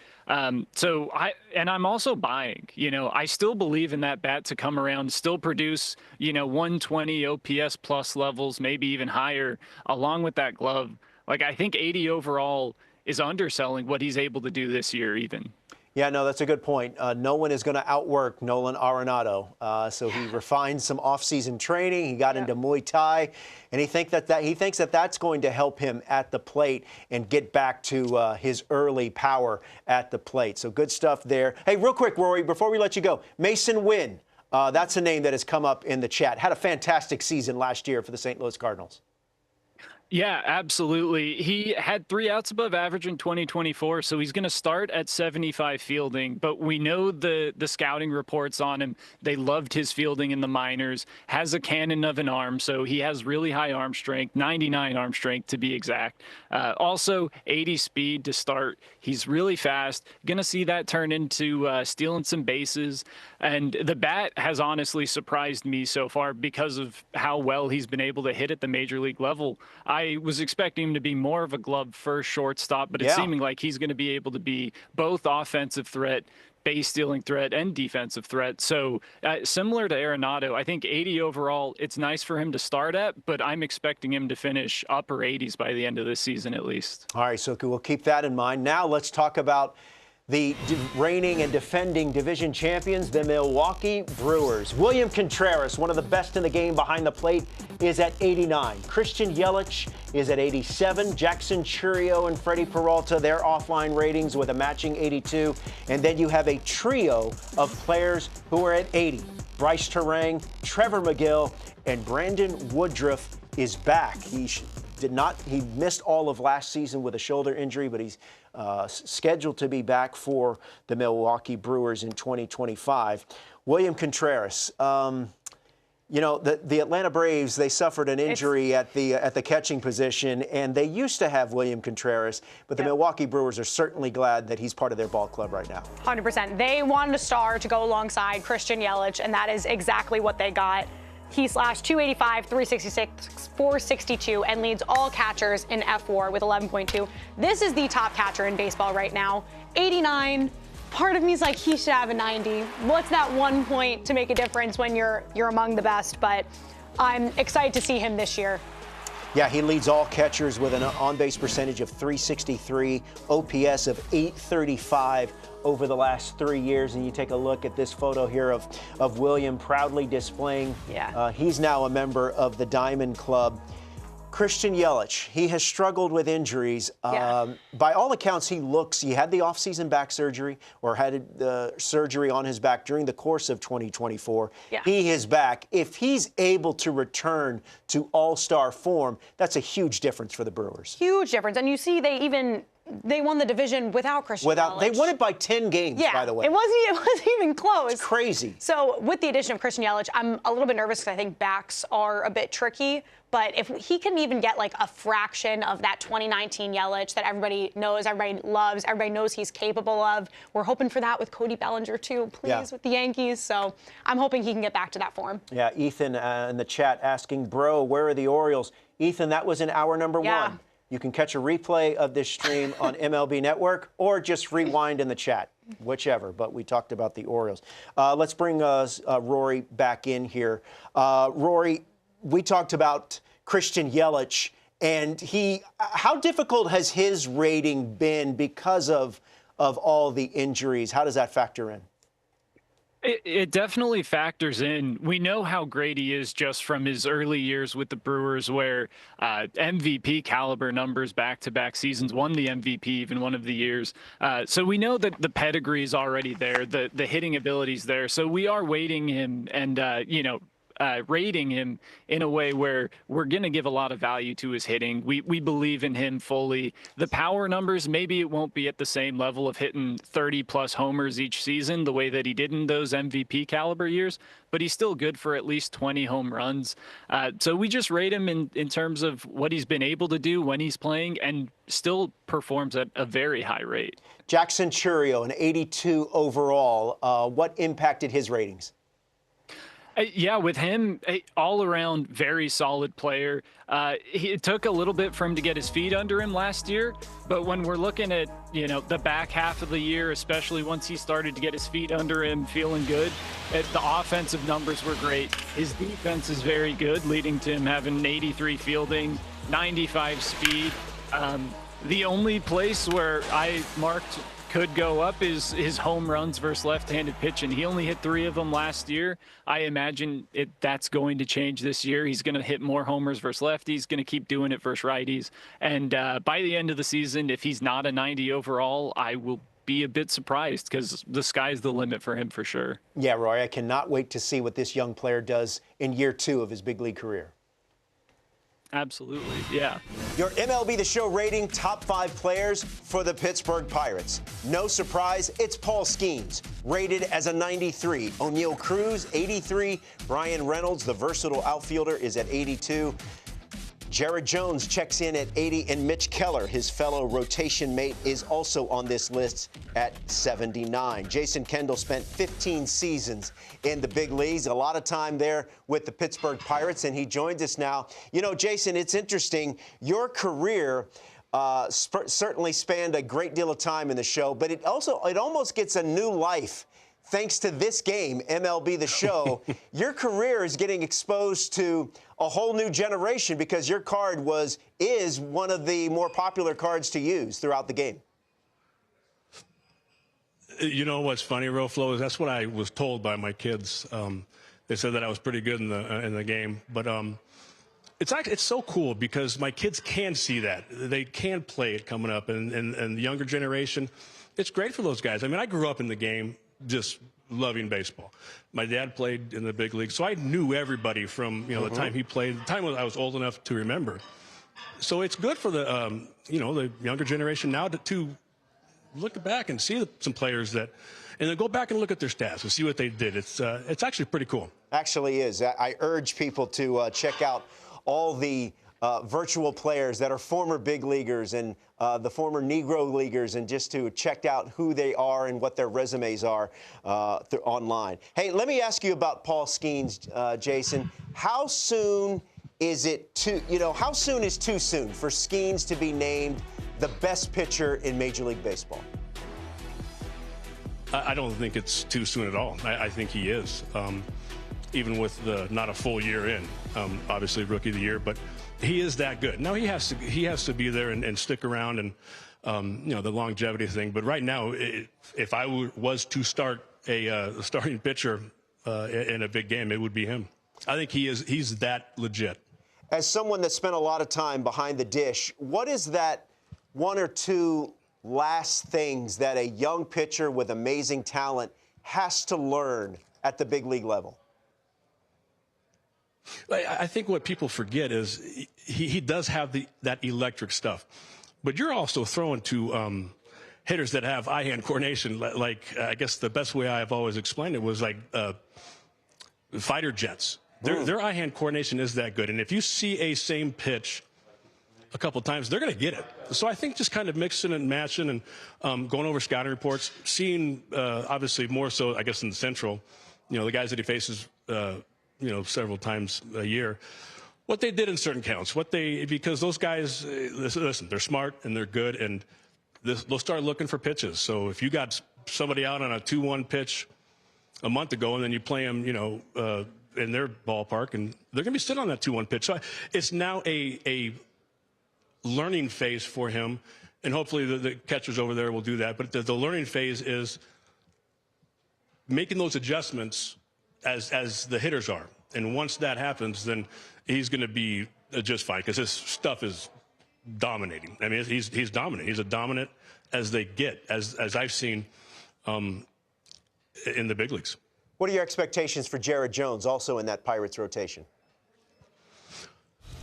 So I'm also buying, I still believe in that bat to come around, still produce, 120 OPS plus levels, maybe even higher, along with that glove. Like, I think 80 overall is underselling what he's able to do this year even. Yeah, no, that's a good point. No one is going to outwork Nolan Arenado. So he refined some off-season training. He got into Muay Thai, and he thinks that that's going to help him at the plate and get back to his early power at the plate. So good stuff there. Hey, real quick, Rory, before we let you go, Mason Wynn. That's a name that has come up in the chat. Had a fantastic season last year for the St. Louis Cardinals. Yeah, absolutely. He had 3 outs above average in 2024, so he's going to start at 75 fielding. But we know the scouting reports on him. They loved his fielding in the minors. Has a cannon of an arm, so he has really high arm strength, 99 arm strength to be exact. Also, 80 speed to start. He's really fast. Going to see that turn into stealing some bases. And the bat has honestly surprised me so far because of how well he's been able to hit at the major league level. I was expecting him to be more of a glove first shortstop, but it's seeming like he's going to be able to be both offensive threat, base stealing threat, and defensive threat. So similar to Arenado, I think 80 overall, it's nice for him to start at, but I'm expecting him to finish upper 80s by the end of this season at least. All right, so we'll keep that in mind. Now let's talk about the reigning and defending division champions, the Milwaukee Brewers. William Contreras, one of the best in the game behind the plate, is at 89. Christian Yelich is at 87. Jackson Chourio and Freddie Peralta, their offline ratings with a matching 82. And then you have a trio of players who are at 80. Bryce Terang, Trevor McGill, and Brandon Woodruff is back. He missed all of last season with a shoulder injury, but he's scheduled to be back for the Milwaukee Brewers in 2025. William Contreras, you know, the Atlanta Braves, they suffered an injury at the catching position, and they used to have William Contreras, but the Milwaukee Brewers are certainly glad that he's part of their ball club right now. 100%. They wanted a star to go alongside Christian Yelich, and that is exactly what they got. He slashed 285, 366, 462, and leads all catchers in F4 with 11.2. This is the top catcher in baseball right now. 89. Part of me is like, he should have a 90. What's that 1 point to make a difference when you're among the best? But I'm excited to see him this year. Yeah, he leads all catchers with an on-base percentage of 363, OPS of 835 over the last 3 years. And you take a look at this photo here of William proudly displaying. He's now a member of the Diamond Club. Christian Yelich, he has struggled with injuries. By all accounts, he had the offseason back surgery or had surgery on his back during the course of 2024. He is back. If he's able to return to all-star form, that's a huge difference for the Brewers. Huge difference. And you see they won the division without Christian Yelich. They won it by 10 games, by the way. It wasn't even close. It's crazy. So with the addition of Christian Yelich, I'm a little bit nervous because I think backs are a bit tricky. But if he can even get like a fraction of that 2019 Yelich that everybody knows, everybody loves, everybody knows he's capable of, we're hoping for that with Cody Bellinger too, please, with the Yankees. So I'm hoping he can get back to that form. Yeah, Ethan in the chat asking, bro, where are the Orioles? Ethan, that was in hour number 1. You can catch a replay of this stream on MLB Network or just rewind in the chat, whichever. But we talked about the Orioles. Let's bring Rory back in here. Rory, we talked about Christian Yelich, and how difficult has his rating been because of all the injuries? How does that factor in? It definitely factors in. We know how great he is just from his early years with the Brewers, where MVP caliber numbers back-to-back seasons, won the MVP even one of the years. So we know that the pedigree is already there, the hitting ability's there. So we are weighting him and, rating him in a way where we're going to give a lot of value to his hitting. We believe in him fully. The power numbers, maybe it won't be at the same level of hitting 30-plus homers each season the way that he did in those MVP caliber years, but he's still good for at least 20 home runs. So we just rate him in terms of what he's been able to do when he's playing and still performs at a very high rate. Jackson Chourio, an 82 overall. What impacted his ratings? Yeah, with him, all-around very solid player. It took a little bit for him to get his feet under him last year, but when we're looking at, the back half of the year, especially once he started to get his feet under him, feeling good, the offensive numbers were great. His defense is very good, leading to him having 83 fielding, 95 speed. The only place where I marked could go up is his home runs versus left-handed pitching. He only hit 3 of them last year. I imagine that's going to change this year. He's going to hit more homers versus lefties, going to keep doing it versus righties. And by the end of the season, if he's not a 90 overall, I will be a bit surprised because the sky's the limit for him for sure. Yeah, Roy, I cannot wait to see what this young player does in year 2 of his big league career. Absolutely, yeah. Your MLB The Show rating, top 5 players for the Pittsburgh Pirates. No surprise, it's Paul Skeens, rated as a 93. O'Neal Cruz, 83. Ryan Reynolds, the versatile outfielder, is at 82. Jared Jones checks in at 80, and Mitch Keller, his fellow rotation mate, is also on this list at 79. Jason Kendall spent 15 seasons in the big leagues, a lot of time there with the Pittsburgh Pirates, and he joins us now. You know, Jason, it's interesting. Your career certainly spanned a great deal of time in the show, but it almost gets a new life. Thanks to this game, MLB The Show, your career is getting exposed to a whole new generation because your card is one of the more popular cards to use throughout the game. You know what's funny, Flo, is that's what I was told by my kids. They said that I was pretty good in the game, but it's so cool because my kids can see that. They can play it coming up, and the younger generation, it's great for those guys. I mean, I grew up in the game, just loving baseball. My dad played in the big league, so I knew everybody from the time he played, the time I was old enough to remember. So it's good for the the younger generation now to look back and see some players and then go back and look at their stats and see what they did. It's actually pretty cool. Actually is. I urge people to check out all the virtual players that are former big leaguers and the former Negro leaguers, and just to check out who they are and what their resumes are online. Hey, let me ask you about Paul Skeens, Jason. How soon is how soon is too soon for Skeens to be named the best pitcher in Major League Baseball? I don't think it's too soon at all. I think he is, even with not a full year in. Obviously, Rookie of the Year, but he is that good. Now he has to be there and stick around and the longevity thing. But right now, if I was to start a starting pitcher in a big game, it would be him. I think he's that legit. As someone that spent a lot of time behind the dish, what is that 1 or 2 last things that a young pitcher with amazing talent has to learn at the big league level? I think what people forget is he does have that electric stuff, but you're also throwing to hitters that have eye-hand coordination. Like I guess the best way I've always explained it was like fighter jets. Their eye-hand coordination is that good, and if you see a same pitch a couple times, they're going to get it. So I think just kind of mixing and matching and going over scouting reports, seeing obviously more so I guess in the Central, the guys that he faces. Several times a year, what they did in certain counts, because those guys, listen, they're smart and they're good, and they'll start looking for pitches. So if you got somebody out on a 2-1 pitch a month ago, and then you play them, in their ballpark, and they're going to be sitting on that 2-1 pitch. So it's now a learning phase for him, and hopefully the catchers over there will do that. But the learning phase is making those adjustments as the hitters are. And once that happens, then he's going to be just fine because his stuff is dominating. I mean, he's dominant. He's as dominant as they get, as I've seen in the big leagues. What are your expectations for Jared Jones, also in that Pirates rotation?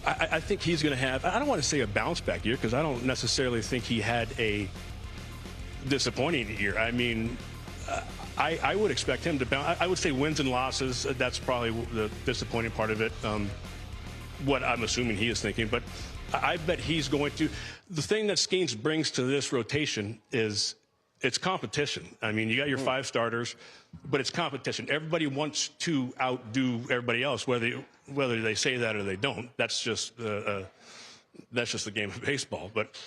I think he's going to have, I don't want to say a bounce back year because I don't necessarily think he had a disappointing year. I mean, I would expect him to bounce. I would say wins and losses, that's probably the disappointing part of it, what I'm assuming he is thinking. But I bet he's going to. The thing that Skeens brings to this rotation is it's competition. I mean, you got your 5 starters, but it's competition. Everybody wants to outdo everybody else, whether they say that or they don't. That's just the game of baseball. But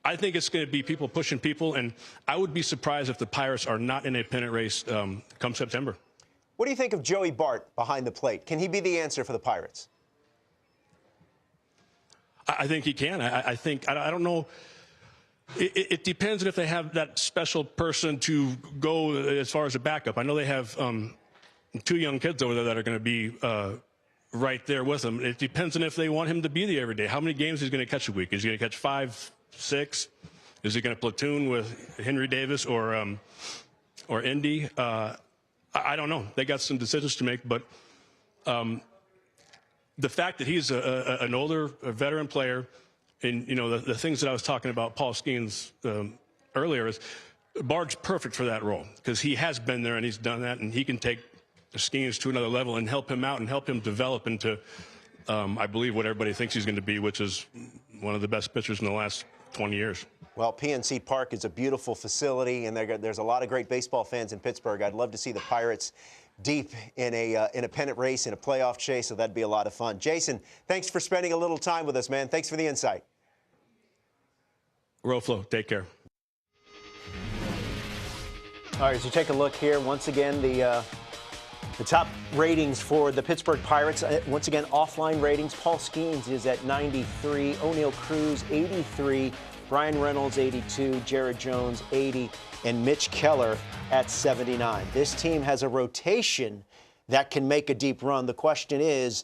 I think it's going to be people pushing people, and I would be surprised if the Pirates are not in a pennant race come September. What do you think of Joey Bart behind the plate? Can he be the answer for the Pirates? I think he can. I think I don't know. It depends on if they have that special person to go as far as a backup. I know they have 2 young kids over there that are going to be right there with him. It depends on if they want him to be there every day. How many games he's going to catch a week? Is he going to catch 5, 6? Is he going to platoon with Henry Davis or Indy? I don't know. They got some decisions to make, but the fact that he's an older, veteran player, and the things that I was talking about Paul Skeens earlier is Bard's perfect for that role because he has been there and he's done that, and he can take Skeens to another level and help him out and help him develop into, I believe, what everybody thinks he's going to be, which is one of the best pitchers in the last 20 years. Well, PNC Park is a beautiful facility, and there's a lot of great baseball fans in Pittsburgh. I'd love to see the Pirates deep in a pennant race, in a playoff chase, so that'd be a lot of fun. Jason, thanks for spending a little time with us, man. Thanks for the insight. Roflo, take care. All right, as you take a look here, once again, the top ratings for the Pittsburgh Pirates, once again, offline ratings. Paul Skeens is at 93, O'Neal Cruz 83, Brian Reynolds 82, Jared Jones 80, and Mitch Keller at 79. This team has a rotation that can make a deep run. The question is,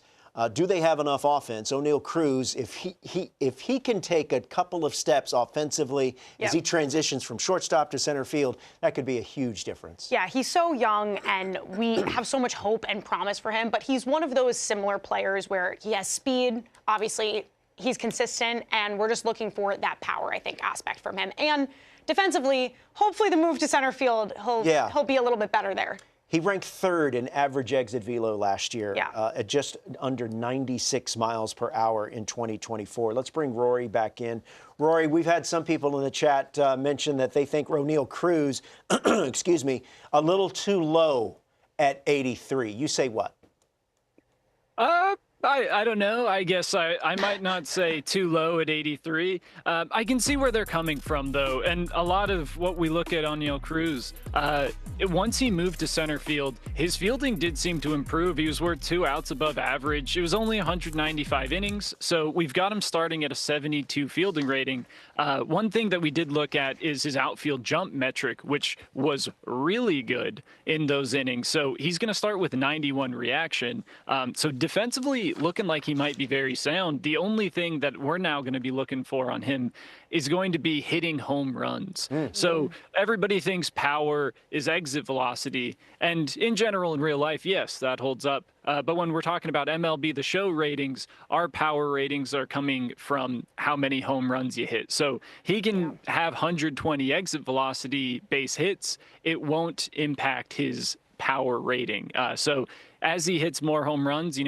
do they have enough offense? O'Neal Cruz, if he can take a couple of steps offensively as he transitions from shortstop to center field, that could be a huge difference. Yeah, he's so young, and we have so much hope and promise for him, but he's one of those similar players where he has speed, obviously he's consistent, and we're just looking for that power, I think, aspect from him. And defensively, hopefully the move to center field, he'll be a little bit better there. He ranked 3rd in average exit velo last year at just under 96 miles per hour in 2024. Let's bring Rory back in. Rory, we've had some people in the chat mention that they think O'Neal Cruz, excuse me, a little too low at 83. You say what? I don't know. I guess I might not say too low at 83. I can see where they're coming from, though. And a lot of what we look at O'Neal Cruz, once he moved to center field, his fielding did seem to improve. He was worth 2 outs above average. It was only 195 innings, so we've got him starting at a 72 fielding rating. One thing that we did look at is his outfield jump metric, which was really good in those innings. So he's going to start with 91 reaction. So defensively, looking like he might be very sound. The only thing that we're now going to be looking for on him is going to be hitting home runs. So everybody thinks power is exit velocity. And in general, in real life, yes, that holds up. But when we're talking about MLB The Show ratings, our power ratings are coming from how many home runs you hit. So he can have 120 exit velocity base hits. It won't impact his power rating. So as he hits more home runs,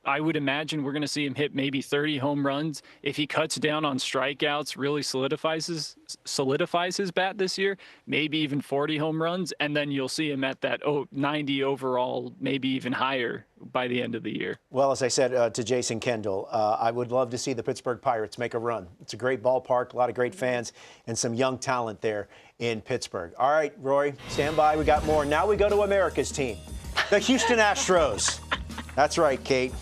I would imagine we're going to see him hit maybe 30 home runs. If he cuts down on strikeouts, really solidifies his bat this year, maybe even 40 home runs, and then you'll see him at that 90 overall, maybe even higher by the end of the year. Well, as I said to Jason Kendall, I would love to see the Pittsburgh Pirates make a run. It's a great ballpark, a lot of great fans, and some young talent there in Pittsburgh. All right, Rory, stand by. We got more. Now we go to America's team, the Houston Astros. That's right, Kate.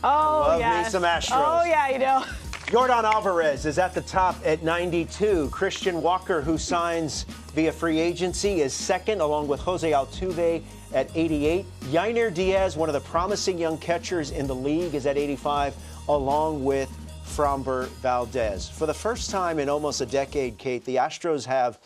Oh, yeah. Love me some Astros. Oh, yeah, you know. Yordan Alvarez is at the top at 92. Christian Walker, who signs via free agency, is second, along with Jose Altuve at 88. Yainer Diaz, one of the promising young catchers in the league, is at 85, along with Framber Valdez. For the first time in almost a decade, Kate, the Astros have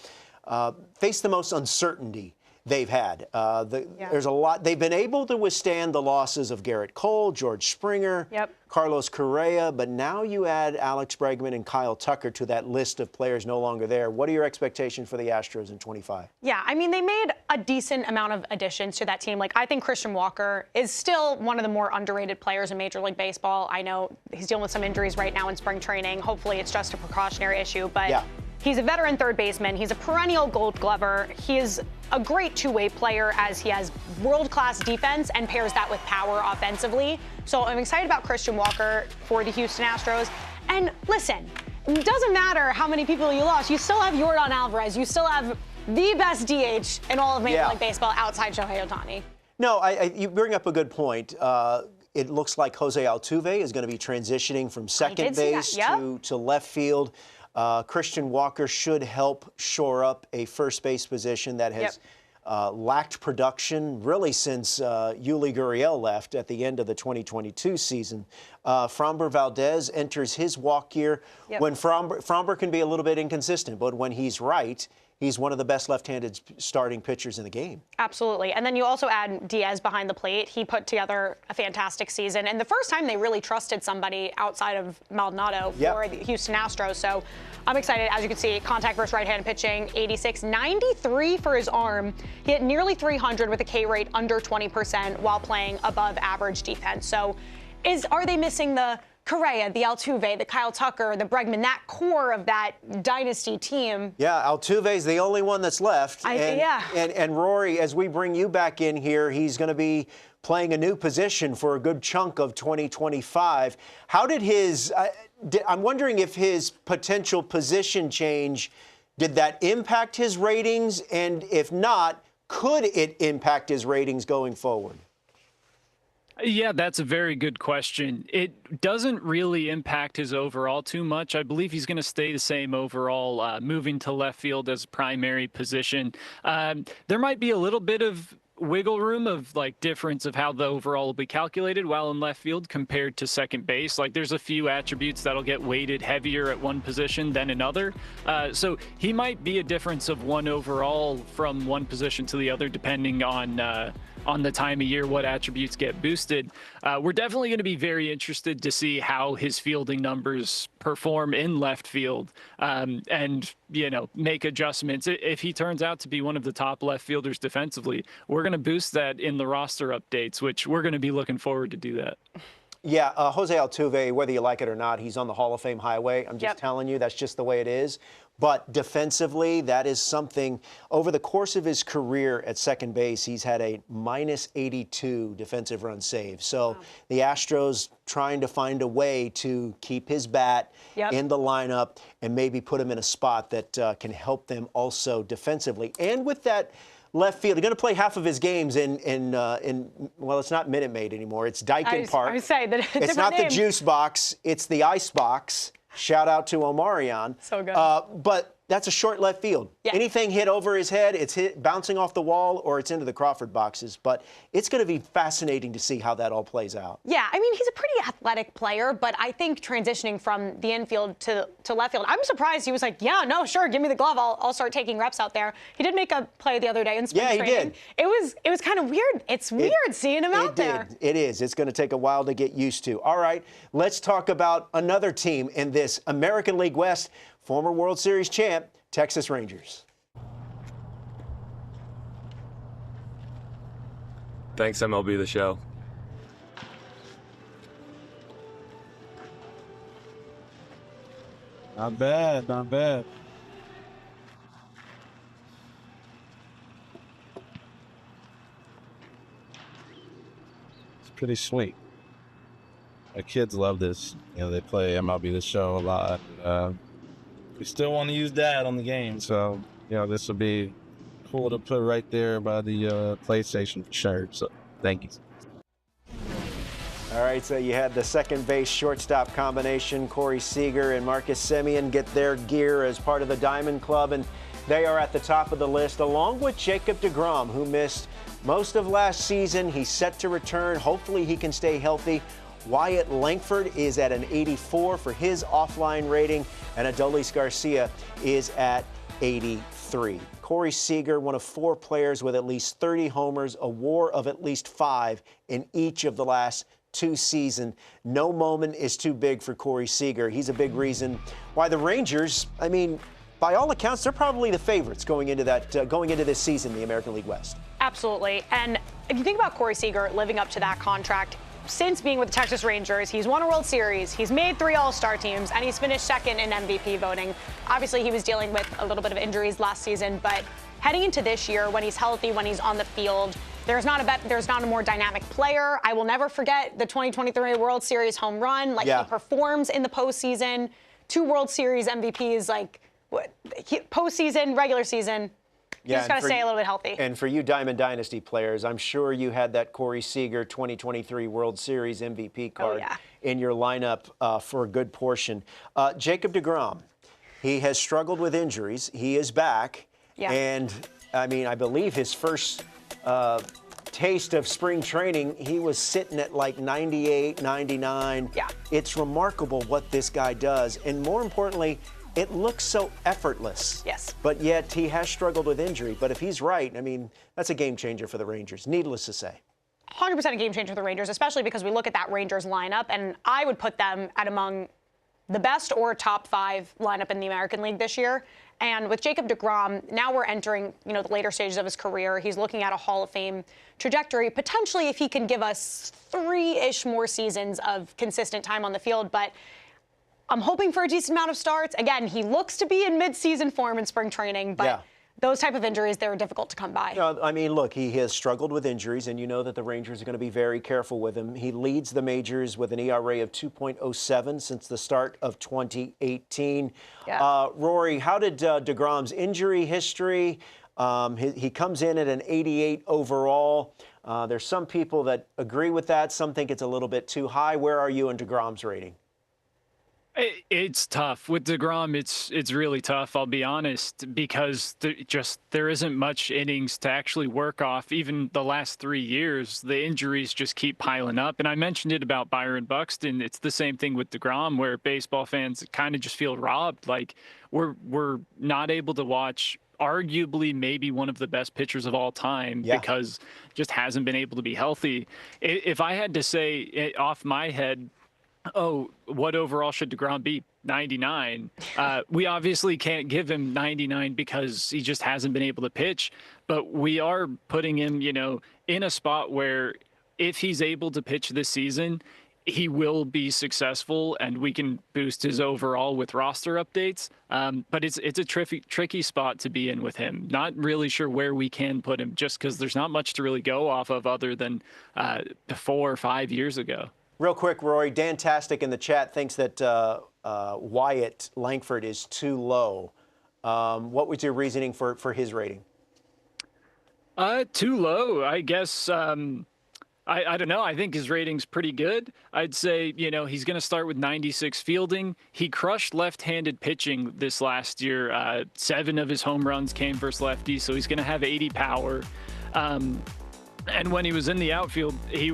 faced the most uncertainty they've had. There's a lot. They've been able to withstand the losses of Garrett Cole, George Springer, Carlos Correa, but now you add Alex Bregman and Kyle Tucker to that list of players no longer there. What are your expectations for the Astros in 25? Yeah, I mean, they made a decent amount of additions to that team. Like, I think Christian Walker is still one of the more underrated players in Major League Baseball. I know he's dealing with some injuries right now in spring training. Hopefully it's just a precautionary issue, but he's a veteran third baseman. He's a perennial Gold Glover. He is a great two-way player as he has world-class defense and pairs that with power offensively. So I'm excited about Christian Walker for the Houston Astros. And listen, it doesn't matter how many people you lost. You still have Yordan Alvarez. You still have the best DH in all of Major League Baseball outside Shohei Ohtani. No, you bring up a good point. It looks like Jose Altuve is going to be transitioning from second base to left field. Christian Walker should help shore up a first base position that has lacked production really since Yuli Gurriel left at the end of the 2022 season. Framber Valdez enters his walk year when Framber can be a little bit inconsistent, but when he's right, he's one of the best left-handed starting pitchers in the game. Absolutely. And then you also add Diaz behind the plate. He put together a fantastic season. And the first time they really trusted somebody outside of Maldonado for the Houston Astros. So I'm excited. As you can see, contact versus right-handed pitching, 86, 93 for his arm. He hit nearly 300 with a K rate under 20% while playing above average defense. So are they missing the Correa, the Altuve, the Kyle Tucker, the Bregman, that core of that dynasty team? Yeah, Altuve's the only one that's left. And Rory, as we bring you back in here, he's going to be playing a new position for a good chunk of 2025. How did I'm wondering if his potential position change, did that impact his ratings? And if not, could it impact his ratings going forward? Yeah, that's a very good question. It doesn't really impact his overall too much. I believe he's going to stay the same overall, moving to left field as primary position. There might be a little bit of wiggle room of difference of how the overall will be calculated while in left field compared to second base. There's a few attributes that'll get weighted heavier at one position than another. So he might be a difference of one overall from one position to the other, depending on the time of year, what attributes get boosted. We're definitely going to be very interested to see how his fielding numbers perform in left field, and make adjustments. If he turns out to be one of the top left fielders defensively, we're going to boost that in the roster updates, which we're going to be looking forward to do that. Yeah, Jose Altuve, whether you like it or not, he's on the Hall of Fame highway. I'm just telling you, that's just the way it is. But defensively, that is something. Over the course of his career at second base, he's had a -82 defensive run save. So the Astros trying to find a way to keep his bat in the lineup and maybe put him in a spot that can help them also defensively. And with that left field, he's going to play half of his games in well, it's not Minute Maid anymore. It's Daikin Park. I say that it's not the juice box. It's the ice box. Shout out to Omarion. So good. But that's a short left field. Anything hit over his head, it's bouncing off the wall or it's into the Crawford boxes. But it's going to be fascinating to see how that all plays out. Yeah, I mean, he's a pretty athletic player, but I think transitioning from the infield to left field, I'm surprised he was like, yeah, no, sure, give me the glove. I'll start taking reps out there. He did make a play the other day in spring training. Yeah, he did. It was kind of weird. It's weird seeing him out there. It is. It's going to take a while to get used to. All right, let's talk about another team in this American League West, former World Series champ, Texas Rangers. Thanks, MLB The Show. Not bad, not bad. It's pretty sweet. My kids love this. They play MLB The Show a lot. We still want to use that on the game, so this will be cool to put right there by the PlayStation for sure. So thank you. All right, so you had the second base shortstop combination. Corey Seager and Marcus Semien get their gear as part of the Diamond Club, and they are at the top of the list, along with Jacob deGrom, who missed most of last season. He's set to return. Hopefully he can stay healthy. Wyatt Langford is at an 84 for his offline rating, and Adolis Garcia is at 83. Corey Seager, one of 4 players with at least 30 homers, a WAR of at least 5 in each of the last 2 seasons. No moment is too big for Corey Seager. He's a big reason why the Rangers, I mean, by all accounts, they're probably the favorites going into this season, the American League West. Absolutely. And if you think about Corey Seager living up to that contract, since being with the Texas Rangers, he's won a World Series, he's made 3 All-Star teams, and he's finished second in MVP voting. Obviously, he was dealing with a little bit of injuries last season, but heading into this year, when he's healthy, when he's on the field, there's not a more dynamic player. I will never forget the 2023 World Series home run. He performs in the postseason. 2 World Series MVPs, postseason, regular season. You just got to stay a little bit healthy. And for you Diamond Dynasty players, I'm sure you had that Corey Seager 2023 World Series MVP card in your lineup for a good portion. Jacob deGrom, He has struggled with injuries. He is back. Yeah. And, I mean, I believe his first taste of spring training, he was sitting at like 98, 99. Yeah. It's remarkable what this guy does. And more importantly, it looks so effortless. Yes. But yet he has struggled with injury. But if he's right, I mean, that's a game changer for the Rangers, needless to say. 100% a game changer for the Rangers, especially because we look at that Rangers lineup, and I would put them at among the best or top 5 lineup in the American League this year. And with Jacob deGrom, now we're entering, the later stages of his career. He's looking at a Hall of Fame trajectory, potentially if he can give us 3-ish more seasons of consistent time on the field. But I'm hoping for a decent amount of starts. Again, he looks to be in mid-season form in spring training, but those type of injuries, they're difficult to come by. I mean, look, he has struggled with injuries, and you know that the Rangers are going to be very careful with him. He leads the majors with an ERA of 2.07 since the start of 2018. Yeah. Rory, how did deGrom's injury history? He comes in at an 88 overall. There's some people that agree with that. Some think it's a little bit too high. Where are you in deGrom's rating? It's tough with deGrom. It's really tough. I'll be honest, because there isn't much innings to actually work off. Even the last 3 years, the injuries just keep piling up. And I mentioned it about Byron Buxton. It's the same thing with deGrom, where baseball fans kind of just feel robbed. Like we're not able to watch arguably maybe one of the best pitchers of all time because just hasn't been able to be healthy. If I had to say off my head, what overall should deGrom be? 99. We obviously can't give him 99 because he just hasn't been able to pitch, but we are putting him, in a spot where if he's able to pitch this season, he will be successful and we can boost his overall with roster updates. But it's a tricky spot to be in with him. Not really sure where we can put him just because there's not much to really go off of other than 4 or 5 years ago. Real quick, Rory, Dantastic in the chat thinks that Wyatt Langford is too low. What was your reasoning for his rating? Too low, I guess. I don't know. I think his rating's pretty good. I'd say, he's going to start with 96 fielding. He crushed left-handed pitching this last year. 7 of his home runs came versus lefties, so he's going to have 80 power. And when he was in the outfield, he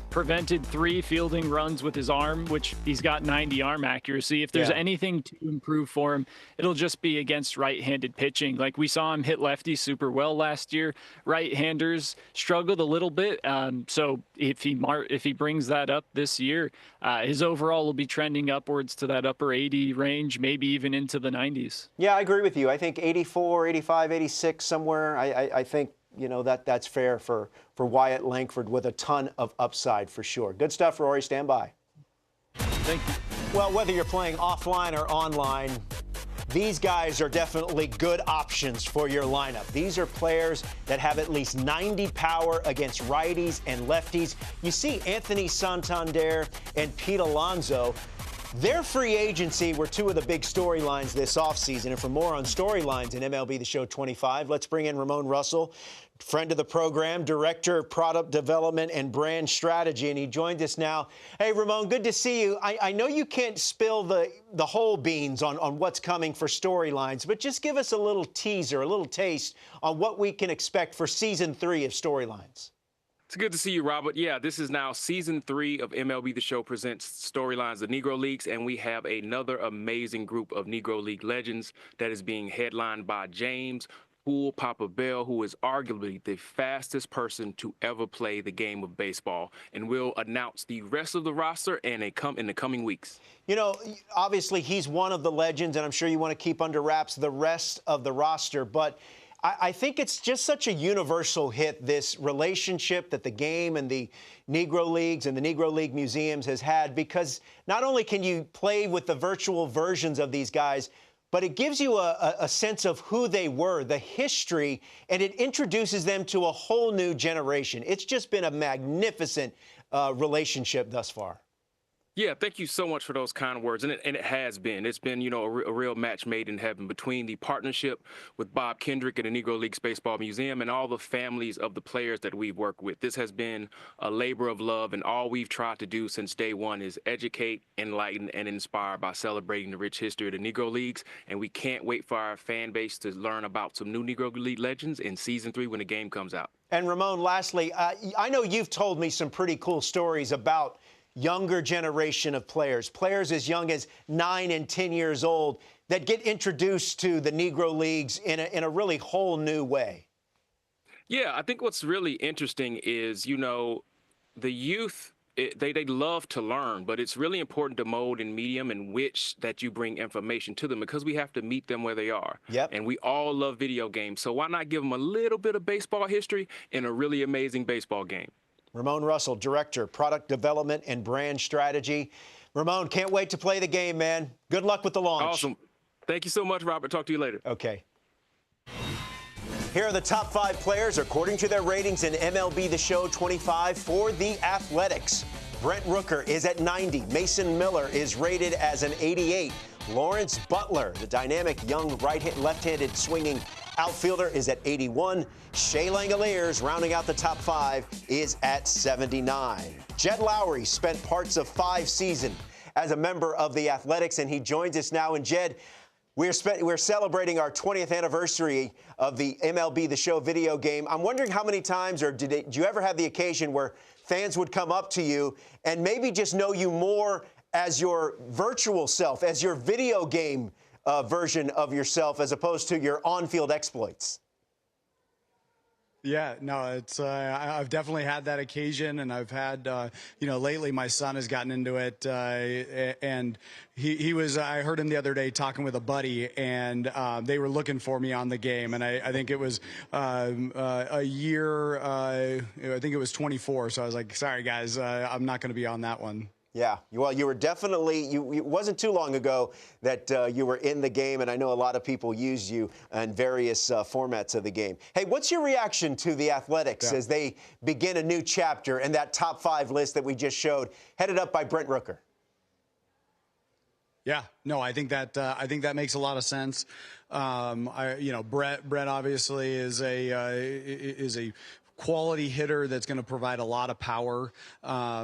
prevented 3 fielding runs with his arm, which he's got 90 arm accuracy. If there's anything to improve for him, it'll just be against right-handed pitching. Like we saw him hit lefties super well last year. Right-handers struggled a little bit. So if he brings that up this year, his overall will be trending upwards to that upper 80 range, maybe even into the 90s. Yeah, I agree with you. I think 84, 85, 86 somewhere. I think that's fair for Wyatt Langford with a ton of upside for sure. Good stuff, Rory. Stand by. Thank you. Well, whether you're playing offline or online, these guys are definitely good options for your lineup. These are players that have at least 90 power against righties and lefties. You see Anthony Santander and Pete Alonso. Their free agency were 2 of the big storylines this offseason. And for more on storylines in MLB The Show 25, let's bring in Ramon Russell, friend of the program, Director of Product Development and Brand Strategy, and he joined us now. Hey, Ramon, good to see you. I know you can't spill the whole beans on what's coming for storylines, but just give us a little teaser, a little taste on what we can expect for Season 3 of Storylines. It's good to see you, Robert. Yeah, this is now Season 3 of MLB The Show presents Storylines of Negro Leagues, and we have another amazing group of Negro League legends that is being headlined by James Papa Bell, who is arguably the fastest person to ever play the game of baseball. And we'll announce the rest of the roster in the coming weeks. Obviously, he's one of the legends, and I'm sure you want to keep under wraps the rest of the roster, but I think it's just such a universal hit, this relationship that the game and the Negro Leagues and the Negro League museums has had, because not only can you play with the virtual versions of these guys, but it gives you a sense of who they were, the history, and it introduces them to a whole new generation. It's just been a magnificent relationship thus far. Yeah, thank you so much for those kind words. And it has been. It's been, a real match made in heaven between the partnership with Bob Kendrick and the Negro Leagues Baseball Museum and all the families of the players that we've worked with. This has been a labor of love, and all we've tried to do since day one is educate, enlighten, and inspire by celebrating the rich history of the Negro Leagues. And we can't wait for our fan base to learn about some new Negro League legends in Season 3 when the game comes out. And Ramon, lastly, I know you've told me some pretty cool stories about younger generation of players as young as 9 and 10 years old that get introduced to the Negro Leagues in a really whole new way. Yeah, I think what's really interesting is, the youth, they love to learn, but it's really important to mold and medium in which that you bring information to them because we have to meet them where they are. Yep. And we all love video games. So why not give them a little bit of baseball history in a really amazing baseball game? Ramon Russell, Director, Product Development and Brand Strategy. Ramon, can't wait to play the game, man. Good luck with the launch. Awesome. Thank you so much, Robert. Talk to you later. Okay. Here are the top 5 players according to their ratings in MLB The Show 25 for the Athletics. Brent Rooker is at 90. Mason Miller is rated as an 88. Lawrence Butler, the dynamic young left-handed swinging outfielder, is at 81. Shea Langoliers, rounding out the top 5, is at 79. Jed Lowry spent parts of 5 seasons as a member of the Athletics, and he joins us now. And Jed, we're celebrating our 20th anniversary of the MLB The Show video game. I'm wondering how many times, or did you ever have the occasion where fans would come up to you and maybe just know you more as your virtual self, as your video game version of yourself, as opposed to your on-field exploits? Yeah, no, it's I've definitely had that occasion, and I've had lately my son has gotten into it, and he was I heard him the other day talking with a buddy, and they were looking for me on the game, and I think it was a year, I think it was 24, so I was like, sorry guys, I'm not going to be on that one. Yeah, well, you were definitely, it wasn't too long ago that you were in the game, and I know a lot of people used you in various formats of the game. Hey, what's your reaction to the Athletics as they begin a new chapter in that top 5 list that we just showed, headed up by Brent Rooker? Yeah, no, I think that makes a lot of sense. Brett obviously is a quality hitter that's going to provide a lot of power.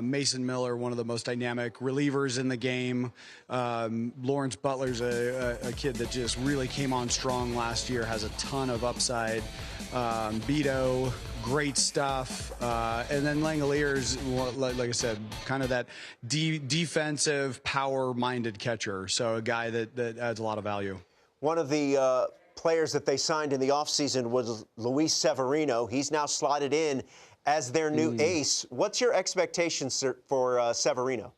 Mason Miller, one of the most dynamic relievers in the game. Lawrence Butler's a kid that just really came on strong last year, has a ton of upside. Beto, great stuff. And then Langoliers, like I said, kind of that defensive, power-minded catcher. So a guy that adds a lot of value. One of the players that they signed in the offseason was Luis Severino. He's now slotted in as their new ace. What's your expectations for Severino?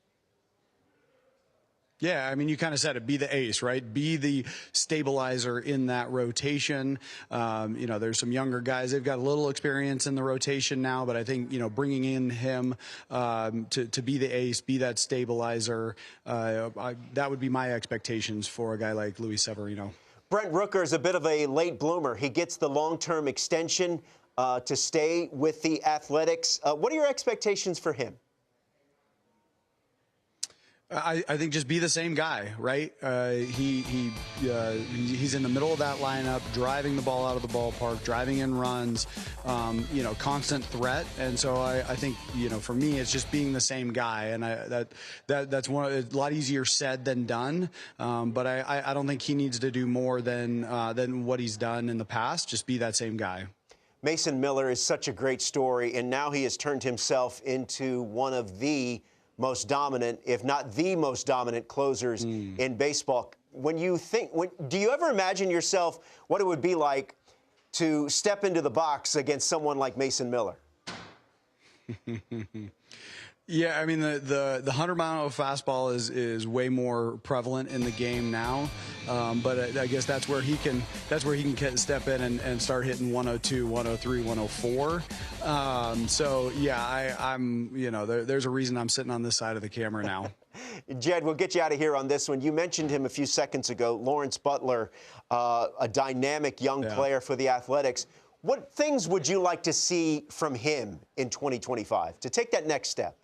Yeah, I mean, you kind of said it, be the ace, right? Be the stabilizer in that rotation. There's some younger guys. They've got a little experience in the rotation now, but I think, bringing in him to be the ace, be that stabilizer, that would be my expectations for a guy like Luis Severino. Brent Rooker is a bit of a late bloomer. He gets the long-term extension to stay with the Athletics. What are your expectations for him? I think just be the same guy, right? He's in the middle of that lineup, driving the ball out of the ballpark, driving in runs, constant threat. And so I think, for me, it's just being the same guy. And that's a lot easier said than done. But I don't think he needs to do more than what he's done in the past. Just be that same guy. Mason Miller is such a great story, and now he has turned himself into one of the most dominant, if not the most dominant closers in baseball. Do you ever imagine yourself what it would be like to step into the box against someone like Mason Miller? Yeah, I mean, the 100-mile fastball is way more prevalent in the game now, but I guess that's where he can step in and start hitting 102, 103, 104. So yeah, I'm there's a reason I'm sitting on this side of the camera now. Jed, we'll get you out of here on this one. You mentioned him a few seconds ago, Lawrence Butler, a dynamic young player for the Athletics. What things would you like to see from him in 2025 to take that next step?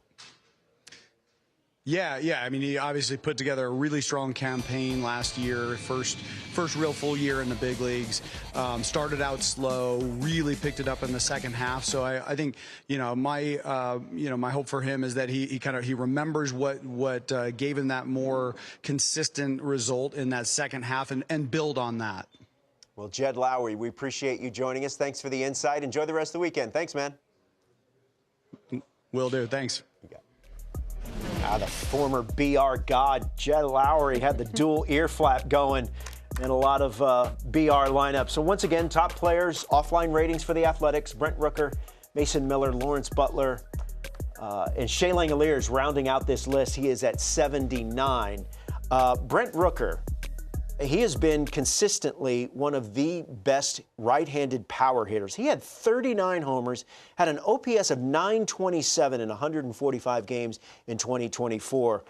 Yeah. I mean, he obviously put together a really strong campaign last year. First real full year in the big leagues. Started out slow, really picked it up in the second half. So I think, my hope for him is that he remembers what gave him that more consistent result in that second half and build on that. Well, Jed Lowry, we appreciate you joining us. Thanks for the insight. Enjoy the rest of the weekend. Thanks, man. Will do. Thanks. The former BR god, Jed Lowry, had the dual ear flap going in a lot of BR lineups. So once again, top players, offline ratings for the Athletics: Brent Rooker, Mason Miller, Lawrence Butler, and Shea Langeliers rounding out this list. He is at 79. Brent Rooker, he has been consistently one of the best right-handed power hitters. He had 39 homers, had an OPS of 927 in 145 games in 2024.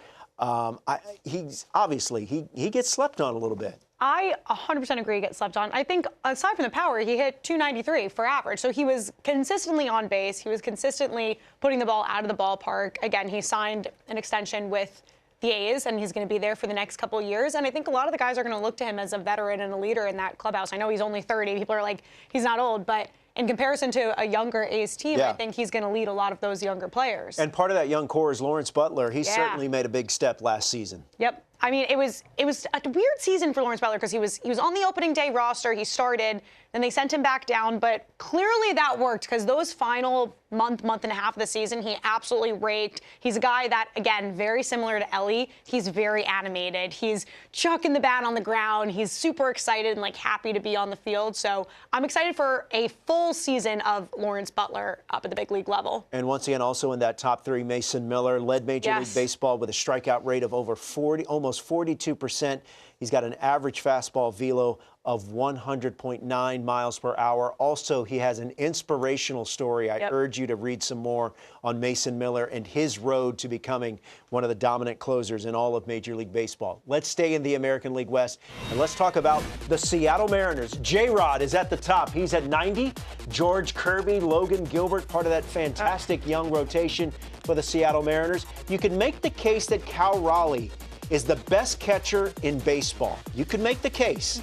He's obviously, he gets slept on a little bit. I 100% agree, gets slept on. I think aside from the power, he hit 293 for average. So he was consistently on base. He was consistently putting the ball out of the ballpark. Again, he signed an extension with the A's, and he's going to be there for the next couple of years. And I think a lot of the guys are going to look to him as a veteran and a leader in that clubhouse. I know he's only 30. People are like, he's not old, but in comparison to a younger A's team, I think he's going to lead a lot of those younger players. And part of that young core is Lawrence Butler. He certainly made a big step last season. Yep. I mean, it was a weird season for Lawrence Butler because he was on the opening day roster. He started, then they sent him back down. But clearly that worked because those final month and a half of the season, he absolutely raked. He's a guy that, again, very similar to Ellie. He's very animated. He's chucking the bat on the ground. He's super excited and happy to be on the field. So I'm excited for a full season of Lawrence Butler up at the big league level. And once again, also in that top three, Mason Miller led Major League Baseball with a strikeout rate of over 40, almost 42%. He's got an average fastball velo of 100.9 miles per hour. Also, he has an inspirational story. I urge you to read some more on Mason Miller and his road to becoming one of the dominant closers in all of Major League Baseball. Let's stay in the American League West, and let's talk about the Seattle Mariners. J-Rod is at the top. He's at 90. George Kirby, Logan Gilbert, part of that fantastic young rotation for the Seattle Mariners. You can make the case that Cal Raleigh is the best catcher in baseball. You could make the case.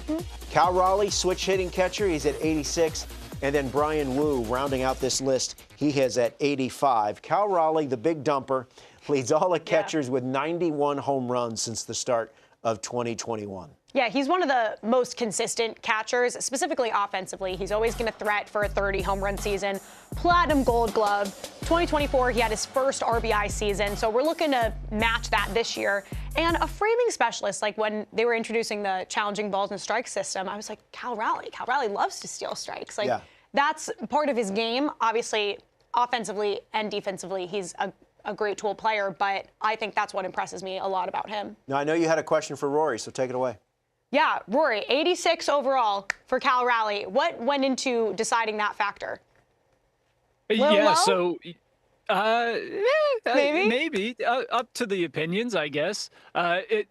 Cal Raleigh, switch hitting catcher, he's at 86. And then Brian Wu rounding out this list, he is at 85. Cal Raleigh, the big dumper, leads all the catchers with 91 home runs since the start of 2021. Yeah, he's one of the most consistent catchers, specifically offensively. He's always going to threat for a 30 home run season. Platinum Gold Glove. 2024, he had his first RBI season, so we're looking to match that this year. And a framing specialist, like when they were introducing the challenging balls and strike system, I was like, Cal Raleigh loves to steal strikes. That's part of his game. Obviously, offensively and defensively, he's a great tool player, but I think that's what impresses me a lot about him. Now, I know you had a question for Rory, so take it away. Yeah, Rory, 86 overall for Cal Raleigh. What went into deciding that factor? Yeah, so maybe up to the opinions, I guess.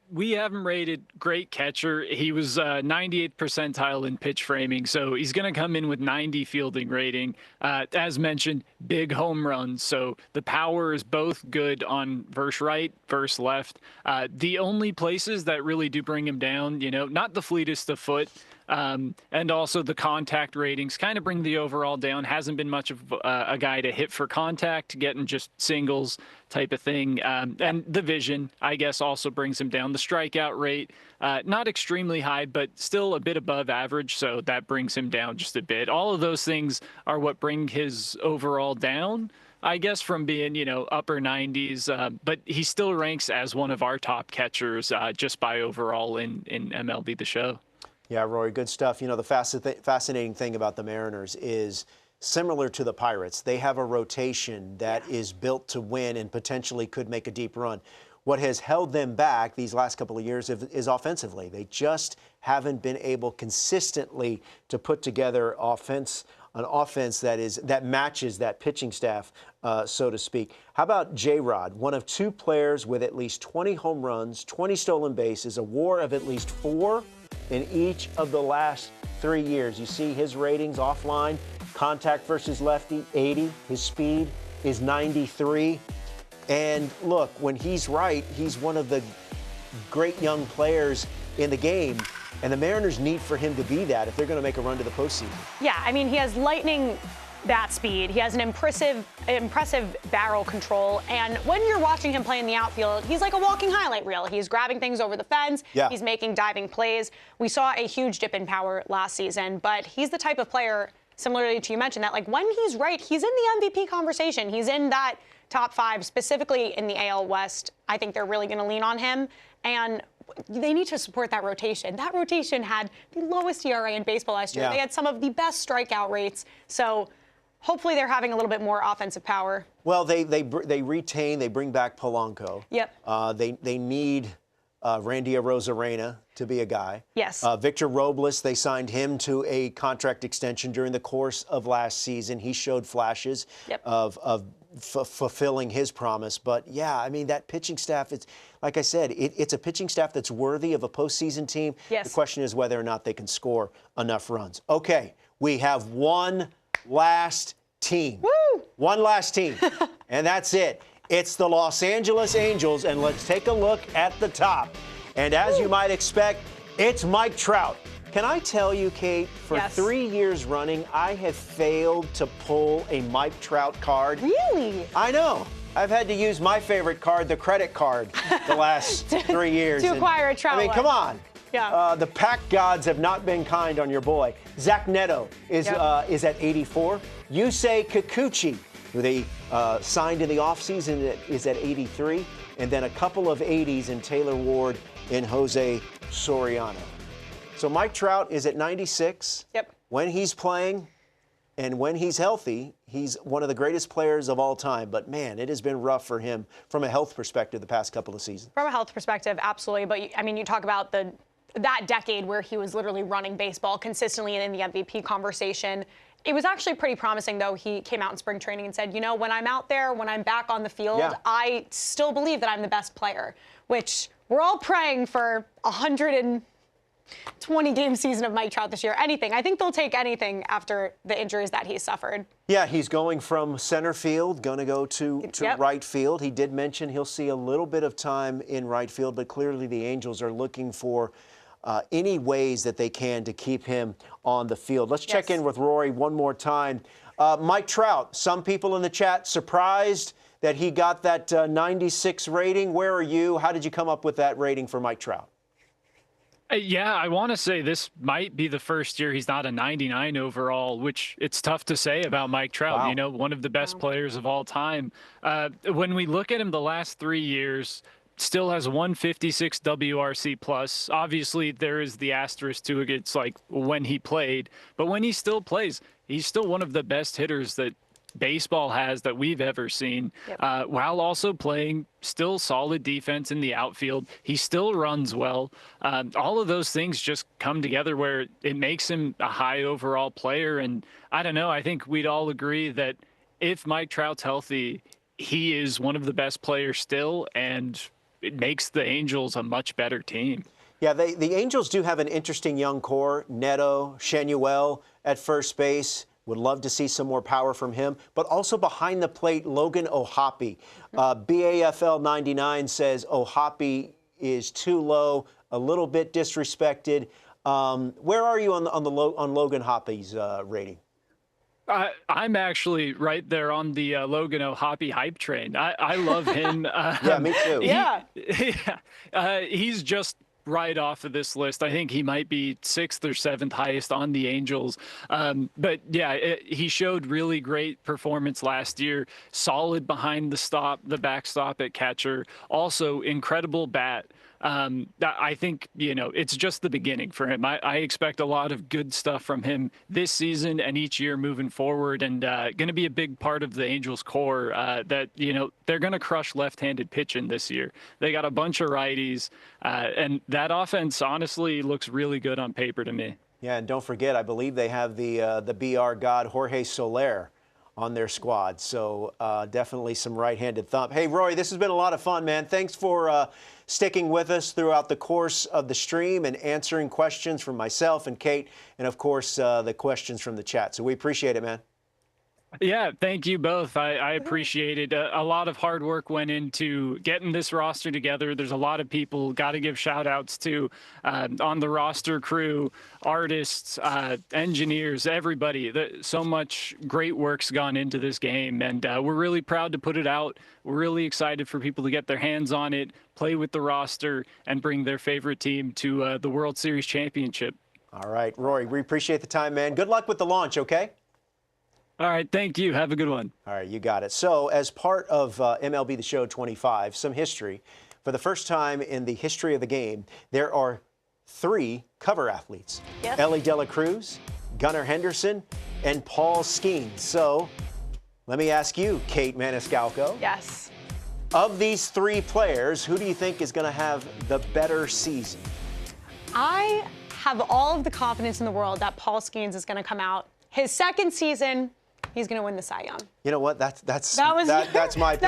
We haven't rated great catcher. He was 98th percentile in pitch framing, so he's going to come in with 90 fielding rating. As mentioned, big home runs, so the power is both good on versus right, versus left. The only places that really do bring him down, not the fleetest of foot, and also the contact ratings kind of bring the overall down. Hasn't been much of a guy to hit for contact, getting just singles type of thing. And the vision, I guess, also brings him down. The strikeout rate, not extremely high, but still a bit above average, so that brings him down just a bit. All of those things are what bring his overall down, I guess, from being, upper 90s, but he still ranks as one of our top catchers just by overall in MLB The Show. Yeah, Rory, good stuff. The fascinating thing about the Mariners is similar to the Pirates. They have a rotation that is built to win and potentially could make a deep run. What has held them back these last couple of years is offensively. They just haven't been able consistently to put together an offense that matches that pitching staff, so to speak. How about J-Rod, one of two players with at least 20 home runs, 20 stolen bases, a WAR of at least 4 in each of the last 3 years. You see his ratings offline. Contact versus lefty, 80. His speed is 93. And look, when he's right, he's one of the great young players in the game. And the Mariners need for him to be that if they're going to make a run to the postseason. Yeah, I mean, he has lightning bat speed. He has an impressive barrel control. And when you're watching him play in the outfield, he's like a walking highlight reel. He's grabbing things over the fence. Yeah. He's making diving plays. We saw a huge dip in power last season, but he's the type of player, similarly to you mentioned, that like when he's right, he's in the MVP conversation. He's in that top 5, specifically in the AL West. I think they're really going to lean on him. And they need to support that rotation. That rotation had the lowest ERA in baseball last year. Yeah. They had some of the best strikeout rates. So hopefully they're having a little bit more offensive power. Well, they bring back Polanco. Yep. They need Randy Arozarena to be a guy. Yes. Victor Robles, they signed him to a contract extension during the course of last season. He showed flashes of fulfilling his promise. But, yeah, I mean, that pitching staff, it's like I said, it's a pitching staff that's worthy of a postseason team. Yes. The question is whether or not they can score enough runs. Okay, we have one last team. Woo! One last team, and that's it. It's the Los Angeles Angels, and let's take a look at the top. And as you might expect, it's Mike Trout. Can I tell you, Kate, for 3 years running, I have failed to pull a Mike Trout card. Really? I know. I've had to use my favorite card, the credit card, the last 3 years. To acquire a Trout. I mean, come on. Yeah. The pack gods have not been kind on your boy. Zach Neto is at 84. Yusei Kikuchi, who they signed in the offseason, is at 83. And then a couple of 80s in Taylor Ward and Jose Soriano. So Mike Trout is at 96. Yep. When he's playing and when he's healthy, he's one of the greatest players of all time. But, man, it has been rough for him from a health perspective the past couple of seasons. From a health perspective, absolutely. But, I mean, you talk about that decade where he was literally running baseball consistently in the MVP conversation. It was actually pretty promising, though. He came out in spring training and said, you know, when I'm out there, when I'm back on the field, I still believe that I'm the best player, which we're all praying for 120-game season of Mike Trout this year. Anything. I think they'll take anything after the injuries that he's suffered. Yeah, he's going from center field, going to go to right field. He did mention he'll see a little bit of time in right field, but clearly the Angels are looking for any ways that they can to keep him on the field. Let's check in with Rory one more time. Mike Trout, some people in the chat surprised that he got that 96 rating. Where are you? How did you come up with that rating for Mike Trout? Yeah, I want to say this might be the first year he's not a 99 overall, which it's tough to say about Mike Trout, you know, one of the best players of all time. When we look at him the last 3 years, still has 156 WRC plus. Obviously, there is the asterisk to it. It's like when he played, but when he still plays, he's still one of the best hitters that baseball has that we've ever seen, while also playing still solid defense in the outfield. He still runs well. All of those things just come together where it makes him a high overall player. And I don't know, I think we'd all agree that if Mike Trout's healthy, he is one of the best players still, and it makes the Angels a much better team. Yeah, the Angels do have an interesting young core. Neto, Shenuel at first base. Would love to see some more power from him. But also behind the plate, Logan O'Hoppe. BAFL 99 says O'Hoppe is too low, a little bit disrespected. Where are you on Logan Hoppe's rating? I'm actually right there on the Logan O'Hoppe hype train. I love him. Yeah, me too. He's just right off of this list. I think he might be 6th or 7th highest on the Angels. But yeah, he showed really great performance last year. Solid behind the backstop at catcher. Also incredible bat. I think, you know, it's just the beginning for him. I expect a lot of good stuff from him this season and each year moving forward, and going to be a big part of the Angels core that, you know, they're going to crush left-handed pitching this year. They got a bunch of righties, and that offense honestly looks really good on paper to me. Yeah, and don't forget, I believe they have the BR god Jorge Soler on their squad. So definitely some right-handed thump. Hey, Roy, this has been a lot of fun, man. Thanks for sticking with us throughout the course of the stream and answering questions from myself and Kate, and, of course, the questions from the chat. So we appreciate it, man. Yeah, thank you both. I appreciate it. A lot of hard work went into getting this roster together. There's a lot of people, got to give shout outs to on the roster crew, artists, engineers, everybody. So much great work's gone into this game, and we're really proud to put it out. We're really excited for people to get their hands on it, play with the roster, and bring their favorite team to the World Series championship. All right, Rory, we appreciate the time, man. Good luck with the launch, okay? All right, thank you. Have a good one. All right, you got it. So as part of MLB The Show 25, some history. For the first time in the history of the game, there are 3 cover athletes. Yep. Ellie De La Cruz, Gunnar Henderson, and Paul Skeens. So let me ask you, Kate Maniscalco. Yes. Of these 3 players, who do you think is going to have the better season? I have all of the confidence in the world that Paul Skeens is going to come out. His second season, he's going to win the Cy Young. You know what? That's my pick. That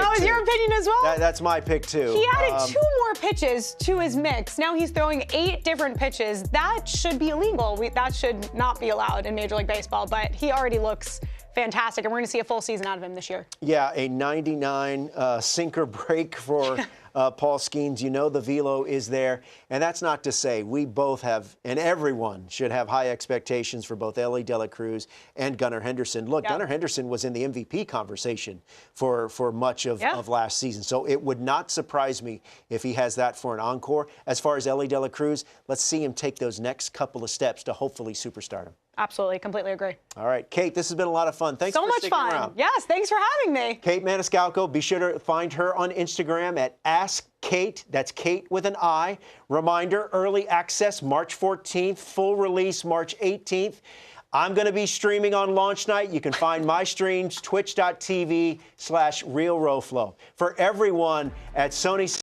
was too. your opinion as well? That's my pick, too. He added 2 more pitches to his mix. Now he's throwing 8 different pitches. That should be illegal. That should not be allowed in Major League Baseball, but he already looks fantastic, and we're going to see a full season out of him this year. Yeah, a 99 sinker break for Paul Skeens. You know the velo is there. And that's not to say we both have, and everyone should have high expectations for both Ellie De La Cruz and Gunnar Henderson. Look, Gunnar Henderson was in the MVP conversation for much of last season. So it would not surprise me if he has that for an encore. As far as Ellie De La Cruz, let's see him take those next couple of steps to hopefully superstardom. Absolutely, completely agree. All right, Kate, this has been a lot of fun. Thanks so for much sticking fun. around. Yes, thanks for having me. Kate Maniscalco, be sure to find her on Instagram at AskKate. That's Kate with an I. Reminder, early access March 14th, full release March 18th. I'm going to be streaming on launch night. You can find my streams, twitch.tv/RealRowFlow. For everyone at Sony